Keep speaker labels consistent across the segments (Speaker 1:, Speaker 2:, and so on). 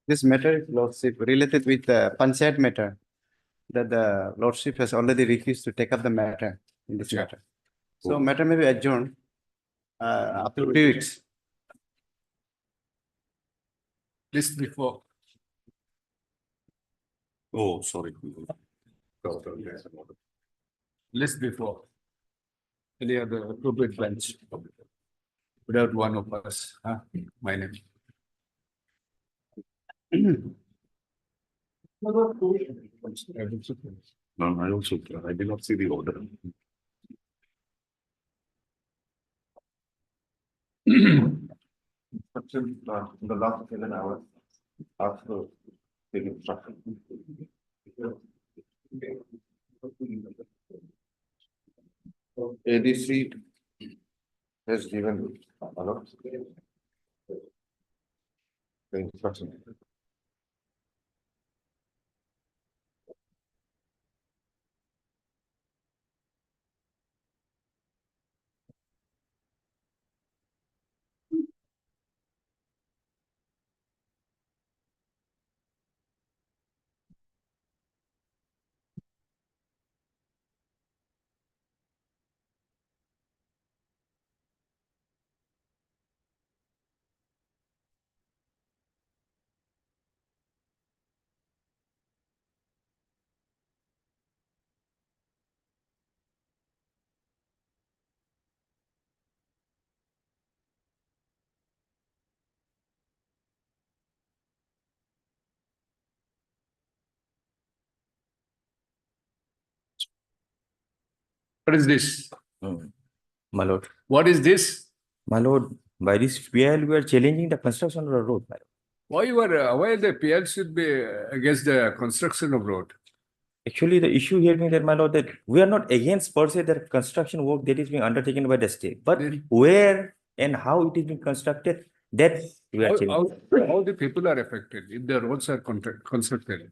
Speaker 1: This matter, Lordship, related with the Panchayat matter, that the Lordship has already refused to take up the matter in this matter. So matter may be adjourned up to 2 weeks.
Speaker 2: List before.
Speaker 3: Oh, sorry.
Speaker 2: List before. Any other appropriate bench. Without one of us, my name.
Speaker 3: No, I did not see the order.
Speaker 4: In the last 7 hours, after the instruction. ADC has given the instruction.
Speaker 2: What is this?
Speaker 5: My lord,
Speaker 2: What is this?
Speaker 5: my lord, by this PL we are challenging the construction of the road, my lord.
Speaker 2: Why the PL should be against the construction of road?
Speaker 5: Actually, the issue here being that, my lord, that we are not against per se the construction work that is being undertaken by the state, but where and how it is being constructed, that we are challenging.
Speaker 2: How the people are affected if the roads are constructed?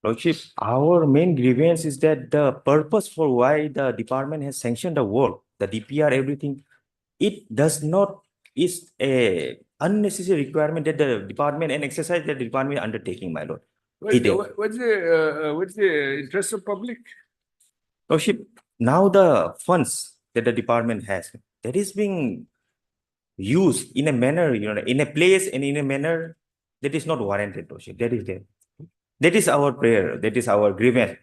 Speaker 5: Lordship, our main grievance is that the purpose for why the department has sanctioned the work, the DPR, everything, it does not, is a unnecessary requirement that the department and exercise that the department undertaking, my lord.
Speaker 2: What's the interest of public?
Speaker 5: Lordship, now the funds that the department has, that is being used in a manner, in a place and in a manner that is not warranted, Lordship. That is there. That is our prayer. That is our grievance.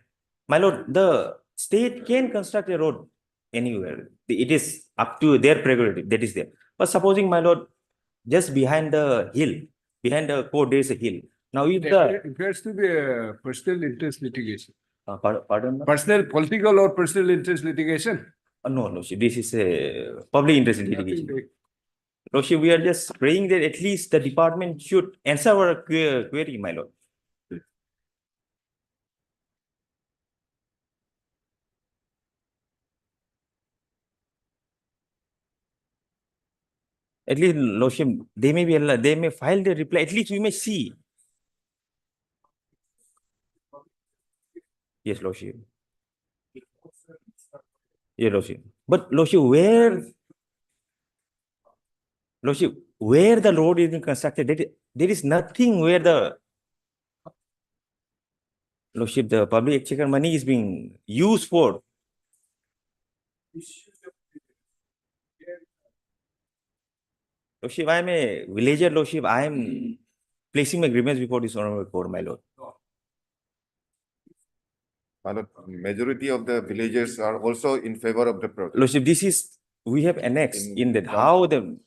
Speaker 5: My lord, the state can construct a road anywhere. It is up to their prerogative. That is there. But supposing, my lord, just behind the hill, behind the court, there is a hill. Now, if
Speaker 2: It appears to be a personal interest litigation.
Speaker 5: pardon?
Speaker 2: Personal, political or personal interest litigation?
Speaker 5: No, Lordship, this is a public interest litigation. Lordship, we are just praying that at least the department should answer our query, my lord. At least, Lordship, they may file the reply. At least we may see. Yes, Lordship. Yes, Lordship. But Lordship, where the road is being constructed, there is nothing where the Lordship, the public exchequer money is being used for. Lordship, I am a villager, Lordship. I am placing my grievance before this honorable court, my lord.
Speaker 4: Majority of the villagers are also in favor of the project.
Speaker 5: Lordship, we have annexed in that how the,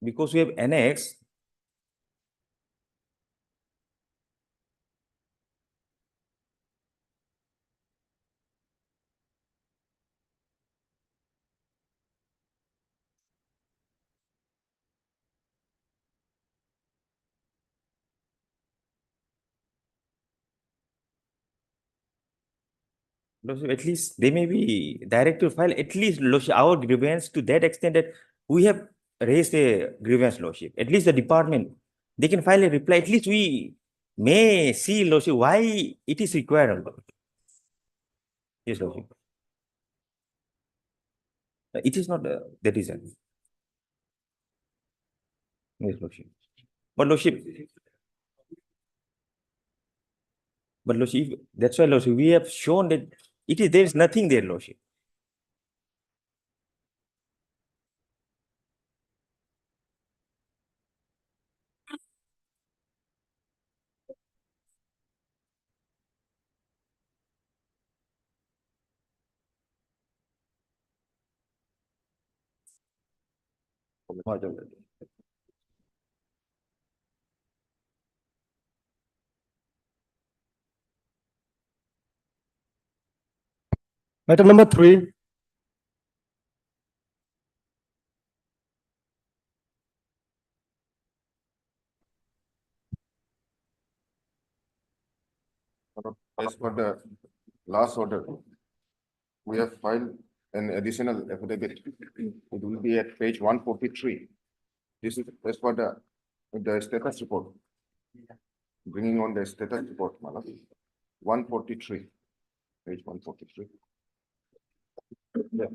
Speaker 5: because we have annexed. Lordship, at least they may be direct to file at least, Lordship, our grievance to that extent that we have raised a grievance, Lordship. At least the department, they can file a reply. At least we may see, Lordship, why it is required. Yes, Lordship. It is not the reason. Yes, Lordship. But Lordship, that's why, Lordship, we have shown that there is nothing there, Lordship.
Speaker 6: Matter number 3,
Speaker 4: As per the last order, we have filed an additional affidavit. It will be at page 143. This is as per the status report. Bringing on the status report, Malak. 143, page 143. Yeah.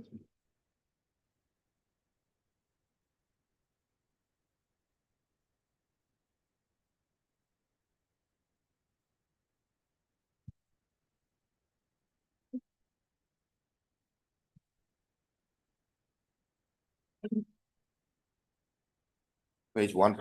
Speaker 4: Page 1.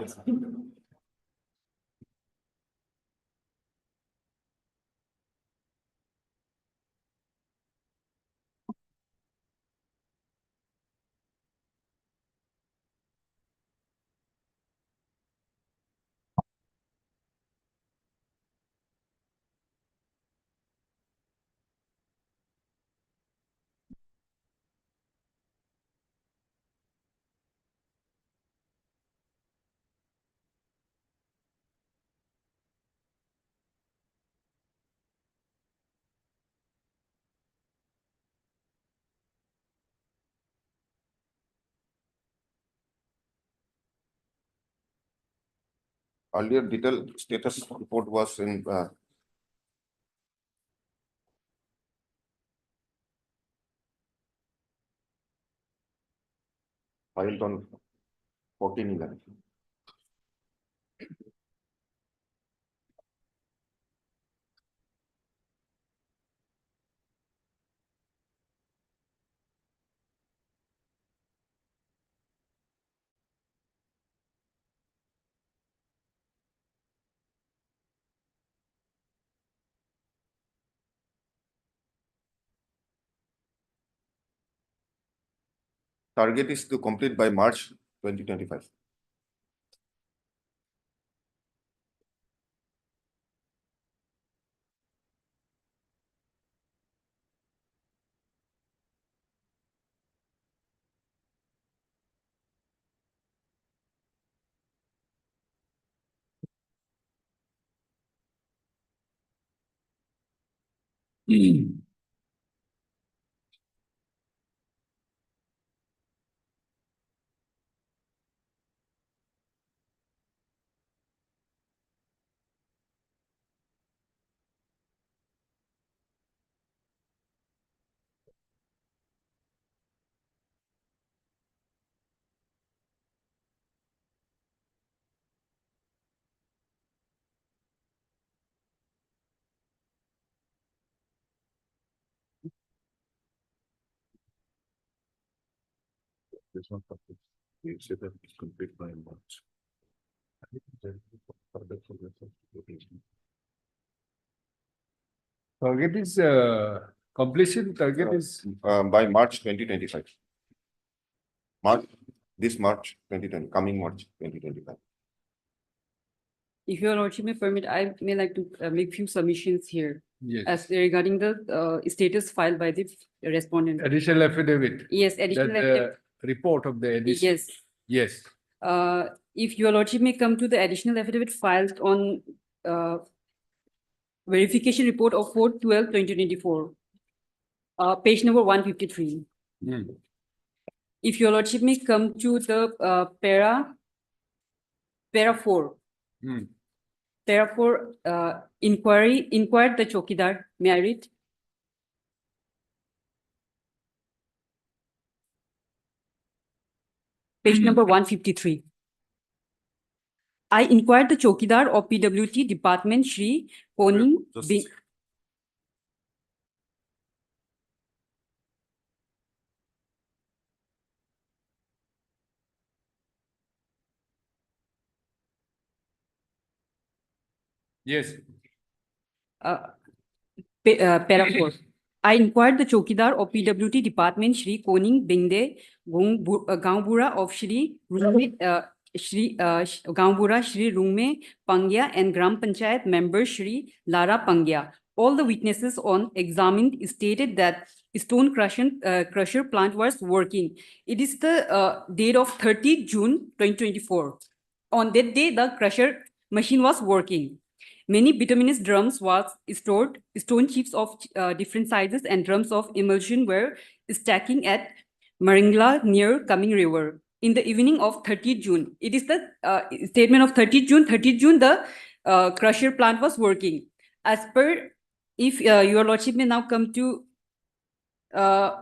Speaker 4: Earlier detailed status report was in filed on 14/11. Target is to complete by March 2025.
Speaker 3: This one, you say that it's complete by March.
Speaker 2: Target is, completion target is,
Speaker 4: By March 2025. This March 2020, coming March 2025.
Speaker 7: If your lordship may permit, I may like to make few submissions here
Speaker 2: yes,
Speaker 7: as regarding the status filed by the respondent.
Speaker 2: additional affidavit.
Speaker 7: Yes,
Speaker 2: That
Speaker 7: additional. affidavit.
Speaker 2: report of the addition.
Speaker 7: Yes,
Speaker 2: Yes,
Speaker 7: if your lordship may come to the additional affidavit filed on verification report of 4/12/2024, page number 153.
Speaker 2: Hmm.
Speaker 7: If your lordship may come to the para 4,
Speaker 2: Hmm.
Speaker 7: therefore, inquired the Chokidar. May I read? Page number 153. I inquired the Chokidar of PWT Department Shri Koni Bing.
Speaker 2: Yes.
Speaker 7: Para 4. I inquired the Chokidar of PWT Department Shri Koning Bingde Gaunbura of Shri Gaunbura Shri Rume Pangya and Gram Panchayat member Shri Lara Pangya. All the witnesses on examined stated that stone crusher plant was working. It is the date of 30 June 2024. On that day, the crusher machine was working. Many bituminous drums was stored, stone chips of different sizes and drums of emulsion were stacking at Maringla near Coming River. In the evening of 30 June, it is the statement of 30 June, the crusher plant was working. As per, if your lordship may now come to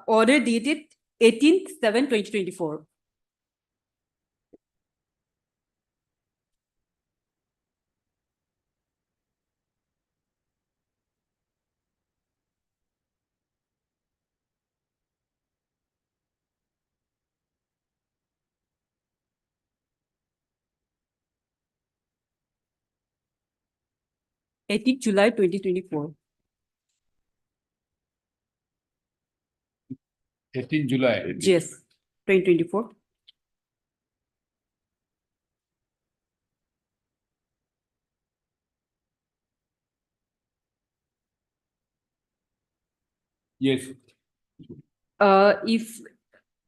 Speaker 7: order dated 18/7/2024. July 2024.
Speaker 2: 18 July.
Speaker 7: Yes, 2024.
Speaker 2: Yes.
Speaker 7: If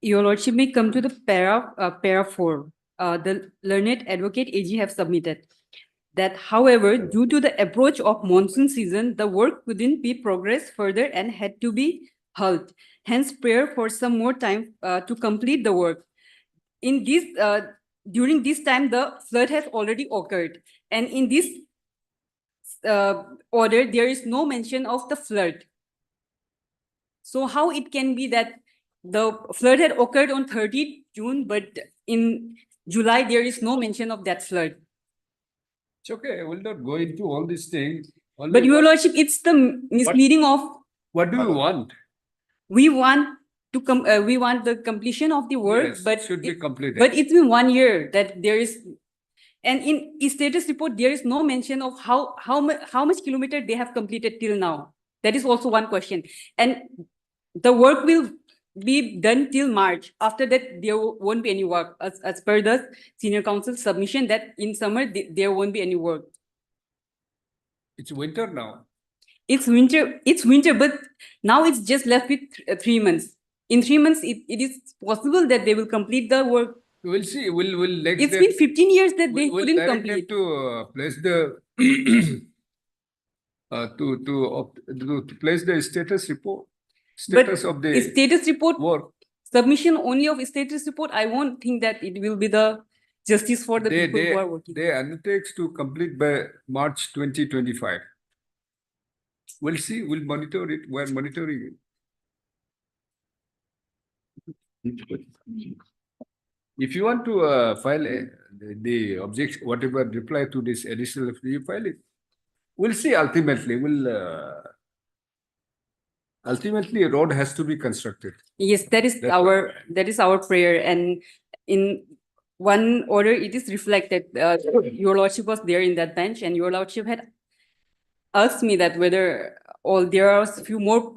Speaker 7: your lordship may come to the para 4, the learned advocate AG have submitted that, however, due to the approach of monsoon season, the work couldn't be progressed further and had to be halted. Hence, prayer for some more time to complete the work. In this, during this time, the flood has already occurred, and in this order, there is no mention of the flood. So how it can be that the flood had occurred on 30 June, but in July, there is no mention of that flood?
Speaker 2: It's okay. I will not go into all these things. Only
Speaker 7: But your
Speaker 2: what-
Speaker 7: lordship, it's the misleading of,
Speaker 2: What do you want?
Speaker 7: we want to we want the completion of the work,
Speaker 2: Yes,
Speaker 7: but
Speaker 2: should be completed.
Speaker 7: but it's been 1 year that there is, and in status report, there is no mention of how much kilometer they have completed till now. That is also one question. And the work will be done till March. After that, there won't be any work, as per the senior council submission, that in summer there won't be any work.
Speaker 2: It's winter now.
Speaker 7: It's winter, but now it's just left with 3 months. In 3 months, it is possible that they will complete the work.
Speaker 2: We'll see. We'll next
Speaker 7: It's
Speaker 2: day-
Speaker 7: been 15 years that they
Speaker 2: we'll
Speaker 7: couldn't
Speaker 2: direct them
Speaker 7: complete.
Speaker 2: to place the to place the status report. Status of the
Speaker 7: Status report,
Speaker 2: work.
Speaker 7: submission only of status report, I won't think that it will be the justice for the people who are working.
Speaker 2: They undertakes to complete by March 2025. We'll see. We'll monitor it. We're monitoring it. If you want to file the objection, whatever reply to this additional, you file it. We'll see. Ultimately, ultimately a road has to be constructed.
Speaker 7: Yes, that is our prayer. And in one order, it is reflected. Your lordship was there in that bench, and your lordship had asked me that whether there are a few more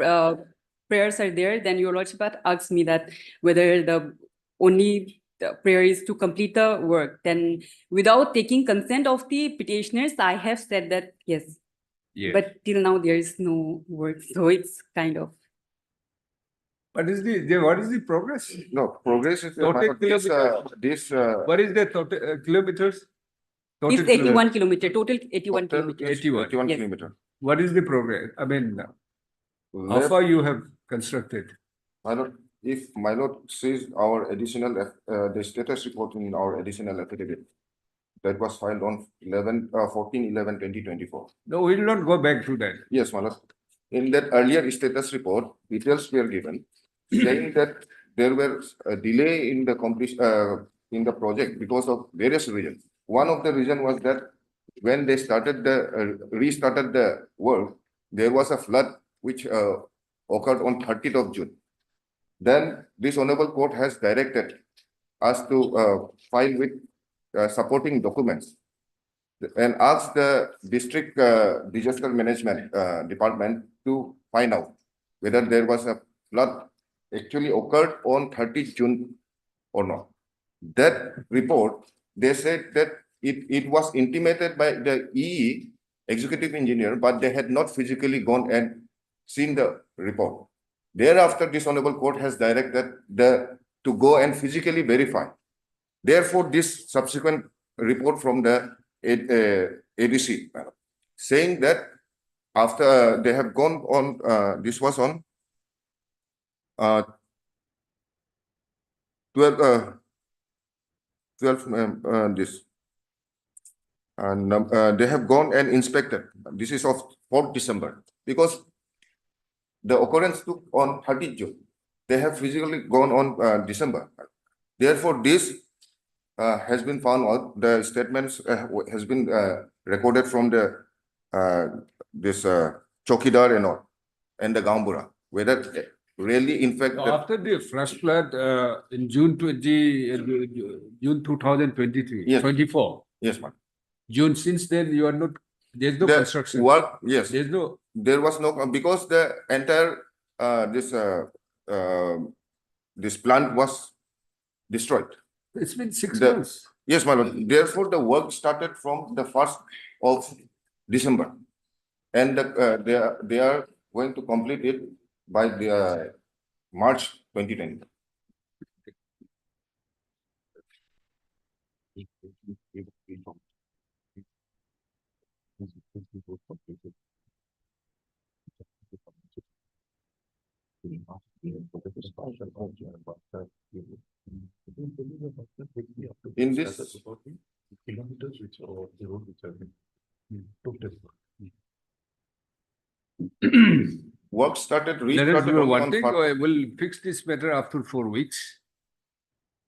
Speaker 7: prayers are there. Then your lordship had asked me that whether the only prayer is to complete the work. Then, without taking consent of the petitioners, I have said that yes.
Speaker 2: Yes.
Speaker 7: But till now there is no work, so it's kind of.
Speaker 2: What is the progress?
Speaker 4: No, progress is.
Speaker 2: Total What is the total kilometers? Total
Speaker 7: It's 81 kilometer, total 81
Speaker 4: Total
Speaker 7: kilometers.
Speaker 2: 81.
Speaker 7: Yes.
Speaker 4: Kilometer.
Speaker 2: What is the progress? I mean, how
Speaker 4: Left,
Speaker 2: far you have constructed?
Speaker 4: my lord, if my lord sees our additional, the status report in our additional affidavit, that was filed on 14/11/2024.
Speaker 2: No, we will not go back to that.
Speaker 4: Yes, Malak. In that earlier status report, details were given saying that there were a delay in the completion in the project because of various reasons. One of the reason was that when they started restarted the work, there was a flood which occurred on 30th of June. Then this honorable court has directed us to file with supporting documents and asked the district disaster management department to find out whether there was a flood actually occurred on 30th June or not. That report, they said that it was intimated by the EE, executive engineer, but they had not physically gone and seen the report. Thereafter, this honorable court has directed to go and physically verify. Therefore, this subsequent report from the ADC saying that after they have gone on, this was on 12 this. And they have gone and inspected. This is of 4th December because the occurrence took on 30th June. They have physically gone on December. Therefore, this has been found out. The statements has been recorded from the this Chokidar and all, and the Gambura. Whether really, in fact,
Speaker 2: After the flash flood in June 2023,
Speaker 4: Yes.
Speaker 2: 24,
Speaker 4: yes, ma'am.
Speaker 2: June, since then you are not, there's no
Speaker 4: The
Speaker 2: construction.
Speaker 4: work, yes,
Speaker 2: There's no,
Speaker 4: there was no because the entire this plant was destroyed.
Speaker 2: it's been 6
Speaker 4: The-
Speaker 2: months.
Speaker 4: Yes, my lord. Therefore, the work started from the 1st of December, and they are going to complete it by the March 2020. In this-
Speaker 3: Kilometers which are the road which have been total.
Speaker 4: Work started.
Speaker 2: Let us
Speaker 4: restarted
Speaker 2: do
Speaker 4: only
Speaker 2: one
Speaker 4: on
Speaker 2: thing,
Speaker 4: first-
Speaker 2: we'll fix this matter after 4 weeks.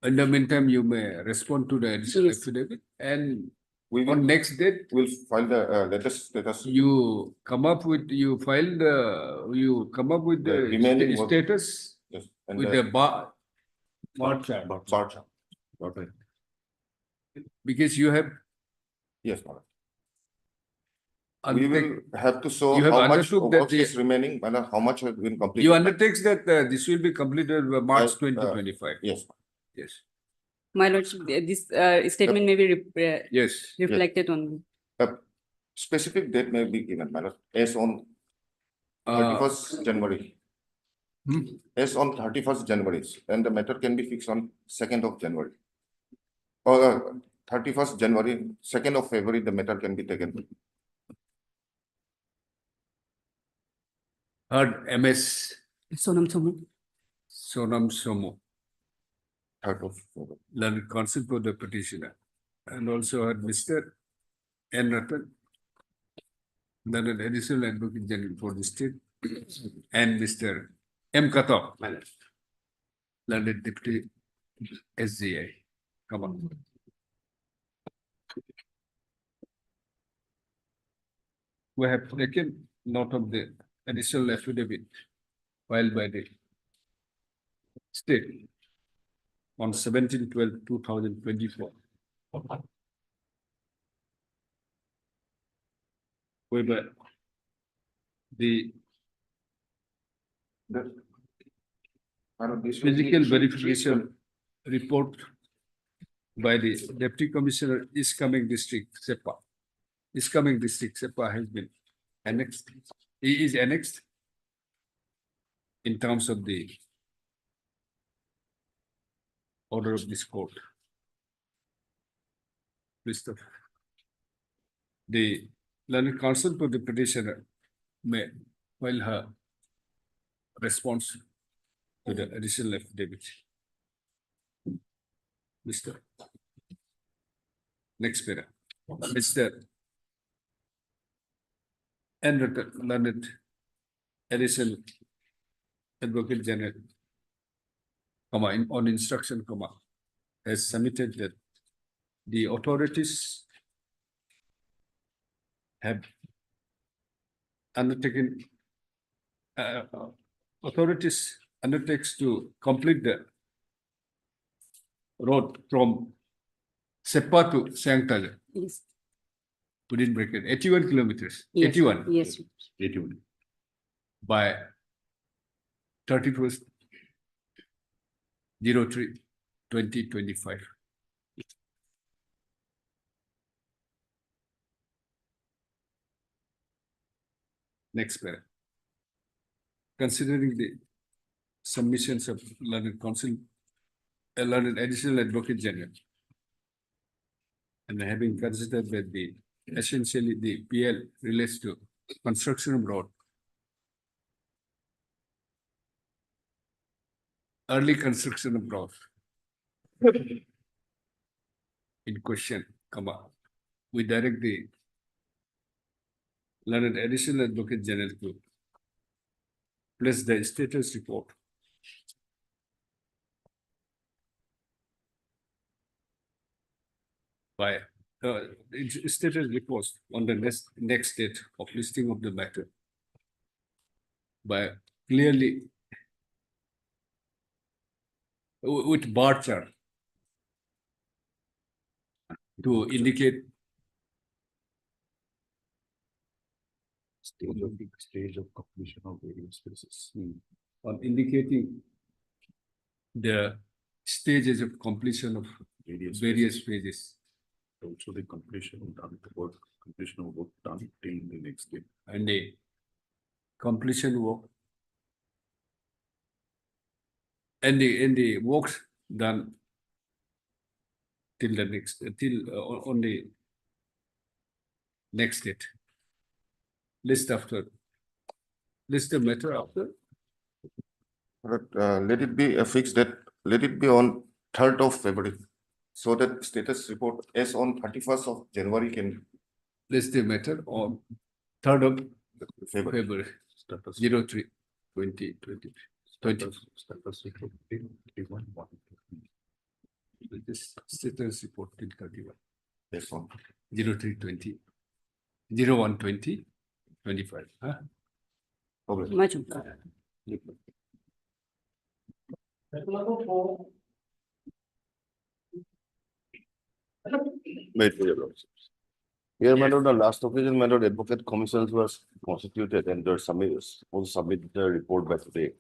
Speaker 2: In the meantime, you may respond to the additional
Speaker 7: Yes.
Speaker 2: affidavit and
Speaker 4: We
Speaker 2: on
Speaker 4: will
Speaker 2: next date,
Speaker 4: will file the latest status.
Speaker 2: you come up with, you file the, you come up with
Speaker 4: The
Speaker 2: the
Speaker 4: remaining work.
Speaker 2: status
Speaker 4: Yes, and
Speaker 2: with the bar chart.
Speaker 4: bar chart.
Speaker 2: Because you have
Speaker 4: Yes, my lord. We will
Speaker 2: undertake-
Speaker 4: have to show
Speaker 2: You have
Speaker 4: how much
Speaker 2: undertook that
Speaker 4: work is remaining and how much has been completed.
Speaker 2: you undertakes that this will be completed by March
Speaker 4: I,
Speaker 2: 2025.
Speaker 4: Yes,
Speaker 2: Yes,
Speaker 7: My lordship, this statement may be
Speaker 2: yes.
Speaker 7: reflected on.
Speaker 4: a specific date may be given, my lord, as on 31st January.
Speaker 2: Hmm.
Speaker 4: As on 31st January, and the matter can be fixed on 2nd of January. Or 31st January, 2nd of February, the matter can be taken.
Speaker 2: Heard MS
Speaker 7: Sonam Somu.
Speaker 2: Sonam Somo,
Speaker 4: 3rd of February.
Speaker 2: learned counsel for the petitioner, and also heard Mr. N. Ratan, learned additional advocate general for the state, and Mr. M. Kato, learned deputy SGI. Come on. We have taken note of the additional affidavit filed by the state on 17/12/2024. Whereby the
Speaker 4: This will be-
Speaker 2: physical verification report by the Deputy Commissioner East Coming District, SEPA. East Coming District, SEPA has been annexed. He is annexed in terms of the order of this court. List of the learned counsel to the petitioner may file her response to the additional affidavit. Mr. Next para. Mr. Learned additional Advocate General, on instruction, has submitted that the authorities have undertaken, authorities undertakes to complete the road from Sepa to Sangtaja,
Speaker 7: Yes.
Speaker 2: within bracket, 81 kilometers,
Speaker 7: Yes.
Speaker 2: 81
Speaker 7: Yes.
Speaker 3: 81.
Speaker 2: by 31st 03 2025. Next para. Considering the submissions of learned counsel, learned additional advocate general, and having considered that the essentially the PL relates to construction of road, early construction of road in question, we direct the learned additional advocate general to place the status report by status report on the next date of listing of the matter by clearly with bar chart to indicate
Speaker 3: Stage of completion of various phases.
Speaker 2: on indicating the stages of completion of various phases
Speaker 3: Also the completion of done, the work, completion of work done till the next day.
Speaker 2: and the completion work and the works done till the next on the next date. List the matter after.
Speaker 4: But, let it be a fixed date, let it be on 3rd of February. So that status report as on 31st of January can
Speaker 2: List the matter on 3rd of
Speaker 4: February.
Speaker 2: February
Speaker 3: Status.
Speaker 2: 03 2020.
Speaker 3: Status report till 31/1.
Speaker 2: This status report till 31
Speaker 4: Yes, on.
Speaker 2: 03 20 01 20 25. Huh?
Speaker 4: Okay.
Speaker 7: Much.
Speaker 8: Wait for your lordships. Here, my lord, the last occasion, my lord, advocate commissions was constituted and their submitters will submit the report by today.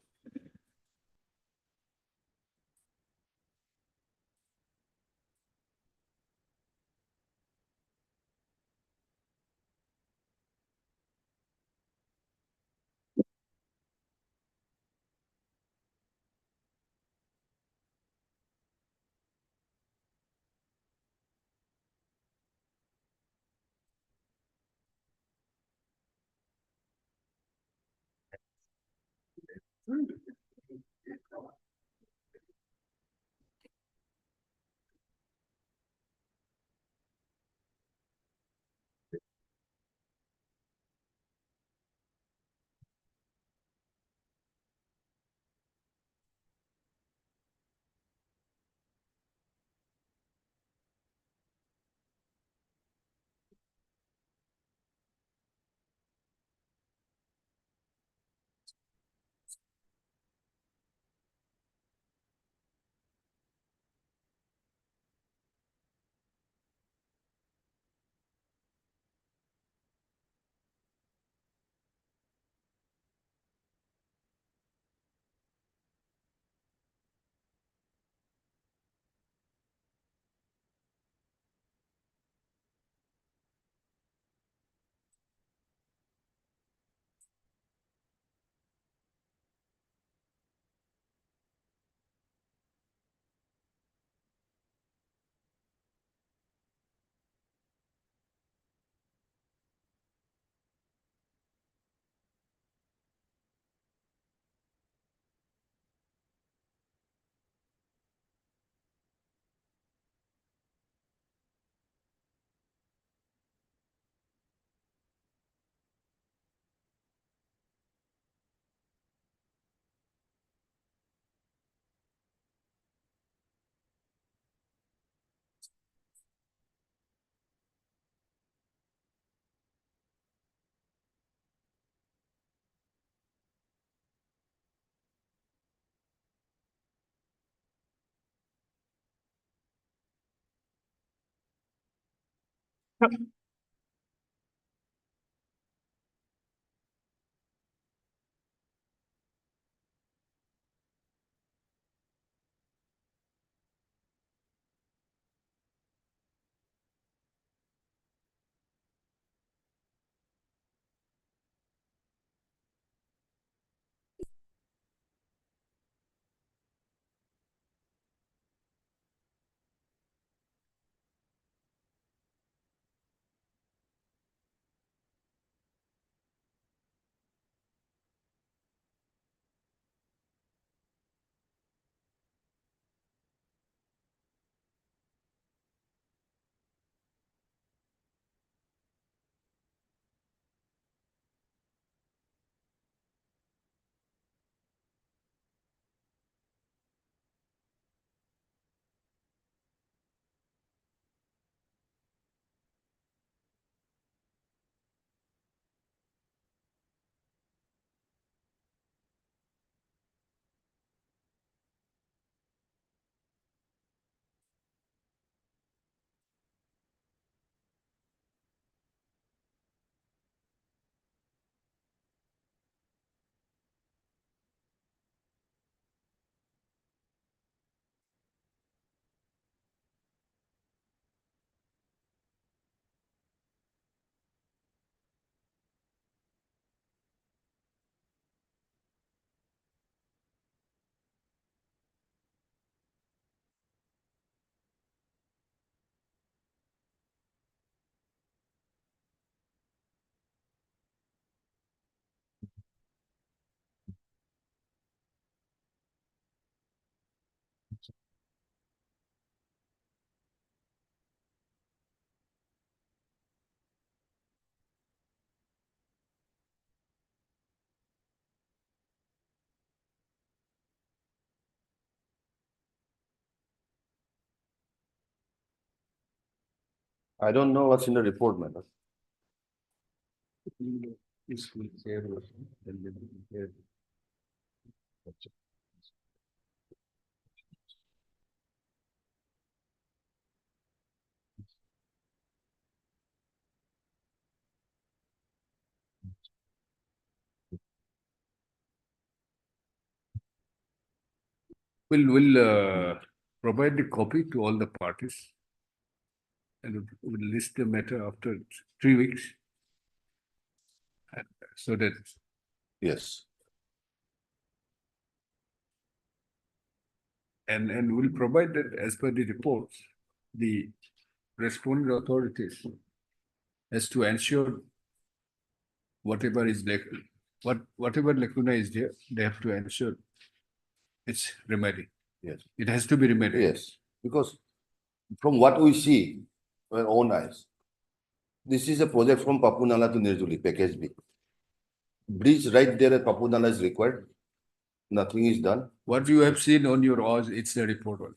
Speaker 8: I don't know what's in the report, madam.
Speaker 2: We'll provide the copy to all the parties. And we'll list the matter after 3 weeks. And so that,
Speaker 8: Yes.
Speaker 2: and we'll provide that as per the reports, the responding authorities has to ensure whatever is like, whatever lacuna is there, they have to ensure it's remedy.
Speaker 8: Yes.
Speaker 2: It has to be remedied.
Speaker 8: Yes, because from what we see with our own eyes, this is a project from Papunala to Nirjuli, package B. Bridge right there at Papunala is required. Nothing is done.
Speaker 2: What you have seen on your ours, it's the report.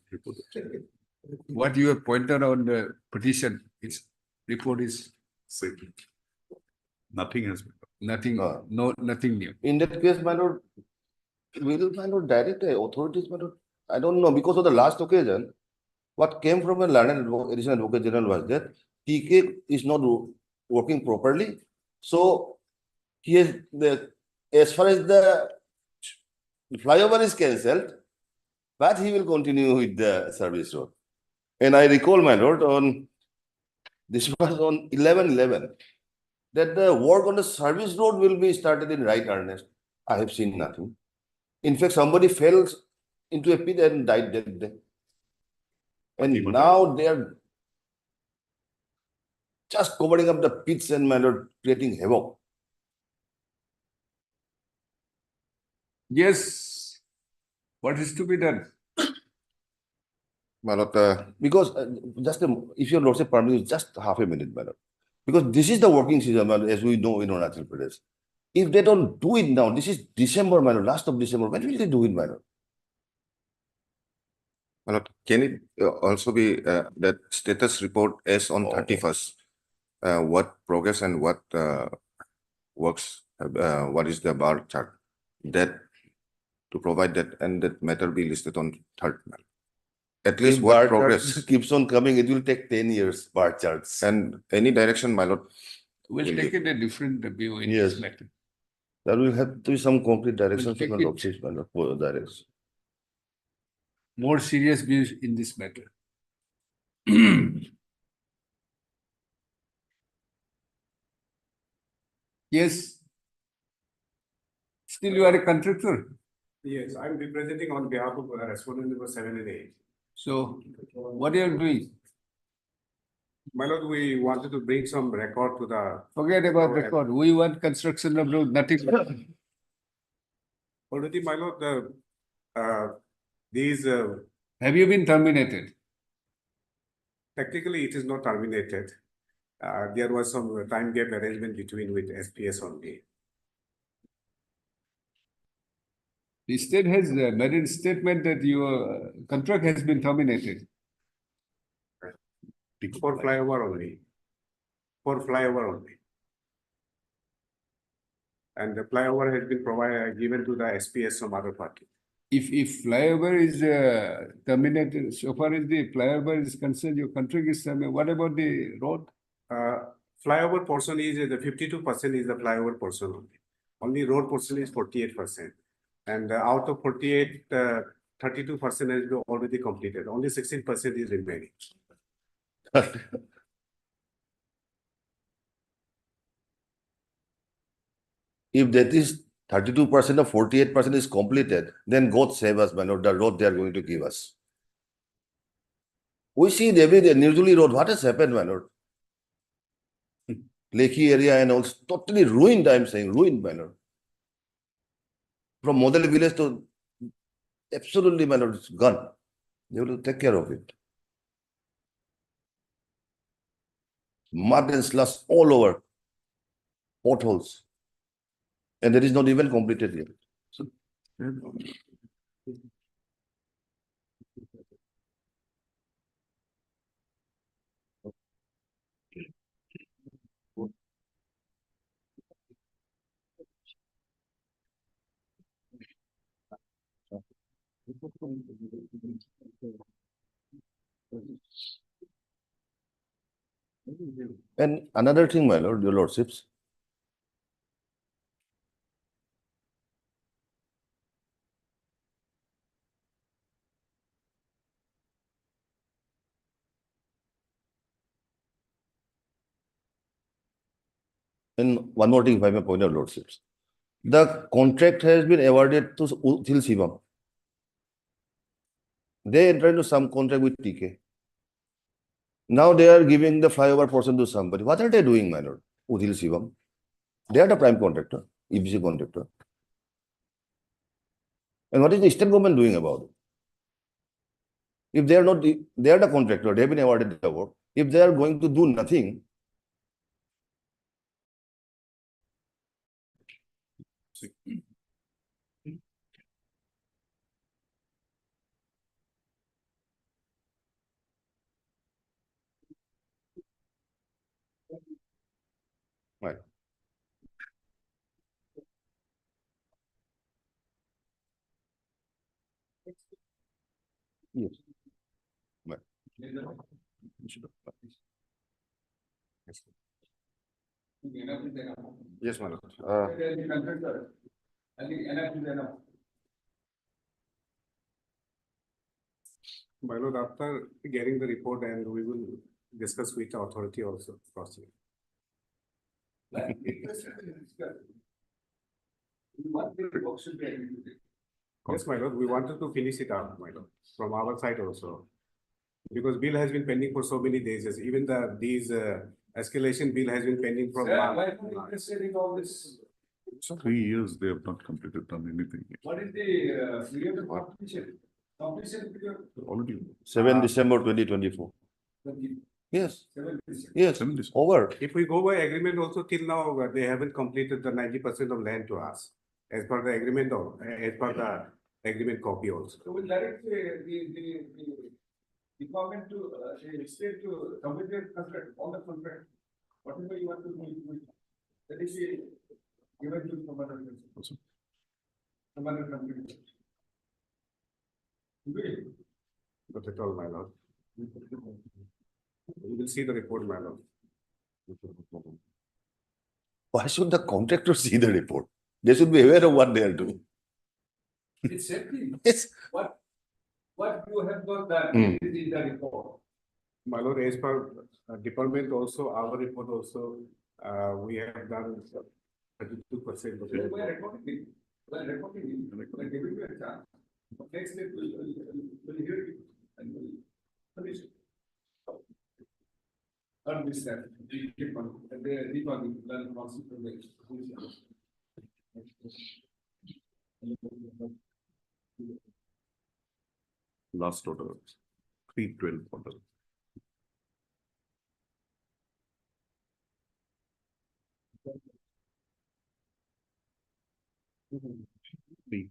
Speaker 2: What you have pointed on the petition, its report is
Speaker 3: Same. Nothing has been.
Speaker 2: nothing, nothing new.
Speaker 8: In that case, my lord, we will, my lord, direct the authorities, my lord. I don't know, because of the last occasion, what came from a learned additional advocate general was that TK is not working properly. So he has as far as the flyover is cancelled, but he will continue with the service road. And I recall, my lord, this was on 11/11, that the work on the service road will be started in right earnest. I have seen nothing. In fact, somebody fell into a pit and died that day. And now they are just covering up the pits and, my lord, creating havoc.
Speaker 2: Yes. What is to be done?
Speaker 4: My lord,
Speaker 8: Because if your lordship permits, just half a minute, madam. Because this is the working season, madam, as we know in Arunachal Pradesh. If they don't do it now, this is December, madam, last of December. When will they do it, madam?
Speaker 4: my lord, can it also be that status report as on
Speaker 8: Oh.
Speaker 4: 31st? What progress and what works, what is the bar chart? That to provide that and that matter be listed on 3rd. at least
Speaker 8: If
Speaker 4: what
Speaker 8: bar
Speaker 4: progress
Speaker 8: charts keeps on coming, it will take 10 years, bar charts.
Speaker 4: and any direction, my lord.
Speaker 2: We'll take it a different view in
Speaker 8: Yes.
Speaker 2: this matter.
Speaker 8: There will have to be some concrete directions
Speaker 2: take
Speaker 8: from the
Speaker 2: it.
Speaker 8: lordships, my lord, for direction.
Speaker 2: More serious views in this matter. Yes. Still you are a contractor.
Speaker 9: Yes, I'm representing on behalf of respondent number 7 and 8.
Speaker 2: So what are you doing?
Speaker 9: My lord, we wanted to bring some record to the,
Speaker 2: Forget about record. We want construction of road, nothing.
Speaker 9: already, my lord, these,
Speaker 2: Have you been terminated?
Speaker 9: technically it is not terminated. There was some time gap arrangement between with SPS only.
Speaker 2: The state has made a statement that your contract has been terminated.
Speaker 9: For flyover only. For flyover only. And the flyover has been provided, given to the SPS from other party.
Speaker 2: If flyover is terminated, so far as the flyover is concerned, your contract is terminated. What about the road?
Speaker 9: Flyover portion is the 52% is the flyover portion only. Only road portion is 48%. And out of 48, 32% has been already completed. Only 16% is remaining.
Speaker 8: If that is 32% or 48% is completed, then God save us, my lord, the road they are going to give us. We see it every day, usually road, what has happened, my lord? Lakey area and also totally ruined, I'm saying, ruined, my lord. From model village to absolutely, my lord, it's gone. They will take care of it. Mud and slush all over, potholes. And that is not even completed yet. And another thing, my lord, your lordships. And one more thing, if I may point out, lordships. The contract has been awarded to Uthil Shivam. They entered into some contract with TK. Now they are giving the flyover portion to somebody. What are they doing, my lord? Uthil Shivam. They are the prime contractor, EPC contractor. And what is the state government doing about it? If they are not, they are the contractor, they have been awarded the work. If they are going to do nothing, right. Yes. Right.
Speaker 4: Yes, my lord.
Speaker 9: My lord, after getting the report and we will discuss with the authority also. Proceed. Yes, my lord, we wanted to finish it up, my lord, from our side also. Because bill has been pending for so many days, even these escalation bill has been pending from.
Speaker 2: all this?
Speaker 3: 3 years they have not completed done anything.
Speaker 2: What is the period of completion? Completion period?
Speaker 3: Already
Speaker 8: 7 December 2024. Yes, yes,
Speaker 3: 7 December.
Speaker 8: over.
Speaker 9: If we go by agreement also till now, they haven't completed the 90% of land to us. As per the agreement or as per the agreement copy also.
Speaker 2: So we'll direct the department to the state to complete the contract, all the contract. Whatever you want to do, that is given to some other person. Some other company.
Speaker 9: Not at all, my lord. You will see the report, my lord.
Speaker 8: Why should the contractor see the report? They should be aware of what they are doing.
Speaker 2: It's simply
Speaker 8: Yes.
Speaker 2: what you have not done
Speaker 8: Hmm.
Speaker 2: is in the report.
Speaker 9: My lord, as per department also, our report also, we have done 32%.
Speaker 2: We're recording it. We're recording it. We're giving you a chance. Next step, we'll hear you and we'll finish it. Understand.
Speaker 3: Last order, 312 order. Three.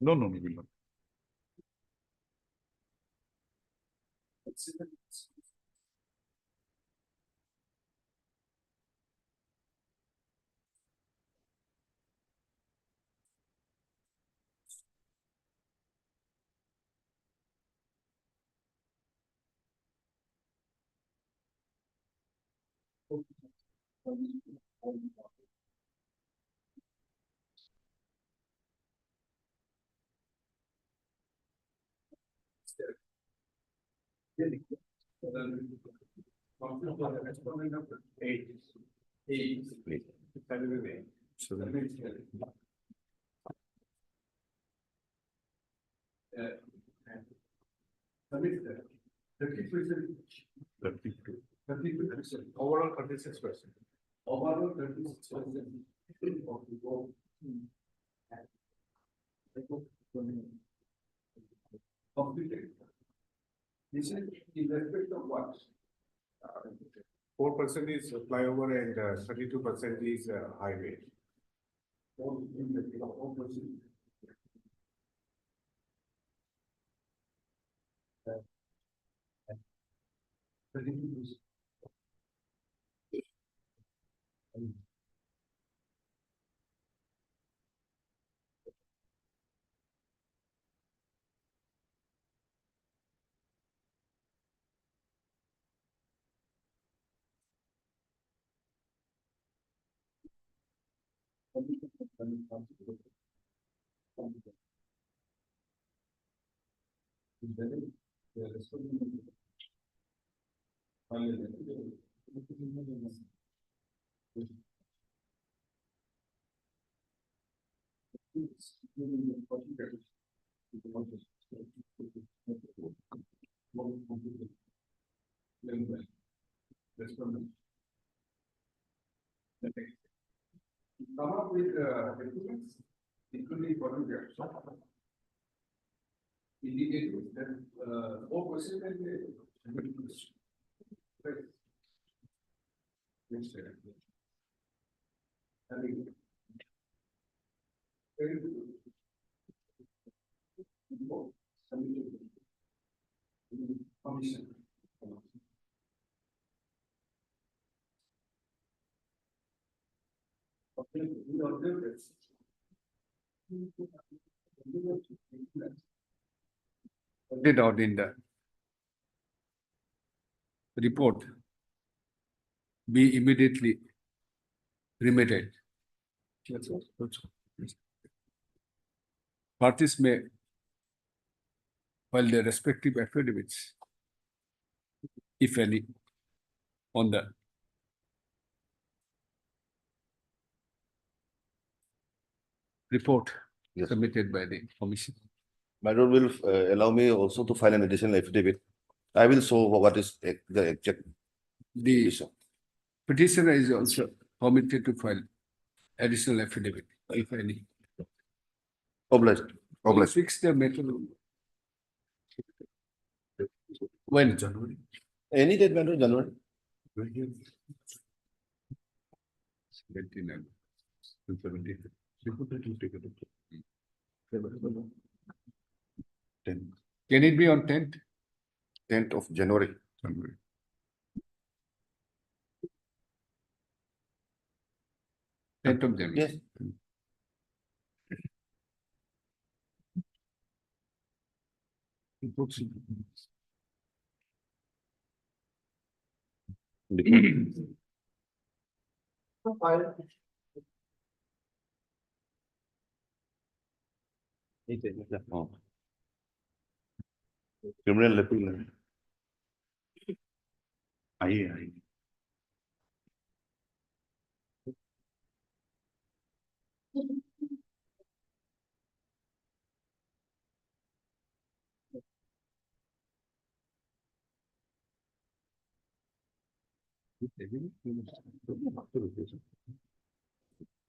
Speaker 3: No, no, no, will not.
Speaker 2: Overall 36%. Overall 36%. Completed. This is in respect of what?
Speaker 9: 4% is flyover and 32% is highway.
Speaker 2: In the 4%. Come up with documents, including volunteers. Indicate that 4% and yes, sir. Very good. Commission. Okay, we observe this. Did out in the report be immediately remitted. Parties may file their respective affidavits, if any, on the report
Speaker 8: Yes.
Speaker 2: submitted by the commission.
Speaker 8: My lord will allow me also to file an additional affidavit. I will show what is the exact
Speaker 2: The
Speaker 8: issue.
Speaker 2: petitioner is also permitted to file additional affidavit, if any.
Speaker 8: Obliged.
Speaker 2: We'll fix the matter. When?
Speaker 3: January.
Speaker 8: Any date, my lord, January.
Speaker 2: 29.
Speaker 3: 17. Before that, you take it. 10.
Speaker 2: Can it be on 10th?
Speaker 4: 10th of January.
Speaker 3: January.
Speaker 2: 10th of January.
Speaker 8: Yes. Oh. Criminal appeal.
Speaker 3: I.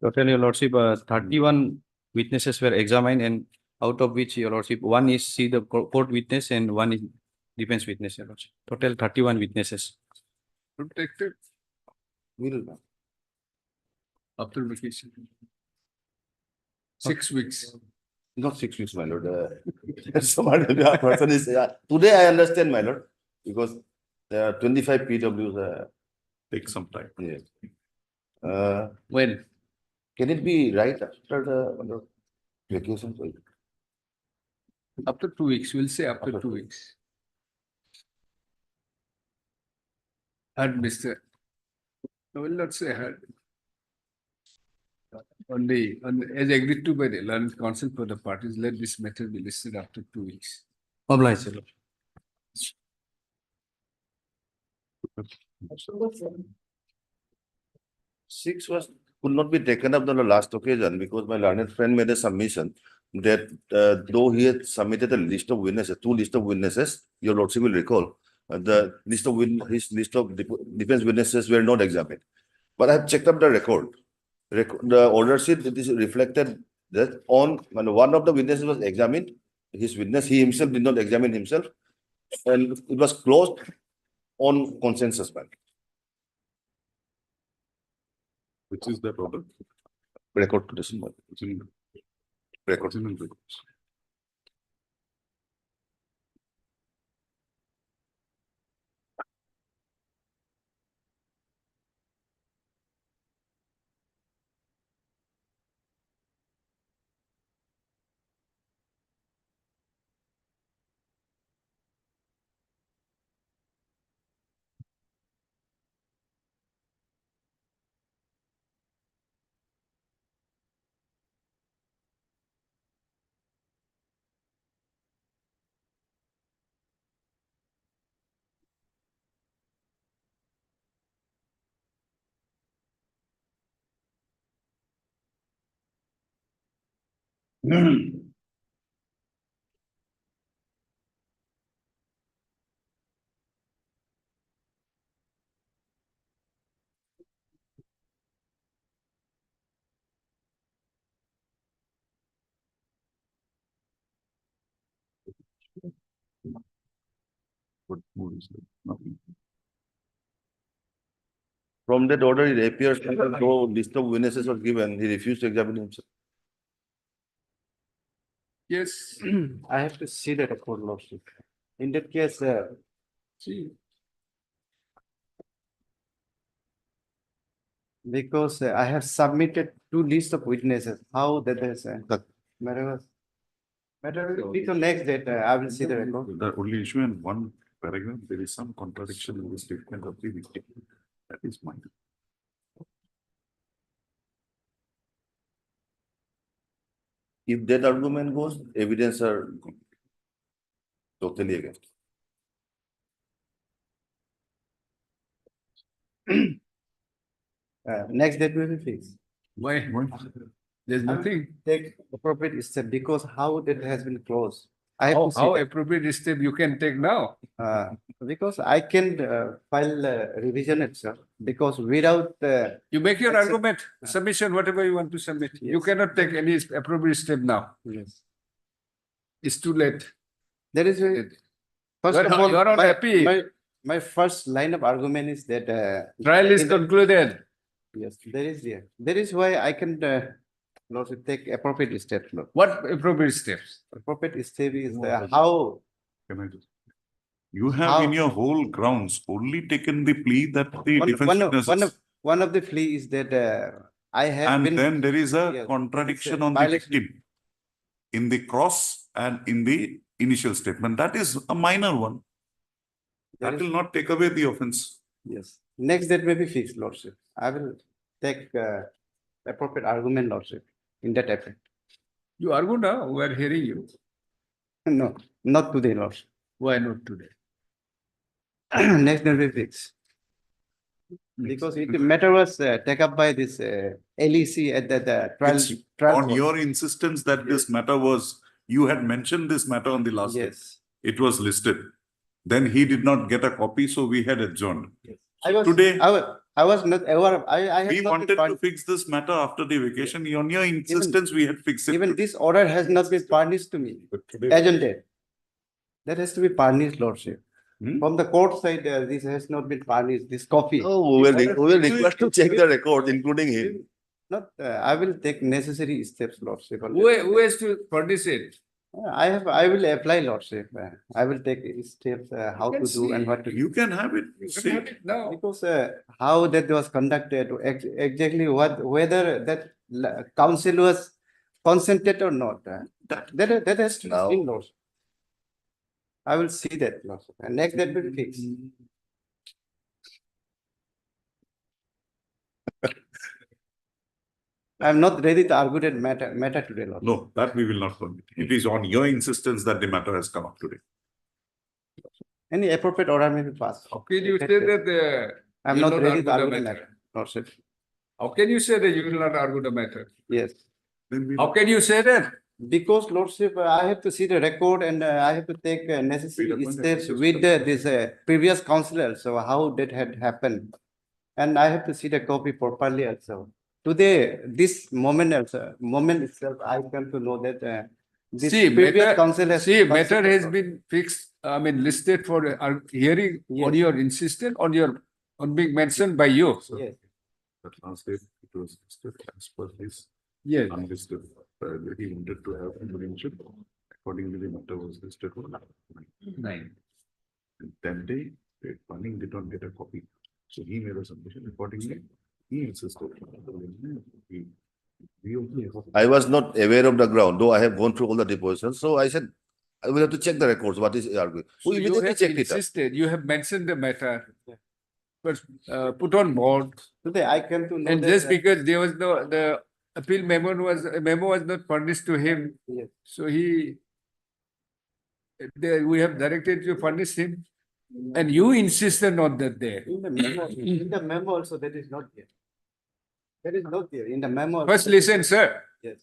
Speaker 1: Total, your lordship, 31 witnesses were examined, and out of which, your lordship, one is see the court witness and one is defense witness, your lordship. Total 31 witnesses.
Speaker 2: Protected
Speaker 8: Will.
Speaker 2: after vacation. 6 weeks.
Speaker 8: Not 6 weeks, my lord. Somebody, the person is, today I understand, my lord, because there are 25 PWs.
Speaker 3: Take some time.
Speaker 8: Yes.
Speaker 2: When?
Speaker 8: Can it be right after the vacation?
Speaker 2: After 2 weeks, we'll say after
Speaker 8: After
Speaker 2: 2
Speaker 8: 2
Speaker 2: weeks. Heard, Mr. I will not say heard. As agreed to by the learned counsel for the parties, let this matter be listed after 2 weeks.
Speaker 1: Obliged, your lordship.
Speaker 8: 6 was, could not be taken up on the last occasion because my learned friend made a submission that though he had submitted a list of witnesses, 2 lists of witnesses, your lordship will recall, the list of his list of defense witnesses were not examined. But I have checked up the record. The order sheet, it is reflected that on, when one of the witnesses was examined, his witness, he himself did not examine himself, and it was closed on consensus, man.
Speaker 3: Which is that order?
Speaker 8: Record to this one.
Speaker 3: It's in
Speaker 8: Record.
Speaker 3: original records. What more is there? Nothing.
Speaker 8: From that order, it appears that though list of witnesses was given, he refused to examine himself.
Speaker 2: Yes,
Speaker 1: I have to see the record, lordship. In that case,
Speaker 2: see,
Speaker 1: because I have submitted 2 lists of witnesses, how that is, matter will be the next date, I will see the record.
Speaker 3: The only issue in one paragraph, there is some contradiction in the statement of the victim. That is minor.
Speaker 8: If that argument goes, evidence are totally against.
Speaker 1: Next date will be fixed.
Speaker 2: why? There's
Speaker 1: I will
Speaker 2: nothing.
Speaker 1: Take appropriate step because how that has been closed. I have
Speaker 2: How,
Speaker 1: to see
Speaker 2: how
Speaker 1: that.
Speaker 2: appropriate step you can take now?
Speaker 1: Because I can file revision itself because without
Speaker 2: You make your
Speaker 1: Accept-
Speaker 2: argument, submission, whatever you want to submit. You
Speaker 1: Yes.
Speaker 2: cannot take any appropriate step now.
Speaker 1: yes,
Speaker 2: It's too late.
Speaker 1: there is a
Speaker 2: It-
Speaker 1: first
Speaker 2: You are
Speaker 1: of
Speaker 2: not-
Speaker 1: all
Speaker 2: you are not happy.
Speaker 1: my first line of argument is that
Speaker 2: Trial is
Speaker 1: in the-
Speaker 2: concluded.
Speaker 1: yes there is why I can also take appropriate steps. Lord.
Speaker 2: What appropriate steps?
Speaker 1: Appropriate step is how
Speaker 3: Can I just? You have in
Speaker 1: How-
Speaker 3: your whole grounds only taken the plea that the defense witnesses.
Speaker 1: one of the plea is that I have
Speaker 3: And
Speaker 1: been
Speaker 3: then there is a
Speaker 1: yes,
Speaker 3: contradiction
Speaker 1: it's a
Speaker 3: on the
Speaker 1: violation.
Speaker 3: victim. In the cross and in the initial statement. That is a minor one.
Speaker 1: there
Speaker 3: That
Speaker 1: is-
Speaker 3: will not take away the offense.
Speaker 1: yes. Next that may be fixed, Lordship. I will take appropriate argument, Lordship, in that effect.
Speaker 2: You argue now, we are hearing you.
Speaker 1: No, not today, Lordship.
Speaker 2: Why not today?
Speaker 1: Next that may be fixed. Because it matter was taken up by this LEC at the trial.
Speaker 3: It's
Speaker 1: trial
Speaker 3: on
Speaker 1: court.
Speaker 3: your insistence that this matter was, you had mentioned this matter on the last day.
Speaker 1: Yes.
Speaker 3: It was listed. Then he did not get a copy, so we had adjourned.
Speaker 1: I was
Speaker 3: Today-
Speaker 1: I was not aware. I have
Speaker 3: We
Speaker 1: not
Speaker 3: wanted
Speaker 1: been
Speaker 3: to
Speaker 1: part-
Speaker 3: fix this matter after the vacation. On your insistence, we had fixed it.
Speaker 1: even this order has not been furnished to me.
Speaker 3: But today-
Speaker 1: Agenda. That has to be furnished, Lordship.
Speaker 3: Hmm?
Speaker 1: From the court side, this has not been furnished, this copy.
Speaker 8: Oh, we will request to check the record, including him.
Speaker 1: Not, I will take necessary steps, Lordship. on
Speaker 2: Who,
Speaker 1: that.
Speaker 2: who has to furnish it?
Speaker 1: I will apply, Lordship. I will take steps, how
Speaker 2: can
Speaker 1: to do and
Speaker 2: see.
Speaker 1: what to do.
Speaker 3: You can have it.
Speaker 2: You
Speaker 3: See,
Speaker 2: can have it now.
Speaker 1: Because how that was conducted, exactly whether that council was consented or not. That has to be
Speaker 8: Now-
Speaker 1: seen, Lordship. I will see that, Lordship. And next that will fix. I am not ready to argue that matter today, Lord.
Speaker 3: No, that we will not permit. It is on your insistence that the matter has come up today.
Speaker 1: Any appropriate order may be passed.
Speaker 2: How can you say that
Speaker 1: I am
Speaker 2: you
Speaker 1: not
Speaker 2: will
Speaker 1: ready to
Speaker 2: argue
Speaker 1: argue
Speaker 2: the
Speaker 1: the
Speaker 2: matter?
Speaker 1: matter, Lordship.
Speaker 2: How can you say that you will not argue the matter?
Speaker 1: Yes.
Speaker 3: Then we
Speaker 2: How can you say that?
Speaker 1: Because Lordship, I have to see the record and I have to take necessary
Speaker 3: Freedom,
Speaker 1: steps
Speaker 3: just-
Speaker 1: with this previous counselor, so how that had happened. And I have to see the copy properly also. Today, this moment itself, I come to know that this
Speaker 2: See,
Speaker 1: previous
Speaker 2: matter,
Speaker 1: council has.
Speaker 2: see, matter
Speaker 1: consulted
Speaker 2: has
Speaker 1: Lord.
Speaker 2: been fixed, I mean, listed for hearing on
Speaker 1: Yes.
Speaker 2: your insistence, on being mentioned by you.
Speaker 1: Yes,
Speaker 3: That last day, it was listed as per his
Speaker 2: Yes.
Speaker 3: unlisted. He wanted to have information. Accordingly, the matter was listed. for 9. And that day, Panning did not get a copy. So he made a submission. Accordingly, he insisted. We also.
Speaker 8: I was not aware of the ground, though I have gone through all the depositions, so I said, I will have to check the records, what is argued.
Speaker 2: So
Speaker 8: We
Speaker 2: you
Speaker 8: immediately
Speaker 2: have
Speaker 8: checked it up.
Speaker 2: insisted, you have mentioned the matter, but put on board.
Speaker 1: today I came to know
Speaker 2: And
Speaker 1: that.
Speaker 2: just because there was no, the appeal memo was not furnished to him,
Speaker 1: Yes.
Speaker 2: so we have directed to furnish him. And you insisted on that day.
Speaker 1: In the memo also, that is not there. That is not there, in the memo. also
Speaker 2: First,
Speaker 1: that is-
Speaker 2: listen, sir,
Speaker 1: Yes,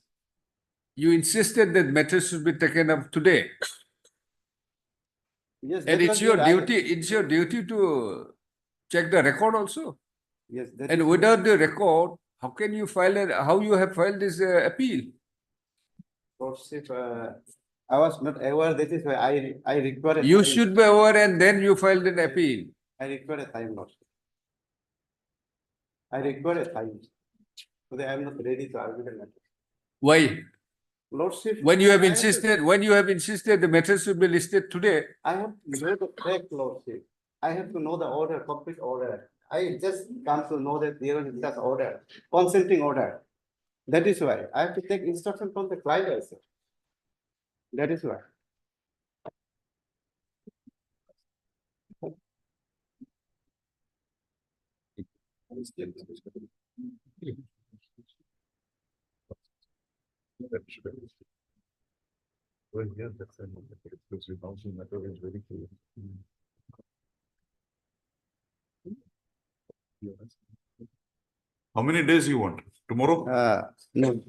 Speaker 2: you insisted that matters should be taken up today.
Speaker 1: yes.
Speaker 2: And
Speaker 1: that
Speaker 2: it's
Speaker 1: was
Speaker 2: your
Speaker 1: there. I-
Speaker 2: duty, it's your duty to check the record also.
Speaker 1: Yes. that
Speaker 2: And
Speaker 1: is-
Speaker 2: without the record, how can you how you have filed this appeal?
Speaker 1: Lordship, I was not aware, that is why I required.
Speaker 2: You should be aware and then you filed an appeal.
Speaker 1: I require a time, Lordship. I require a time. Today I am not ready to argue the matter.
Speaker 2: Why?
Speaker 1: Lordship.
Speaker 2: When you have
Speaker 1: I to-
Speaker 2: insisted, the matter should be listed today.
Speaker 1: I have to know the correct Lordship. I have to know the order, complete order. I just come to know that there is just order, consenting order. That is why I have to take instruction from the client also. That is why.
Speaker 3: Well, yeah, that's an because the council matter is very clear. Yes. How many days you want? Tomorrow?
Speaker 1: No,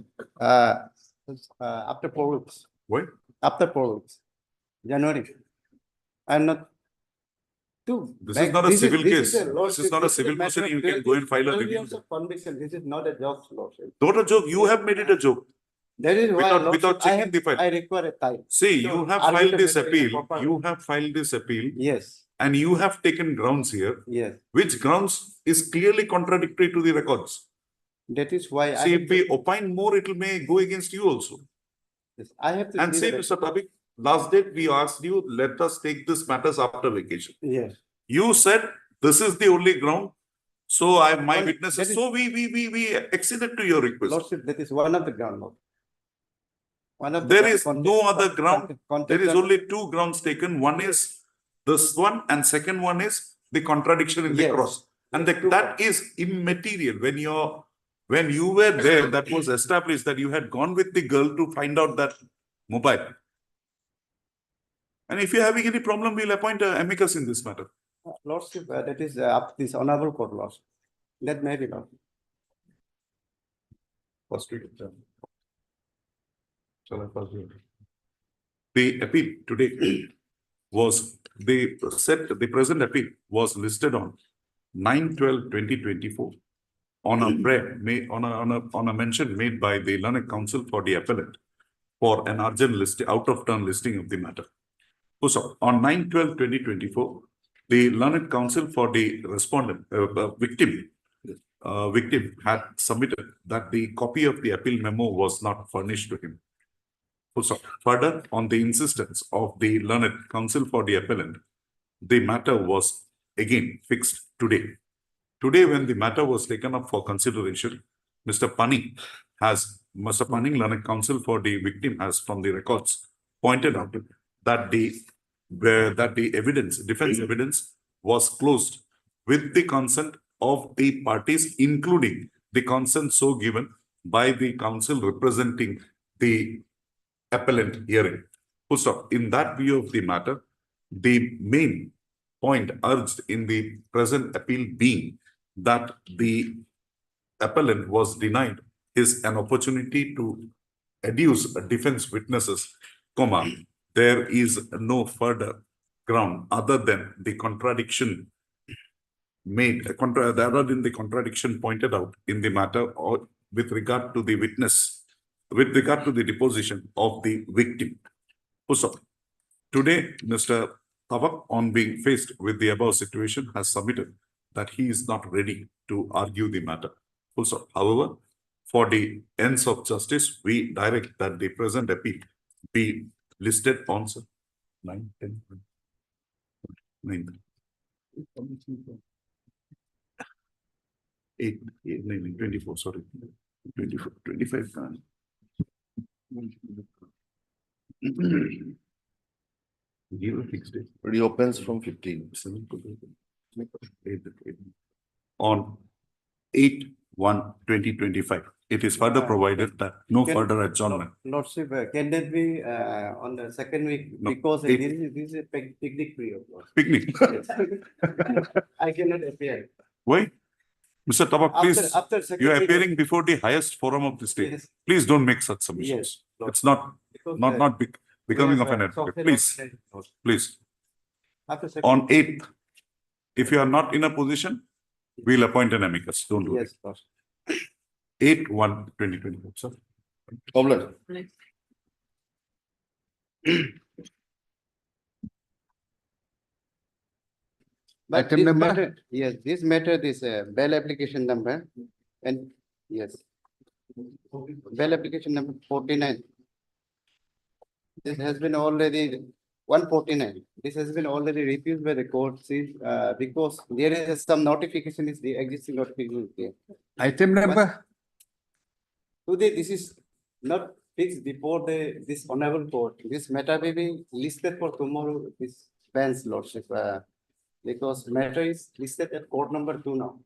Speaker 1: after 4 weeks,
Speaker 3: Why?
Speaker 1: after 4 weeks, January. I'm not.
Speaker 3: This is not a civil case. This is not a civil
Speaker 1: matter
Speaker 3: proceeding.
Speaker 1: of
Speaker 3: You can go and file a
Speaker 1: 12
Speaker 3: review.
Speaker 1: years of conviction. This is not a joke, lordship.
Speaker 3: Not a joke. You have made it a joke.
Speaker 1: That is why,
Speaker 3: Without
Speaker 1: lordship, I
Speaker 3: checking
Speaker 1: have,
Speaker 3: the file.
Speaker 1: I require a time.
Speaker 3: See,
Speaker 1: So,
Speaker 3: you have
Speaker 1: are we
Speaker 3: filed
Speaker 1: to
Speaker 3: this
Speaker 1: make it a
Speaker 3: appeal.
Speaker 1: proper-
Speaker 3: You have filed this appeal
Speaker 1: Yes,
Speaker 3: and you have taken grounds here,
Speaker 1: yes.
Speaker 3: which grounds is clearly contradictory to the records.
Speaker 1: That is why I
Speaker 3: See,
Speaker 1: have
Speaker 3: if we
Speaker 1: to,
Speaker 3: opine more, it may go against you also.
Speaker 1: yes, I have to.
Speaker 3: And
Speaker 1: see
Speaker 3: say,
Speaker 1: the-
Speaker 3: Mr. Tabik, last date we asked you, let us take this matters after vacation.
Speaker 1: Yes.
Speaker 3: You said, this is the only ground. So my
Speaker 1: Well,
Speaker 3: witnesses,
Speaker 1: that is-
Speaker 3: so we acceded to your request.
Speaker 1: Lordship, that is one of the ground. Lord. One of the
Speaker 3: There
Speaker 1: ground
Speaker 3: is
Speaker 1: contact-
Speaker 3: no other ground.
Speaker 1: contact-
Speaker 3: There is
Speaker 1: contact-
Speaker 3: only two grounds taken. One is this one and second one is the contradiction in the
Speaker 1: Yes.
Speaker 3: cross. And
Speaker 1: Yes, true.
Speaker 3: that is immaterial. When you were there, that was established that you had gone with the girl to find out that mobile. And if you're having any problem, we'll appoint a amicus in this matter.
Speaker 1: Lordship, that is up this honorable court, Lordship. That may be, Lord.
Speaker 3: First week. Shall I first read? The appeal today was, the present appeal was listed on 9/12/2024 on a prayer made, on a mention made by the learned counsel for the appellant for an urgent list, out of turn listing of the matter. So on 9/12/2024, the learned counsel for the respondent, victim had submitted that the copy of the appeal memo was not furnished to him. So further, on the insistence of the learned counsel for the appellant, the matter was again fixed today. Today, when the matter was taken up for consideration, Mr. Panning, learned counsel for the victim, has from the records pointed out that the evidence, defense evidence, was closed with the consent of the parties, including the consent so given by the counsel representing the appellant hearing. Full stop. In that view of the matter, the main point urged in the present appeal being that the appellant was denied an opportunity to adduce defense witnesses, there is no further ground other than the contradiction other than the contradiction pointed out in the matter or with regard to the witness, with regard to the deposition of the victim. So today, Mr. Tavak, on being faced with the above situation, has submitted that he is not ready to argue the matter. Also, however, for the ends of justice, we direct that the present appeal be listed on 9, 10, 9, 8, 9, 24, sorry, 24, 25. Give a fixed date.
Speaker 8: Reopens from 15.
Speaker 3: On 8/1/2025. It is further provided that no
Speaker 1: Can-
Speaker 3: further adjournment.
Speaker 1: Lordship, can that be on the second week?
Speaker 3: No,
Speaker 1: Because
Speaker 3: it-
Speaker 1: this is a picnic period. Lordship.
Speaker 3: Picnic.
Speaker 1: I cannot appear.
Speaker 3: Why? Mr. Tabak, please,
Speaker 1: After second
Speaker 3: you are
Speaker 1: week-
Speaker 3: appearing before the highest forum of the state.
Speaker 1: Yes,
Speaker 3: Please don't make such submissions.
Speaker 1: Lord.
Speaker 3: It's not
Speaker 1: because,
Speaker 3: becoming
Speaker 1: we
Speaker 3: of
Speaker 1: have,
Speaker 3: an advocate.
Speaker 1: software
Speaker 3: Please,
Speaker 1: upgrade, Lord.
Speaker 3: please.
Speaker 1: After second.
Speaker 3: On 8th, if you are not in a position, we'll appoint an amicus. Don't worry.
Speaker 1: Yes, Lord.
Speaker 3: 8/1/2024, sir.
Speaker 8: Oblast.
Speaker 1: But
Speaker 2: Item
Speaker 1: this
Speaker 2: number?
Speaker 1: matter, yes, this matter, this bail application number, and yes. Bail application number 49. This has been already 149. This has been already refused by the court, see, because there is some notification is the existing notification is there.
Speaker 2: Item number?
Speaker 1: Today, this is not fixed before this honorable court. This matter may be listed for tomorrow, this bench lordship, because matter is listed at court number 2 now.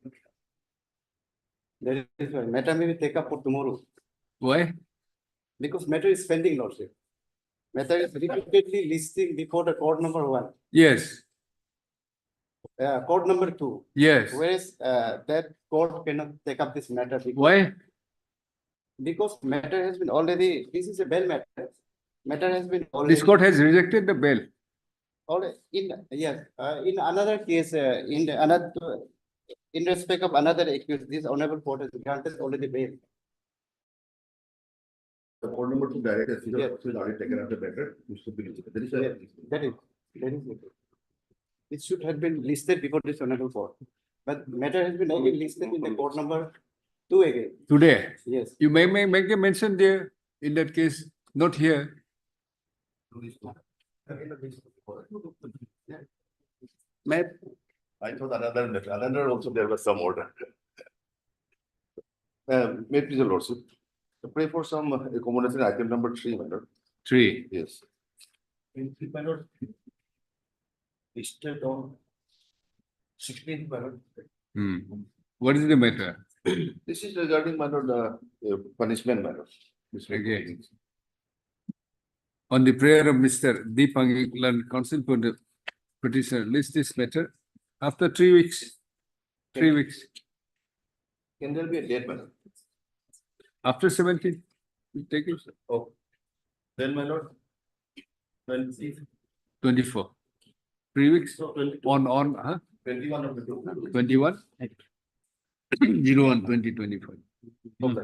Speaker 1: That is why matter may be taken up for tomorrow,
Speaker 2: Why?
Speaker 1: because matter is pending lordship. Matter is repeatedly listing before the court number 1.
Speaker 2: Yes.
Speaker 1: court number 2.
Speaker 2: Yes.
Speaker 1: Whereas that court cannot take up this matter.
Speaker 2: Why?
Speaker 1: Because matter has been already, this is a bail matter. Matter has been already.
Speaker 2: This court has rejected the bail.
Speaker 1: Already, yes, in another case, in respect of another accused, this honorable court has granted already bail.
Speaker 3: The court number 2 direct has
Speaker 1: Yes.
Speaker 3: already taken out the matter. You should be listed. There is a-
Speaker 1: Yes, that is it. It should have been listed before this honorable court. But matter has been again listed in the court number 2 again.
Speaker 2: Today,
Speaker 1: Yes.
Speaker 2: you may make a mention there, in that case, not here.
Speaker 3: I thought another also there was some order. May it please, your lordship, to pray for some accommodation item number 3, my lord.
Speaker 2: 3.
Speaker 3: Yes.
Speaker 8: Listed on 16th, my lord.
Speaker 2: What is the matter?
Speaker 3: This is regarding, my lord, punishment, my lord.
Speaker 2: Again. On the prayer of Mr. Deepangi, learned counsel for the petitioner, list this matter after 3 weeks. 3 weeks.
Speaker 3: Can there be a date, my lord?
Speaker 2: After 17, you take it.
Speaker 3: Oh. Then, my lord.
Speaker 2: 24. 3 weeks
Speaker 3: So 22.
Speaker 2: on,
Speaker 3: 21 of the 2.
Speaker 2: 21? 01, 2025.
Speaker 3: Okay.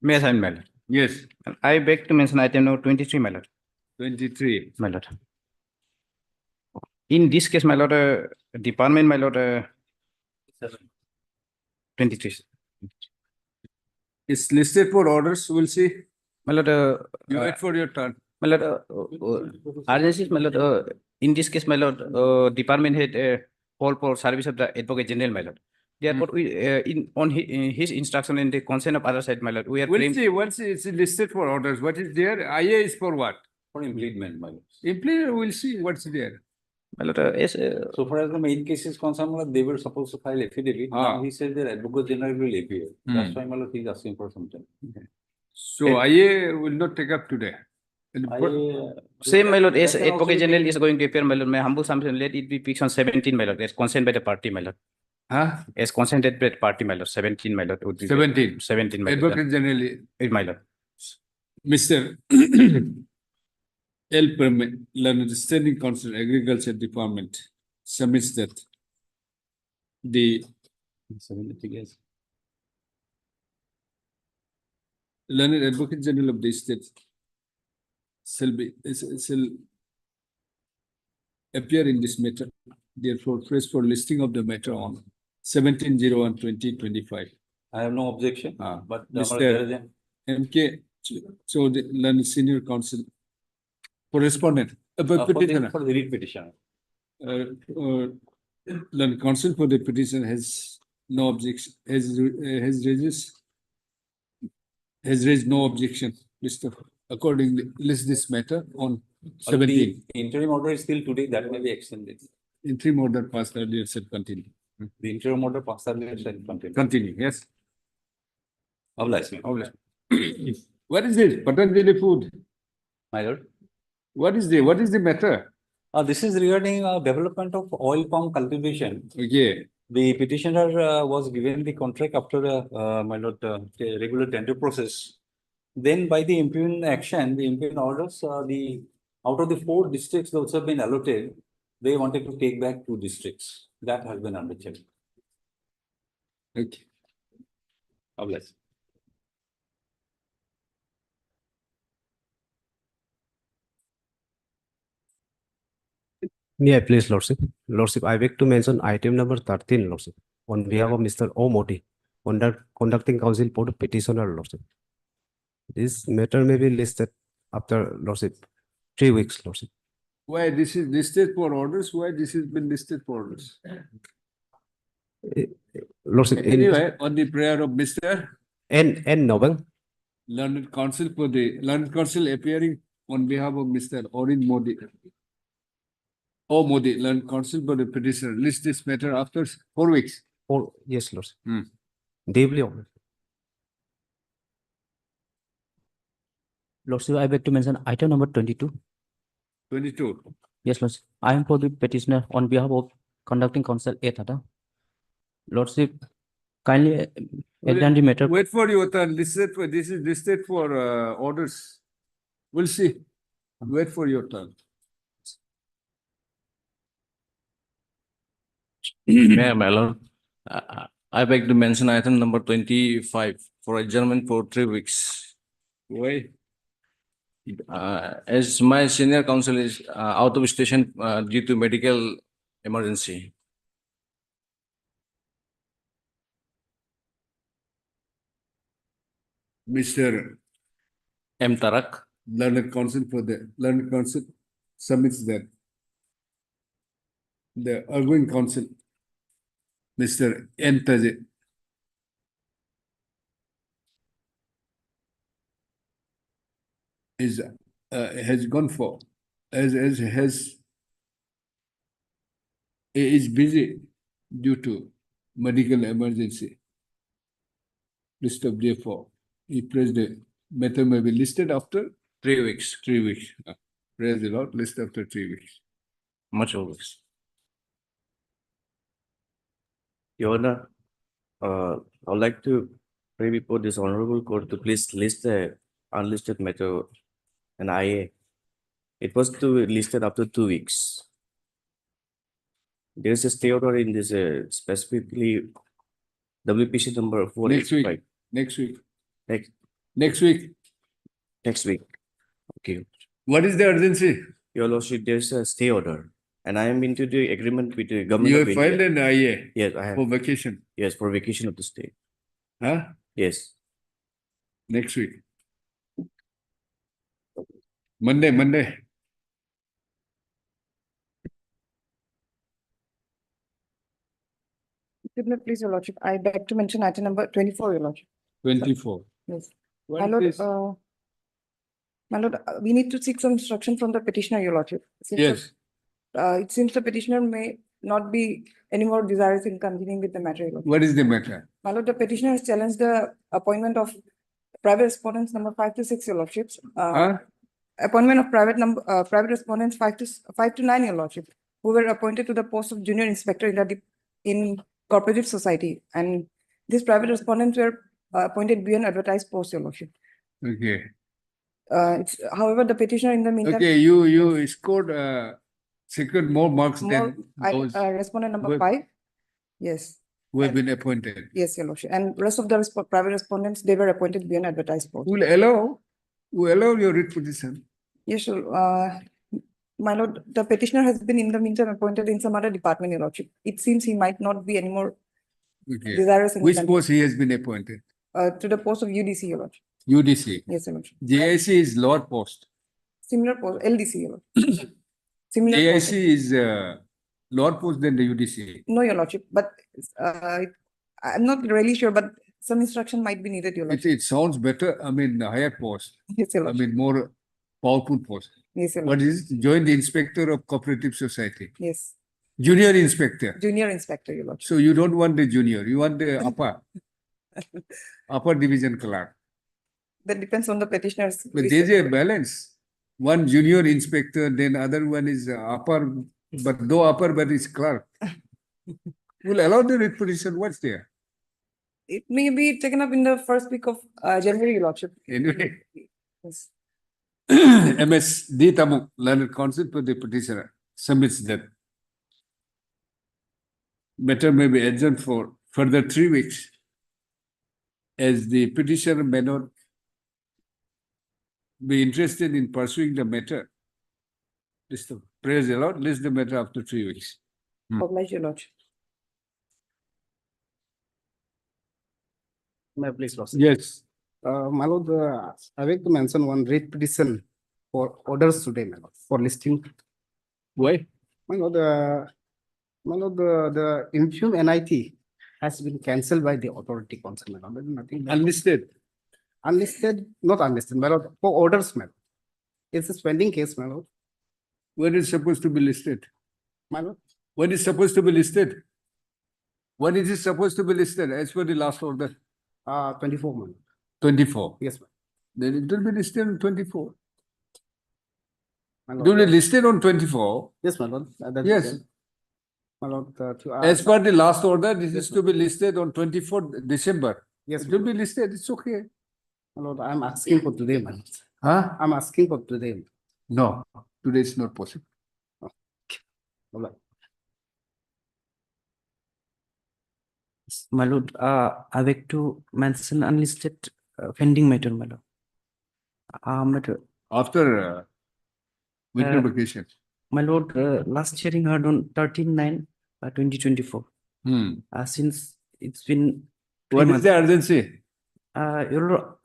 Speaker 1: May I sign, my lord?
Speaker 2: Yes,
Speaker 1: I beg to mention item number 23, my lord.
Speaker 2: 23.
Speaker 1: My lord. In this case, my lord, department, my lord, 23.
Speaker 2: It's listed for orders, we'll see.
Speaker 1: My lord,
Speaker 2: You wait for your turn.
Speaker 1: my lord, urgency, my lord, in this case, my lord, department head call for service of the advocate general, my lord. Therefore, we, on his instruction and the consent of other side, my lord, we are
Speaker 2: We'll
Speaker 1: claiming.
Speaker 2: see, once it's listed for orders, what is there? IA is for what?
Speaker 10: For impleadment, my lord.
Speaker 2: Impleadment, we'll see what's there.
Speaker 1: My lord, yes,
Speaker 10: So far as the main case is concerned, my lord, they were supposed to file affidavit.
Speaker 2: Ah.
Speaker 10: Now he said their advocate general will appear. That's why, my lord, he's asking for some time.
Speaker 2: So IA will not take up today. And
Speaker 1: same, my lord, yes,
Speaker 10: That can also
Speaker 1: advocate
Speaker 10: be
Speaker 1: general
Speaker 10: made-
Speaker 1: is going to appear, my lord. My humble submission, let it be fixed on 17, my lord, as consent by the party, my lord.
Speaker 2: Huh?
Speaker 1: As consented by the party, my lord, 17, my lord, would be.
Speaker 2: 17.
Speaker 1: 17, my lord.
Speaker 2: Advocate General,
Speaker 1: My lord.
Speaker 2: Mr. L. Permit, learned Standing Council Agriculture Department submits that the learned Advocate General of the state shall appear in this matter, therefore press for listing of the matter on 17/01/2025.
Speaker 10: I have no objection,
Speaker 2: Ah,
Speaker 10: but
Speaker 2: Mr.
Speaker 10: there is a
Speaker 2: MK, so the learned Senior Counsel correspondent, petitioner.
Speaker 10: for the read petition.
Speaker 2: Learned counsel for the petition has no objection, has raised no objection, Mr. Accordingly, list this matter on
Speaker 10: The
Speaker 2: 17.
Speaker 10: interim order is still today, that may be extended.
Speaker 2: Interim order passed earlier, said continue.
Speaker 10: The interim order passed earlier, shall continue.
Speaker 2: Continue, yes.
Speaker 10: Oblige me.
Speaker 2: What is this? Patanjali food?
Speaker 10: My lord.
Speaker 2: What is the matter?
Speaker 10: This is regarding development of oil palm cultivation.
Speaker 2: Okay,
Speaker 10: The petitioner was given the contract after my lord, the regular tender process. Then by the impugn action, the impugn orders, out of the 4 districts those have been allotted, they wanted to take back 2 districts. That has been undertaken.
Speaker 2: okay.
Speaker 10: Oblige.
Speaker 6: May I please, Lordship? Lordship, I beg to mention item number 13, Lordship, on behalf of Mr. O. Modi, conducting counsel for the petitioner, Lordship. This matter may be listed after, Lordship, 3 weeks, Lordship.
Speaker 2: Why this is listed for orders? Why this has been listed for orders?
Speaker 6: Lordship,
Speaker 2: Anyway, on the prayer of Mr.
Speaker 6: N. Novang,
Speaker 2: Learned counsel for the learned counsel appearing on behalf of Mr. Orin Modi. O Modi, learned counsel for the petitioner, list this matter after 4 weeks.
Speaker 6: or, yes, Lordship.
Speaker 2: Hmm.
Speaker 6: Deeply honored.
Speaker 11: Lordship, I beg to mention item number 22.
Speaker 2: 22.
Speaker 11: Yes, Lordship. I am for the petitioner on behalf of conducting counsel A Tata. Lordship, kindly examine the matter.
Speaker 2: Wait for your turn. This is listed for orders. We'll see. Wait for your turn.
Speaker 12: Mayor, my lord, I beg to mention item number 25 for adjournment for 3 weeks.
Speaker 2: Why?
Speaker 12: As my senior counsel is out of station due to medical emergency.
Speaker 2: Mr.
Speaker 12: M. Tarak.
Speaker 2: Learned counsel submits that. The outgoing counsel, Mr. N. Taje. Has gone for, is busy due to medical emergency. List of therefore, he praised the matter may be listed after
Speaker 12: 3 weeks.
Speaker 2: 3 weeks. Praise the Lord, list after 3 weeks.
Speaker 12: Much obliged.
Speaker 5: Your Honor, I would like to pray before this honorable court to please list the unlisted matter and IA. It was to be listed after 2 weeks. There is a stay order in this specifically WPC number 485.
Speaker 2: Next week.
Speaker 5: Next,
Speaker 2: Next week.
Speaker 5: next week. Okay.
Speaker 2: What is the urgency?
Speaker 5: Your Lordship, there's a stay order and I am into the agreement with the government
Speaker 2: You
Speaker 5: of
Speaker 2: have
Speaker 5: India.
Speaker 2: filed an IA
Speaker 5: Yes, I have.
Speaker 2: for vacation.
Speaker 5: Yes, for vacation of the state.
Speaker 2: Huh?
Speaker 5: Yes.
Speaker 2: Next week. Monday.
Speaker 13: Please, Your Lordship, I beg to mention item number 24, Your Lordship.
Speaker 2: 24.
Speaker 13: Yes.
Speaker 2: What
Speaker 13: My
Speaker 2: is
Speaker 13: lord,
Speaker 2: this?
Speaker 13: my lord, we need to seek some instruction from the petitioner, Your Lordship. Since the-
Speaker 2: Yes.
Speaker 13: It seems the petitioner may not be any more desirous in continuing with the matter, Your Lordship.
Speaker 2: What is the matter?
Speaker 13: My lord, the petitioner has challenged the appointment of private respondents number 5 to 6, Your Lordships.
Speaker 2: Huh?
Speaker 13: Appointment of private respondents 5 to 9, Your Lordship, who were appointed to the post of junior inspector in cooperative society. And these private respondents were appointed beyond advertised post, Your Lordship.
Speaker 2: Okay.
Speaker 13: However, the petitioner in the meantime.
Speaker 2: Okay, you scored secured more marks
Speaker 13: More,
Speaker 2: than those
Speaker 13: respondent number
Speaker 2: who-
Speaker 13: 5. Yes,
Speaker 2: who have been appointed.
Speaker 13: yes, Your Lordship. And rest of the private respondents, they were appointed beyond advertised post.
Speaker 2: Will allow your writ petition.
Speaker 13: Yes, sure. My lord, the petitioner has been in the meantime appointed in some other department, Your Lordship. It seems he might not be anymore
Speaker 2: Okay.
Speaker 13: desirous in
Speaker 2: Which
Speaker 13: continuing,
Speaker 2: post he has been appointed?
Speaker 13: to the post of UDC, Your Lordship.
Speaker 2: UDC.
Speaker 13: Yes, Your Lordship.
Speaker 2: JIC is lower post.
Speaker 13: Similar post, LDC, Your Lordship. Similar post.
Speaker 2: JIC is lower post than the UDC.
Speaker 13: No, Your Lordship, but I'm not really sure, but some instruction might be needed, Your Lordship.
Speaker 2: It sounds better. I mean, higher post.
Speaker 13: Yes, Your
Speaker 2: I
Speaker 13: Lordship.
Speaker 2: mean, more powerful post.
Speaker 13: Yes, Your
Speaker 2: What
Speaker 13: Lordship.
Speaker 2: is it? Joint inspector of cooperative society.
Speaker 13: Yes,
Speaker 2: Junior inspector.
Speaker 13: junior inspector, Your Lordship.
Speaker 2: So you don't want the junior, you want the upper division clerk.
Speaker 13: That depends on the petitioner's.
Speaker 2: But there's a balance. One junior inspector, then other one is upper, but though upper, but is clerk. Will allow the writ petition, what's there?
Speaker 13: It may be taken up in the first week of January, Your Lordship.
Speaker 2: Anyway,
Speaker 13: Yes.
Speaker 2: MS D. Tamuk, learned counsel to the petitioner, submits that matter may be adjourned for further 3 weeks, as the petitioner may not be interested in pursuing the matter. Praise the Lord, list the matter after 3 weeks.
Speaker 13: Oblige, Your Lordship.
Speaker 6: May I please, Lordship?
Speaker 2: Yes.
Speaker 6: My lord, I beg to mention one writ petition for orders today, my lord, for listing.
Speaker 2: Why?
Speaker 6: My lord, the Impune NIT has been cancelled by the authority council, my lord. There is nothing.
Speaker 2: Unlisted.
Speaker 6: Unlisted, not unlisted, my lord, for orders, my lord. It's a pending case, my lord.
Speaker 2: When is supposed to be listed?
Speaker 6: My lord,
Speaker 2: When is supposed to be listed? When is it supposed to be listed as per the last order?
Speaker 6: 24, my lord.
Speaker 2: 24.
Speaker 6: Yes, ma'am.
Speaker 2: Then it will be listed on 24.
Speaker 1: My
Speaker 2: It
Speaker 1: lord,
Speaker 2: will be listed on 24.
Speaker 1: yes, my lord. That's
Speaker 2: Yes.
Speaker 1: okay. My lord,
Speaker 2: As per the last order, this is to be listed on 24th December.
Speaker 1: yes,
Speaker 2: It
Speaker 1: my
Speaker 2: will
Speaker 1: lord.
Speaker 2: be listed, it's okay.
Speaker 1: My lord, I'm asking for today, my lord.
Speaker 2: Huh?
Speaker 1: I'm asking for today.
Speaker 2: No, today is not possible.
Speaker 1: My lord.
Speaker 11: My lord, I beg to mention unlisted pending matter, my lord. Matter,
Speaker 2: After winter
Speaker 11: Uh,
Speaker 2: vacation.
Speaker 11: my lord, last hearing heard on 13/9, 2024.
Speaker 2: Hmm.
Speaker 11: Since it's been
Speaker 2: What is
Speaker 11: months.
Speaker 2: the urgency?
Speaker 11: Your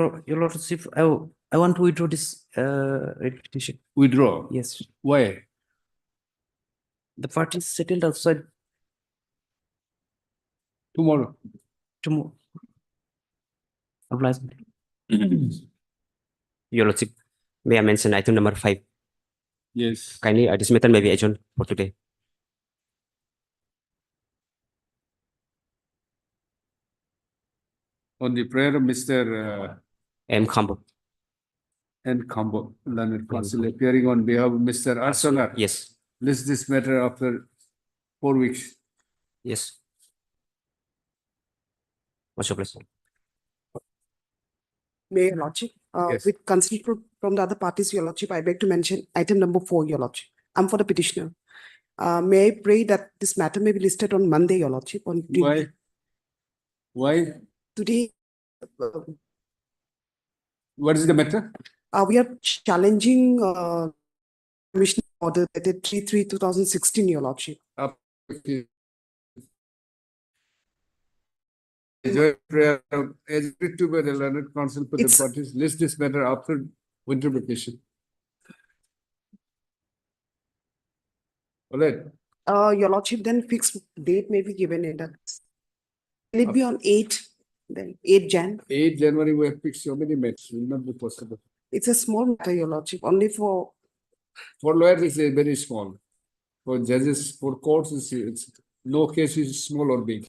Speaker 11: Lord, your lordship, I want to withdraw this petition.
Speaker 2: Withdraw.
Speaker 11: Yes,
Speaker 2: Why?
Speaker 11: the party is settled outside
Speaker 2: Tomorrow.
Speaker 11: tomorrow. Obliged. Your lordship, may I mention item number 5?
Speaker 2: Yes.
Speaker 11: Kindly, this matter may be adjourned for today.
Speaker 2: On the prayer of Mr.
Speaker 11: M. Khambo.
Speaker 2: N. Kambo, learned counsel, appearing on behalf of Mr. Arsolar.
Speaker 11: Yes,
Speaker 2: List this matter after 4 weeks.
Speaker 11: yes. What's your pleasure?
Speaker 13: May your lordship,
Speaker 2: Yes.
Speaker 13: with consent from the other parties, your lordship, I beg to mention item number 4, your lordship. I'm for the petitioner. May I pray that this matter may be listed on Monday, your lordship, on
Speaker 2: Why? Why?
Speaker 13: today.
Speaker 2: What is the matter?
Speaker 13: We are challenging commission order dated 3/3/2016, your lordship.
Speaker 2: Okay. Joint prayer as agreed to by the learned counsel for the
Speaker 13: It's-
Speaker 2: parties, list this matter after winter vacation. All right.
Speaker 13: Your lordship, then fixed date may be given in that. Will it be on 8, then 8 Jan?
Speaker 2: 8 January, we have fixed so many matters, will not be possible.
Speaker 13: It's a small matter, your lordship, only for,
Speaker 2: For lawyers, it's very small. For judges, for courts, it's no case is small or big.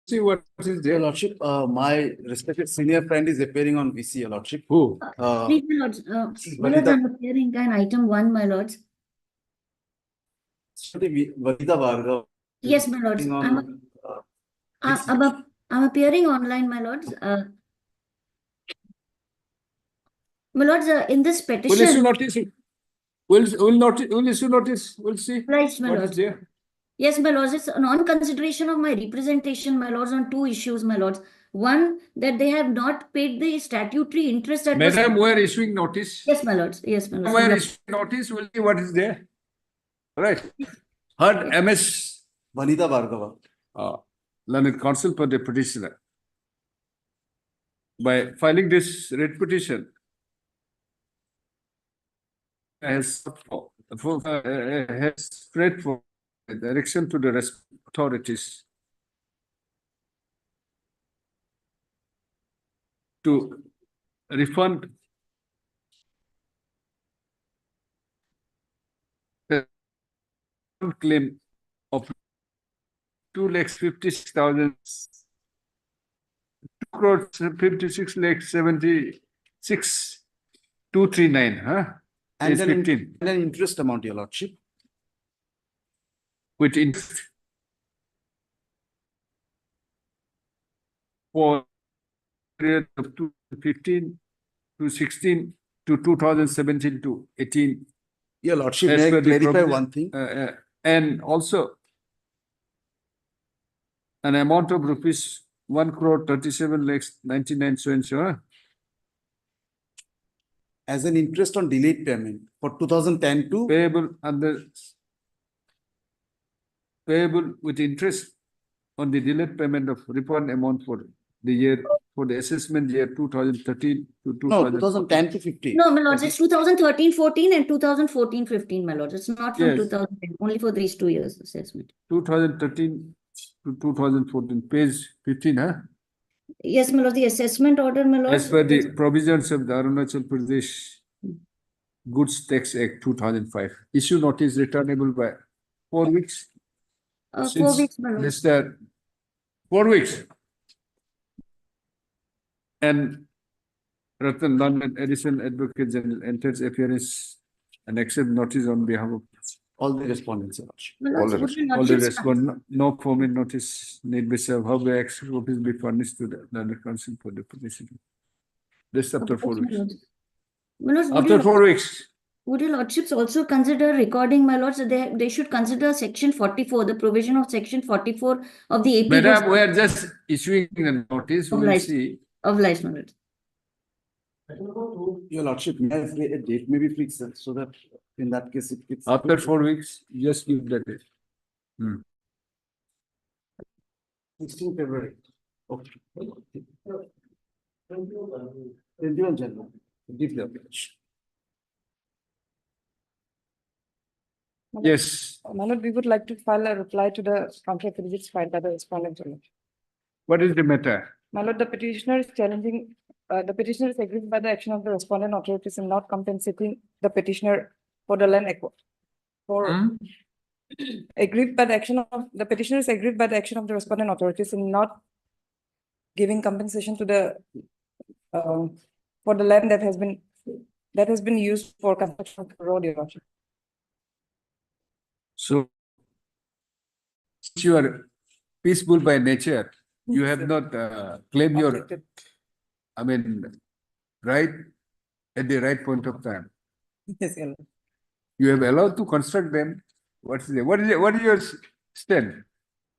Speaker 2: See what is
Speaker 1: Your
Speaker 2: there.
Speaker 1: lordship, my respected senior friend is appearing on VC, your lordship.
Speaker 2: Who?
Speaker 14: Please, my lords, my lords, I'm appearing on item 1, my lords.
Speaker 1: Vanita Bhargav.
Speaker 14: Yes, my lords,
Speaker 1: On,
Speaker 14: I'm appearing online, my lords. My lords, in this
Speaker 2: Will issue
Speaker 14: petition,
Speaker 2: notice. Will issue notice. We'll see
Speaker 14: obliged, my
Speaker 2: what is
Speaker 14: lords.
Speaker 2: there.
Speaker 14: Yes, my lords, it's on consideration of my representation, my lords, on 2 issues, my lords. One, that they have not paid the statutory interest that was.
Speaker 2: Madam, we are issuing notice.
Speaker 14: Yes, my lords, yes, my lords.
Speaker 2: We are issuing notice, we'll see what is there. Right. Heard MS
Speaker 1: Vanita Bhargava.
Speaker 2: learned counsel for the petitioner. By filing this writ petition, has spread for direction to the authorities to refund the claim of 2,56,000, 2,56,76,239, huh?
Speaker 1: And
Speaker 2: Is
Speaker 1: an
Speaker 2: 15.
Speaker 1: and an interest amount, your lordship.
Speaker 2: With interest for period of 2015 to 16 to 2017 to 18.
Speaker 1: Your lordship,
Speaker 2: As
Speaker 1: may
Speaker 2: per
Speaker 1: I
Speaker 2: the
Speaker 1: clarify
Speaker 2: provision-
Speaker 1: one thing?
Speaker 2: And also an amount of rupees 1,37,99,000 so and so, huh?
Speaker 1: As an interest on delayed payment for 2010 to
Speaker 2: payable with interest on the delayed payment of refund amount for the year, for the assessment year 2013 to 2000.
Speaker 1: 2010 to 15.
Speaker 14: No, my lords, it's 2013-14 and 2014-15, my lords. It's not from
Speaker 2: Yes.
Speaker 14: 2010, only for these 2 years assessment.
Speaker 2: 2013 to 2014, page 15, huh?
Speaker 14: Yes, my lord, the assessment order, my lord.
Speaker 2: As per the provisions of the Arunachal Pradesh Goods Tax Act 2005, issue notice returnable by 4 weeks.
Speaker 14: 4
Speaker 2: Since
Speaker 14: weeks, my lord.
Speaker 2: Mr. 4 weeks. And Ratan London Edison Advocate General enters appearance and accept notice on behalf of all the respondents.
Speaker 14: My lord, would your
Speaker 2: All the
Speaker 14: lordships
Speaker 2: respond, no formal notice need be served. How will extra copies be furnished to the London Council for the publicity? This after 4 weeks.
Speaker 14: My lords,
Speaker 2: After 4 weeks.
Speaker 14: would your lordships also consider recording, my lords, that they should consider section 44, the provision of section 44 of the AP
Speaker 2: Madam, we are just issuing the notice. We will
Speaker 14: license.
Speaker 2: see.
Speaker 14: Of license, my lord.
Speaker 1: Your lordship, may I free a date may be fixed, sir, so that in that case it gets.
Speaker 2: After 4 weeks, just give that date.
Speaker 1: 16 February. Okay. 21 January. Give the application.
Speaker 2: Yes.
Speaker 13: My lord, we would like to file a reply to the contract which is filed by the respondent.
Speaker 2: What is the matter?
Speaker 13: My lord, the petitioner is challenging, the petitioner is aggrieved by the action of the respondent authorities in not compensating the petitioner for the land aggrieved by the action of, the petitioner is aggrieved by the action of the respondent authorities in not giving compensation to the, for the land that has been used for construction of the road, your lordship.
Speaker 2: So, since you are peaceful by nature, you have not claimed your,
Speaker 13: Objected.
Speaker 2: I mean, right at the right point of time.
Speaker 13: Yes, your lord.
Speaker 2: You have allowed to construct them. What is your stand?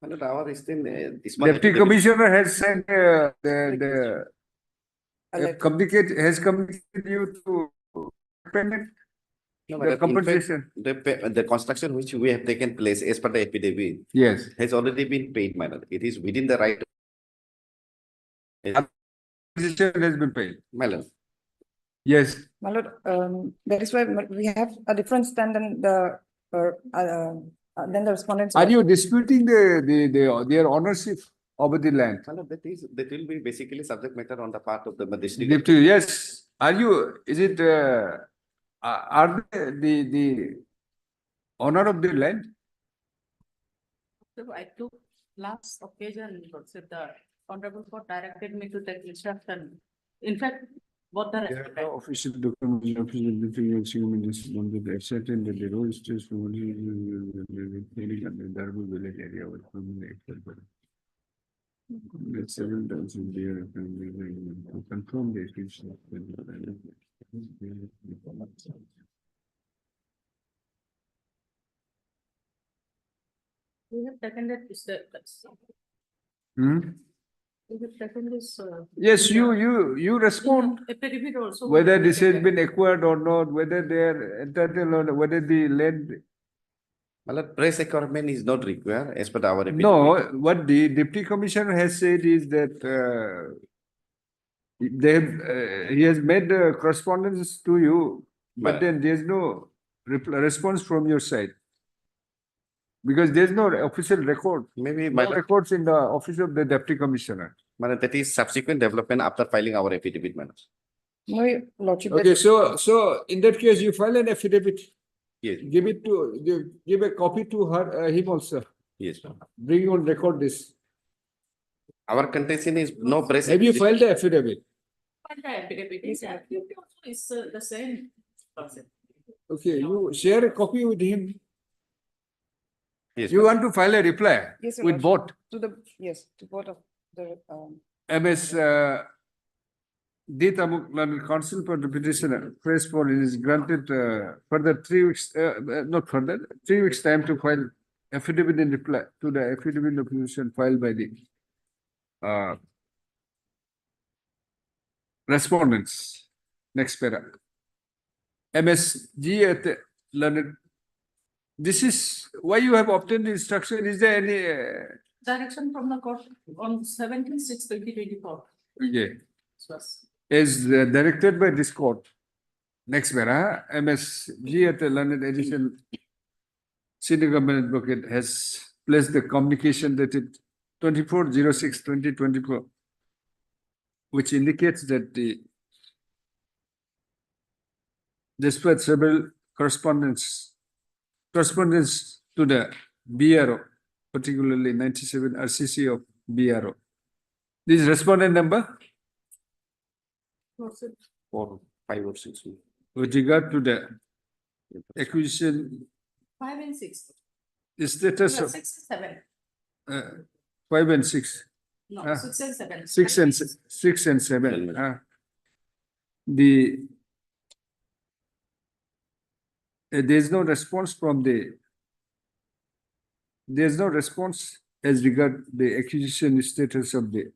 Speaker 1: Our still,
Speaker 2: Deputy Commissioner has sent the communicate has communicated you to payment. The compensation.
Speaker 1: The construction which we have taken place as per the affidavit.
Speaker 2: Yes.
Speaker 1: Has already been paid, my lord. It is within the right.
Speaker 2: Compensation has been paid.
Speaker 1: My lord.
Speaker 2: Yes.
Speaker 13: My lord, that is why we have a different stand than the respondents.
Speaker 2: Are you disputing their ownership over the land?
Speaker 1: My lord, that will be basically subject matter on the part of the district.
Speaker 2: Deputy, yes. Are you, is it, are they the owner of the land?
Speaker 15: So I took last occasion, the Honorable Court directed me to take instruction. In fact, both the.
Speaker 2: There are no official documents, official documents, accepting that the road stays from the Darbu village area was permanent. Several times in there, to confirm the official.
Speaker 15: We have taken that. We have taken this.
Speaker 2: Yes, you respond.
Speaker 15: Affidavit also.
Speaker 2: Whether this has been acquired or not, whether they are entitled or whether the land.
Speaker 1: Well, press acquirement is not required as per our.
Speaker 2: No, what the Deputy Commissioner has said is that he has made correspondence to you, but then there's no response from your side. Because there's no official record.
Speaker 1: Maybe
Speaker 2: no records in the office of the Deputy Commissioner.
Speaker 1: But that is subsequent development after filing our affidavit, madam.
Speaker 13: No, your lordship.
Speaker 2: Okay, so in that case, you file an affidavit.
Speaker 1: Yes.
Speaker 2: Give it to, give a copy to her, him also.
Speaker 1: Yes, ma'am.
Speaker 2: Bring on record this.
Speaker 1: Our contention is no press.
Speaker 2: Have you filed the affidavit?
Speaker 15: The affidavit is the same person.
Speaker 2: Okay, you share a copy with him.
Speaker 1: Yes,
Speaker 2: You want to file a reply
Speaker 13: Yes, your
Speaker 2: with
Speaker 13: lordship.
Speaker 2: both
Speaker 13: To the, yes, to both of the,
Speaker 2: MS Dita Muklan Council for the petitioner. Press for is granted further 3 weeks, not further, 3 weeks time to file affidavit in reply to the affidavit of petition filed by the respondents. Next para. MSG at London. This is why you have obtained the instruction. Is there any?
Speaker 15: Direction from the court on 17/6/2024.
Speaker 2: Yeah. Is directed by this court. Next para. MSG at London Edition. Senior Government Advocate has placed the communication dated 24/06/2024 which indicates that the despite several correspondence to the BRO, particularly 97 RCC of BRO. This is respondent number
Speaker 3: 4, 5 or 6.
Speaker 2: with regard to the acquisition
Speaker 15: 5 and 6.
Speaker 2: status
Speaker 15: No,
Speaker 2: of
Speaker 15: 6 and 7.
Speaker 2: 5 and 6.
Speaker 15: No,
Speaker 2: Ah.
Speaker 15: 6 and 7.
Speaker 2: 6 and 7. There's no response from there's no response as regard the acquisition status of the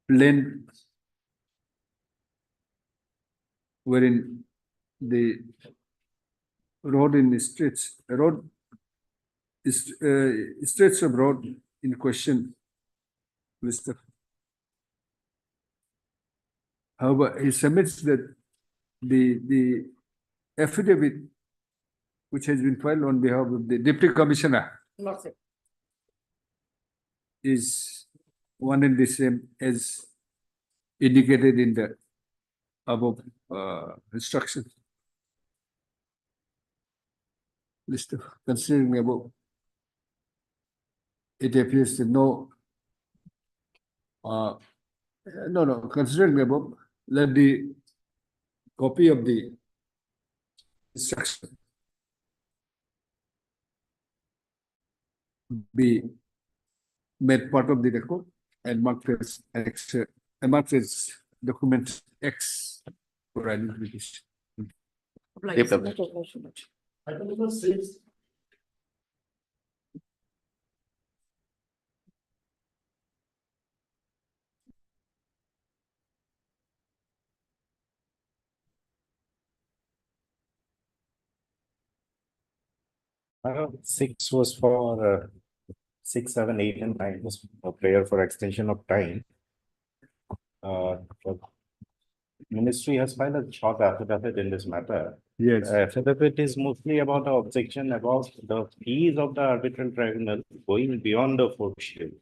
Speaker 2: land wherein the road in the streets, streets of road in question, Mr. However, he submits that the affidavit which has been filed on behalf of the Deputy Commissioner
Speaker 15: Lordship.
Speaker 2: is one and the same as indicated in the above instruction. Mr. Considering above, it appears that no, considering above, let the copy of the instruction be made part of the record and marked as document X for identification.
Speaker 3: Item number 6.
Speaker 5: Six was for 6, 7, 8, and 9 was a prayer for extension of time. The Ministry has filed a short affidavit in this matter.
Speaker 2: Yes.
Speaker 5: Affidavit is mostly about the objection about the fees of the arbitral tribunal going beyond the 4th schedule.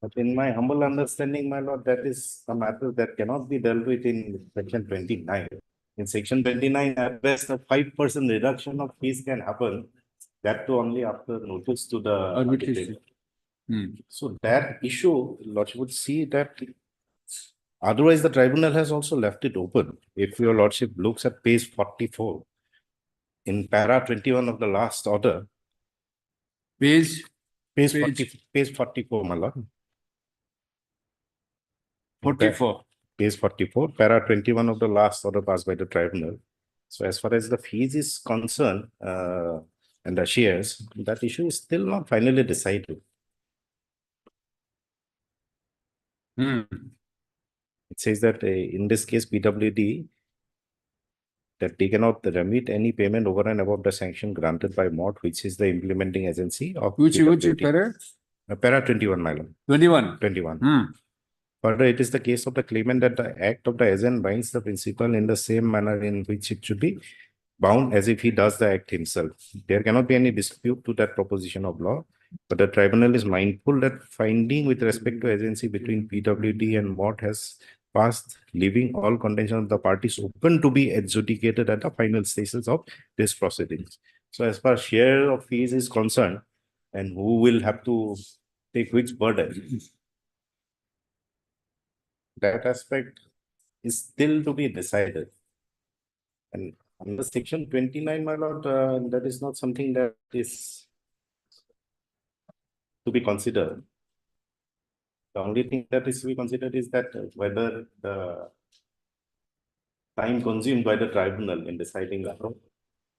Speaker 5: But in my humble understanding, my lord, that is a matter that cannot be dealt with in section 29. In section 29, at best, a 5% reduction of fees can happen. That too only after notice to the
Speaker 2: Arbitration.
Speaker 5: So that issue, Lordship would see that otherwise the tribunal has also left it open. If your Lordship looks at page 44, in para 21 of the last order,
Speaker 2: Page
Speaker 5: 44, my lord.
Speaker 2: 44.
Speaker 5: Page 44, para 21 of the last order passed by the tribunal. So as far as the fees is concerned, and the shares, that issue is still not finally decided. It says that in this case, PWD, that they cannot remit any payment over and above the sanction granted by MOT, which is the implementing agency of
Speaker 2: Which
Speaker 5: PWD.
Speaker 2: para?
Speaker 5: Para 21, my lord.
Speaker 2: 21.
Speaker 5: 21. Further, it is the case of the claimant that the act of the agent binds the principal in the same manner in which it should be bound as if he does the act himself. There cannot be any dispute to that proposition of law, but the tribunal is mindful that finding with respect to agency between PWD and MOT has passed, leaving all contention of the parties open to be adjudicated at the final stages of this proceedings. So as far as share of fees is concerned, and who will have to take which burden, that aspect is still to be decided. And under section 29, my lord, that is not something that is to be considered. The only thing that is to be considered is that whether the time consumed by the tribunal in deciding the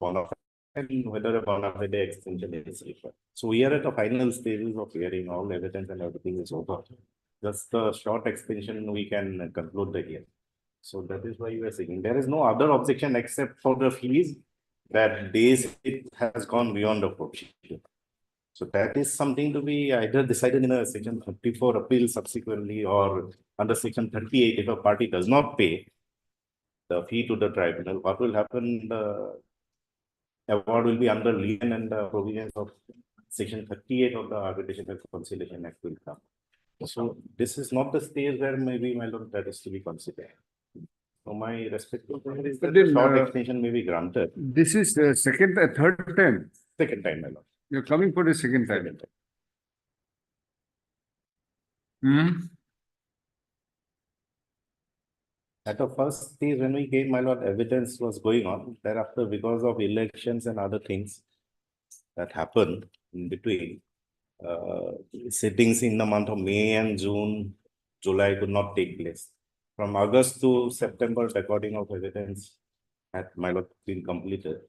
Speaker 5: bona fide and whether a bona fide extension is required. So we are at the final stages of hearing, all evidence and everything is over. Just the short extension we can conclude the hearing. So that is why you are saying there is no other objection except for the fees that days it has gone beyond the provision. So that is something to be either decided in a section 34 appeal subsequently or under section 38 if a party does not pay the fee to the tribunal. What will happen? The
Speaker 16: award will be under lien and the provisions of section 38 of the Arbitration and Conciliation Act will come. So this is not the stage where maybe, my lord, that is to be considered. So my respectful point is
Speaker 2: But
Speaker 16: that
Speaker 2: then,
Speaker 16: short extension may be granted.
Speaker 2: This is the third time.
Speaker 16: Second time, my lord.
Speaker 2: You're coming for the second time.
Speaker 16: Second time.
Speaker 2: Hmm?
Speaker 16: At the first stage, when we came, my lord, evidence was going on. Thereafter, because of elections and other things that happened in between, sittings in the month of May and June, July could not take place. From August to September, recording of evidence had, my lord, been completed.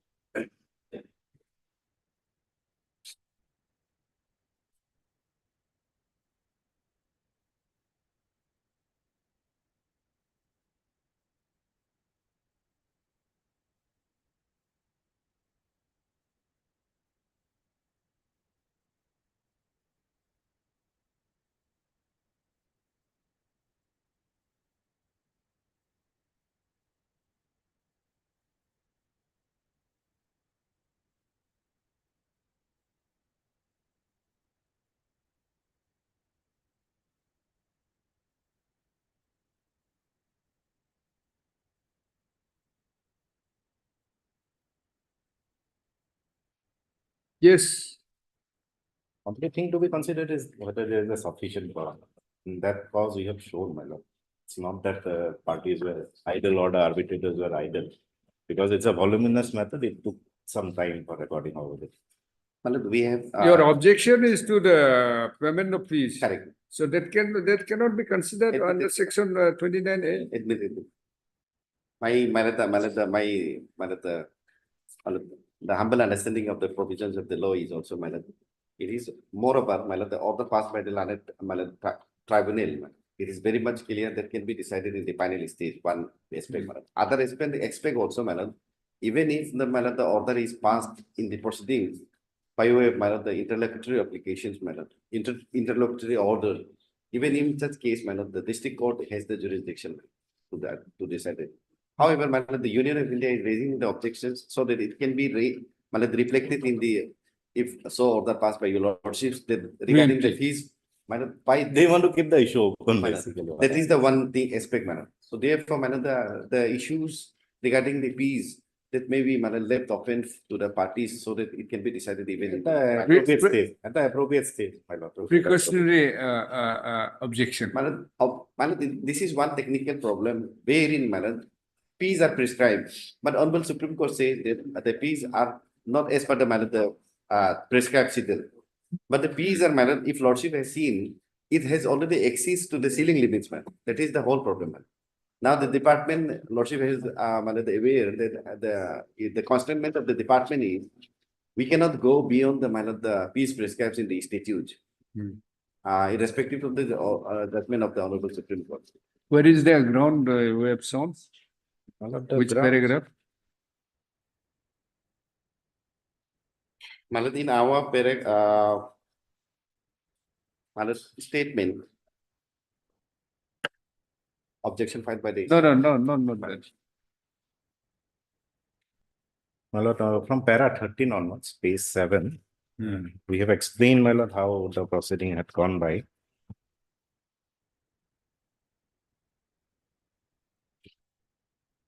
Speaker 2: Yes.
Speaker 16: Only thing to be considered is whether there is a sufficient cause. In that cause we have shown, my lord. It's not that the parties were idle or the arbitrators were idle. Because it's a voluminous method, it took some time for recording all of it.
Speaker 8: My lord, we have.
Speaker 2: Your objection is to the payment of fees.
Speaker 8: Correct.
Speaker 2: So that cannot be considered under section 29A.
Speaker 8: Admittedly. The humble understanding of the provisions of the law is also, my lord. It is more about, my lord, the order passed by the learned, my lord, tribunal. It is very much clear that can be decided in the final stage, one aspect, my lord. Other aspect also, my lord, even if the, my lord, the order is passed in the proceedings by way of, my lord, the interlocutory applications, my lord, interlocutory order, even in such case, my lord, the district court has the jurisdiction to decide it. However, my lord, the Union of India is raising the objections so that it can be my lord, reflected in the, if so order passed by your lordships, that regarding the fees, my lord,
Speaker 16: They want to keep the issue open,
Speaker 8: my lord,
Speaker 16: basically.
Speaker 8: that is the one thing aspect, my lord. So therefore, my lord, the issues regarding the fees that may be, my lord, left open to the parties so that it can be decided even in
Speaker 16: At the appropriate stage, at the appropriate stage, my lord.
Speaker 2: Precautionary objection.
Speaker 8: My lord, this is one technical problem wherein, my lord, fees are prescribed, but Honorable Supreme Court says that the fees are not as per the, my lord, the prescribed schedule. But the fees are, my lord, if lordship has seen, it has already exceeds to the ceiling limits, man. That is the whole problem, man. Now the department, lordship has, my lord, aware that the constraint of the department is we cannot go beyond the, my lord, the fees prescribed in the statute. Irrespective of the judgment of the Honorable Supreme Court.
Speaker 2: Where is the ground we have shown? Which paragraph?
Speaker 8: My lord, in our my lord, statement, objection filed by the.
Speaker 2: No, that.
Speaker 16: My lord, from para 13 onwards, page 7, we have explained, my lord, how the proceeding had gone by.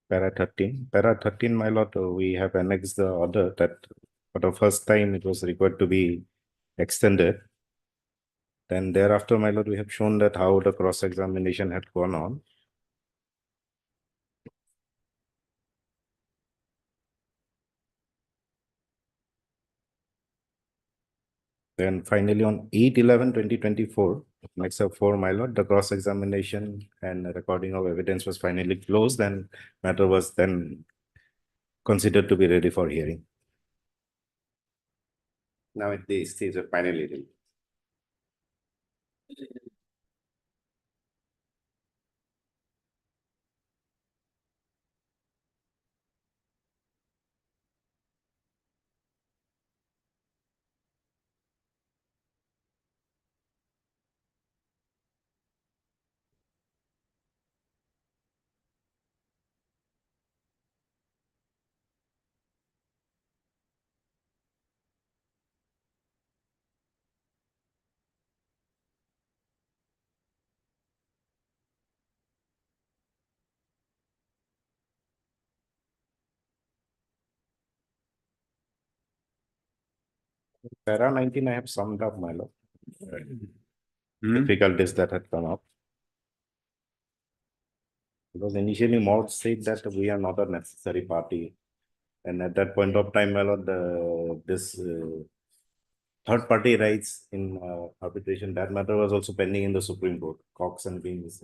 Speaker 16: Para 13, my lord, we have annexed the order that for the first time it was required to be extended. Then thereafter, my lord, we have shown that how the cross-examination had gone on. Then finally on 8/11/2024, next up for my lord, the cross-examination and recording of evidence was finally closed and matter was then considered to be ready for hearing.
Speaker 8: Now at the stage of final hearing.
Speaker 16: Para 19, I have summed up, my lord.
Speaker 2: Hmm?
Speaker 16: Difficulties that had come up. Because initially Maud said that we are not a necessary party. And at that point of time, my lord, this third party rights in arbitration, that matter was also pending in the Supreme Court, Cox and Beams.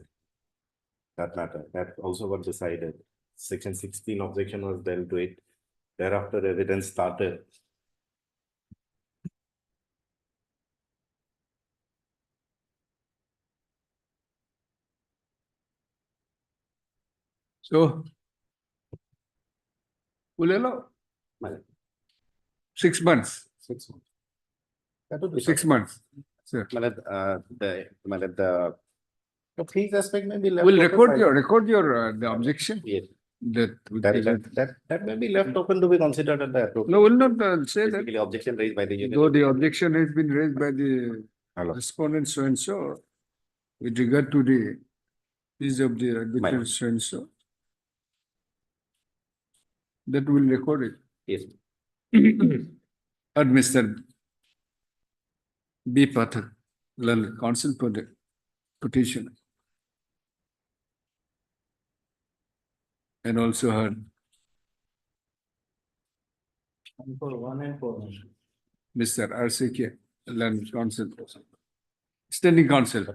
Speaker 16: That matter, that also got decided. Section 16 objection was dealt with. Thereafter, evidence started.
Speaker 2: So, will allow 6 months,
Speaker 16: 6 months. That would be
Speaker 2: 6 months. Sir,
Speaker 16: the fees aspect may be left.
Speaker 2: we'll
Speaker 16: open by-
Speaker 2: record your the objection.
Speaker 16: Yes.
Speaker 2: That,
Speaker 16: That may be left open to be considered at the appropriate.
Speaker 2: no, will not say that.
Speaker 16: Basically, objection raised by the union.
Speaker 2: Though the objection has been raised by the
Speaker 16: Hello.
Speaker 2: respondent so and so, with regard to the fees of the arbitration so and so, that will record it.
Speaker 16: Yes.
Speaker 2: Or Mr. B. Pathak, learned counsel for the petition. And also heard
Speaker 10: For 1 and 4.
Speaker 2: Mr. RCK, learned counsel, standing counsel